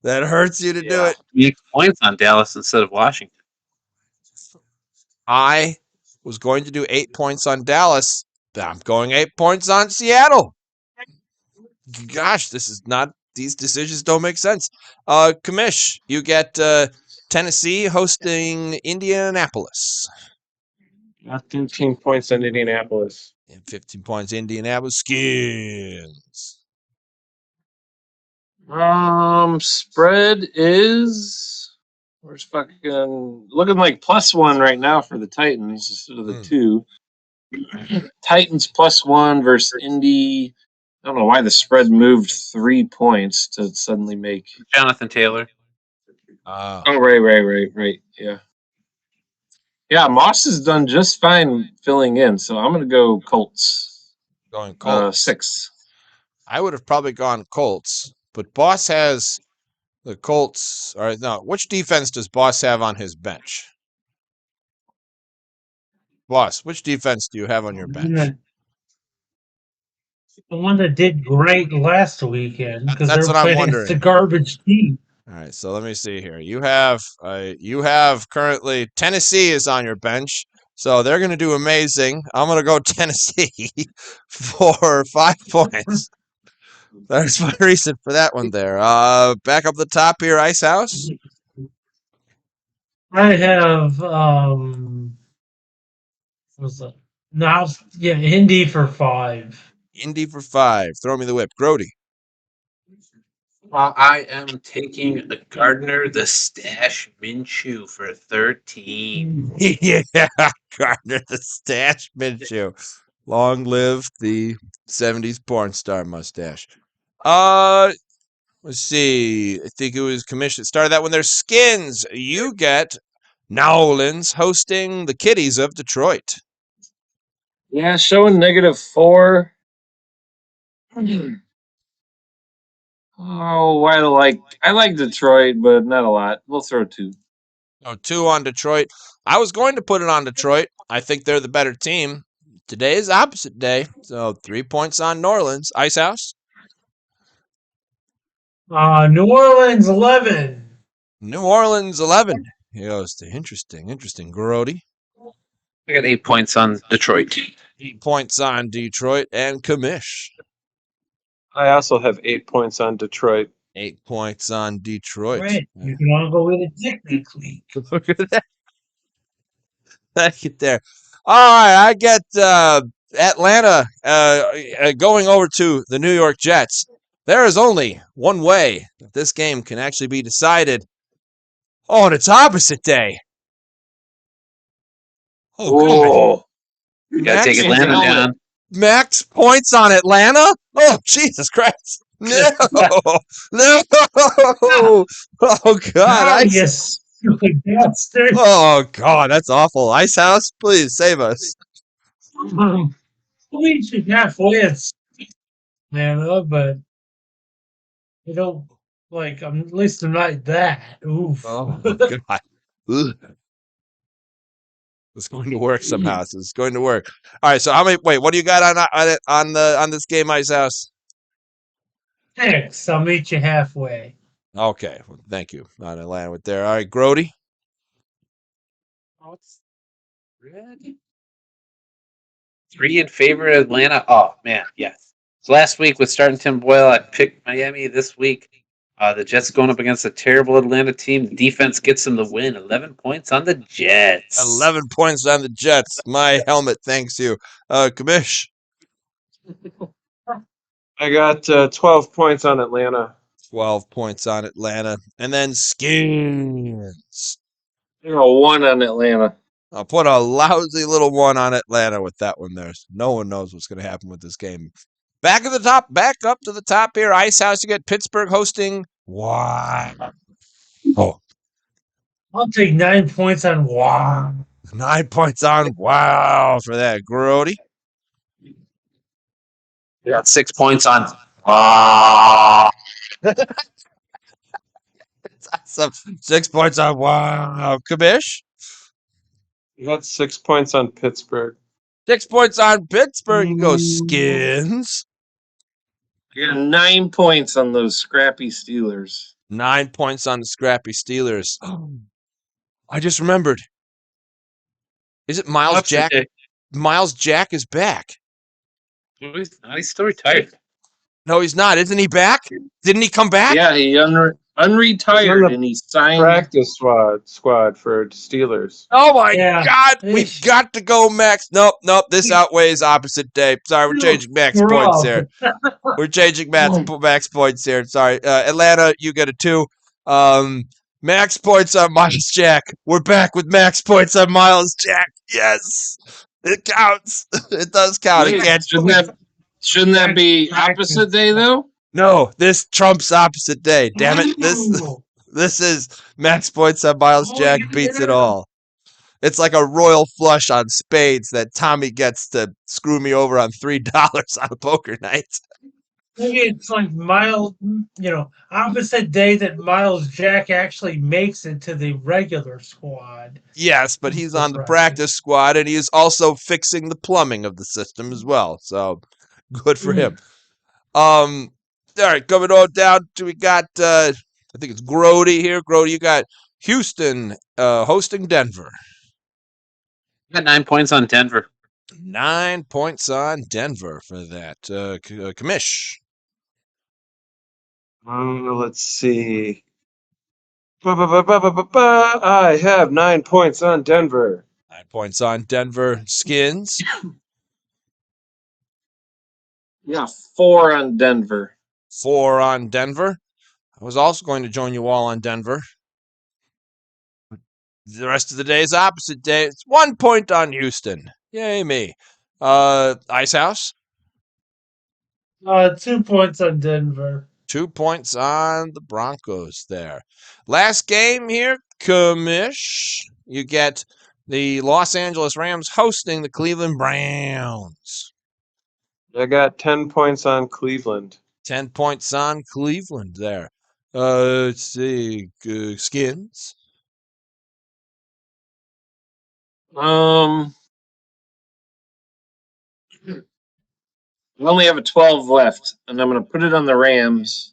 B: That hurts you to do it.
D: You get points on Dallas instead of Washington.
B: I was going to do 8 points on Dallas. But I'm going 8 points on Seattle. Gosh, this is not. These decisions don't make sense. Commish, you get Tennessee hosting Indianapolis.
A: Got 15 points on Indianapolis.
B: And 15 points Indianapolis. Skinnnns.
C: Spread is where's fucking looking like +1 right now for the Titans instead of the 2. Titans +1 versus Indy. I don't know why the spread moved 3 points to suddenly make.
D: Jonathan Taylor.
C: Oh, right. Yeah, Moss has done just fine filling in, so I'm going to go Colts.
B: Going Colts.
C: 6.
B: I would have probably gone Colts, but Boss has the Colts. All right, now, which defense does Boss have on his bench? Boss, which defense do you have on your bench?
E: The one that did great last weekend because
B: That's
E: they're
B: what I'm
E: playing
B: wondering.
E: against the garbage team.
B: All right, so let me see here. You have currently Tennessee is on your bench, so they're going to do amazing. I'm going to go Tennessee for 5 points. There's my reason for that one there. Back up the top here, Icehouse.
E: I have what's that? Now, yeah, Indy for 5.
B: Indy for 5. Throw me the whip. Groady.
D: I am taking the Gardner the Stash Minshew for 13.
B: Yeah, Gardner the Stash Minshew. Long live the 70s porn star mustache. Let's see. I think it was Commish that started that one there. Skinnnns. You get Nowlands hosting the Kitties of Detroit.
C: Yeah, showing -4. Oh, I like Detroit, but not a lot. We'll throw 2.
B: Oh, 2 on Detroit. I was going to put it on Detroit. I think they're the better team. Today is opposite day, so 3 points on New Orleans. Icehouse.
E: New Orleans 11.
B: New Orleans 11. He goes to interesting. Groady.
D: I got 8 points on Detroit.
B: 8 points on Detroit and Commish.
A: I also have 8 points on Detroit.
B: 8 points on Detroit.
E: Right. You can all go with a dick next week.
B: Look at that. Thank you there. All right, I get Atlanta going over to the New York Jets. There is only one way that this game can actually be decided. Oh, and it's opposite day. Oh, God.
D: You gotta take Atlanta down.
B: Max points on Atlanta? Oh, Jesus Christ. No. No. Oh, God.
E: You stupid bastard.
B: Oh, God, that's awful. Icehouse, please save us.
E: We should halfway it's Atlanta, but you don't like. At least I'm not that. Oof.
B: Oh, God. Ugh. It's going to work somehow. So it's going to work. All right. So how many? Wait, what do you got on this game, Icehouse?
E: 6. I'll meet you halfway.
B: Okay. Well, thank you. On Atlanta with there. All right, Groady.
D: Oh, it's red. 3 in favor of Atlanta. Oh man, yes. So last week with starting Tim Boyle, I picked Miami. This week, the Jets going up against a terrible Atlanta team. The defense gets them the win. 11 points on the Jets.
B: 11 points on the Jets. My helmet thanks you. Commish.
A: I got 12 points on Atlanta.
B: 12 points on Atlanta. And then Skinnnns.
C: 1 on Atlanta.
B: I'll put a lousy little 1 on Atlanta with that one there. No one knows what's going to happen with this game. Back up to the top here. Icehouse, you get Pittsburgh hosting. Wow. Oh.
E: I'll take 9 points on wow.
B: 9 points on wow for that. Groady.
D: You got 6 points on. Wow.
B: That's awesome. 6 points on wow. Commish.
A: You got 6 points on Pittsburgh.
B: 6 points on Pittsburgh. You go Skinnnns.
C: You got 9 points on those scrappy Steelers.
B: 9 points on the scrappy Steelers. I just remembered. Is it Miles Jack? Miles Jack is back.
D: No, he's not. He's still retired.
B: No, he's not. Isn't he back? Didn't he come back?
C: Yeah, he unretired, and he signed.
A: Practice squad for Steelers.
B: Oh my
E: Yeah.
B: God, we've
E: Eesh.
B: got to go Max. Nope. This outweighs opposite day. Sorry, we're changing Max points
E: Scrub.
B: here. We're changing max points here. Sorry, Atlanta, you get a 2. Max points on Miles Jack. We're back with max points on Miles Jack. Yes, it counts. It does count. It
C: Wait,
B: can't.
C: shouldn't that be opposite day though?
B: No, this trumps opposite day. Damn it! This is max points on Miles Jack beats it all. It's like a royal flush on spades that Tommy gets to screw me over on $3 on a poker night.
E: Maybe it's like opposite day that Miles Jack actually makes it to the regular squad.
B: Yes, but he's on the practice squad, and he is also fixing the plumbing of the system as well. So good for him. All right, coming on down to we got I think it's Groady here. Groady, you got Houston hosting Denver.
D: I got 9 points on Denver.
B: 9 points on Denver for that. Commish.
A: Let's see. I have 9 points on Denver.
B: 9 points on Denver. Skinnnns.
C: Yeah, 4 on Denver.
B: 4 on Denver. I was also going to join you all on Denver. The rest of the day is opposite day. It's 1 point on Houston. Yay me. Icehouse.
E: 2 points on Denver.
B: 2 points on the Broncos there. Last game here, Commish. You get the Los Angeles Rams hosting the Cleveland Browns.
A: I got 10 points on Cleveland.
B: 10 points on Cleveland there. Let's see. Skinnnns.
C: I only have a 12 left, and I'm going to put it on the Rams.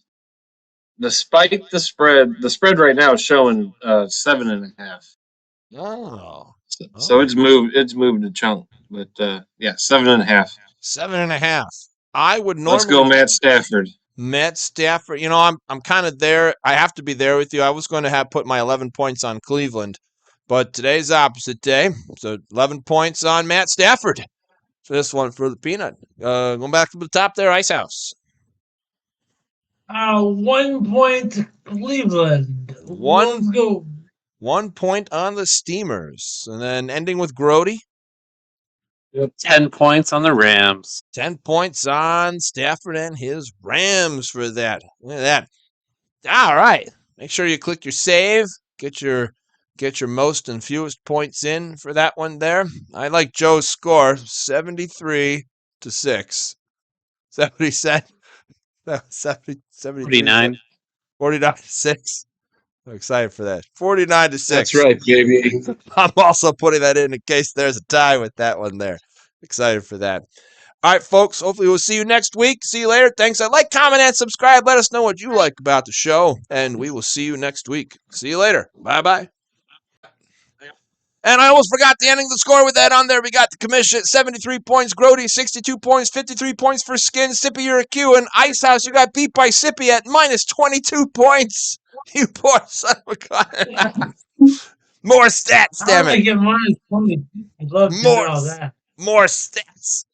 C: Despite the spread right now is showing 7.5.
B: Oh.
C: So it's moved a chunk, but 7.5.
B: 7.5. I would normally
C: Let's go, Matt Stafford.
B: Matt Stafford. I'm kind of there. I have to be there with you. I was going to have put my 11 points on Cleveland, but today's opposite day. So 11 points on Matt Stafford. So this one for the peanut. Going back to the top there, Icehouse.
E: 1 point Cleveland. Let's go.
B: 1 point on the Steamers. And then ending with Groady.
D: 10 points on the Rams.
B: 10 points on Stafford and his Rams for that. Look at that. All right. Make sure you click your save. Get your most and fewest points in for that one there. I like Joe's score, 73-6. 70 cent.
D: 49.
B: 49-6. I'm excited for that. 49-6.
A: That's right, baby.
B: I'm also putting that in case there's a tie with that one there. Excited for that. All right, folks. Hopefully we'll see you next week. See you later. Thanks. Like, comment, and subscribe. Let us know what you like about the show, and we will see you next week. See you later. Bye-bye. And I almost forgot the ending of the score with that on there. We got the Commish at 73 points, Groady 62 points, 53 points for Skinnnns, Sippy, you're a Q, and Icehouse, you got beat by Sippy at minus 22 points. You poor son of a gun. More stats, damn it.
E: I get minus 20. I'd love to know that.
B: More stats.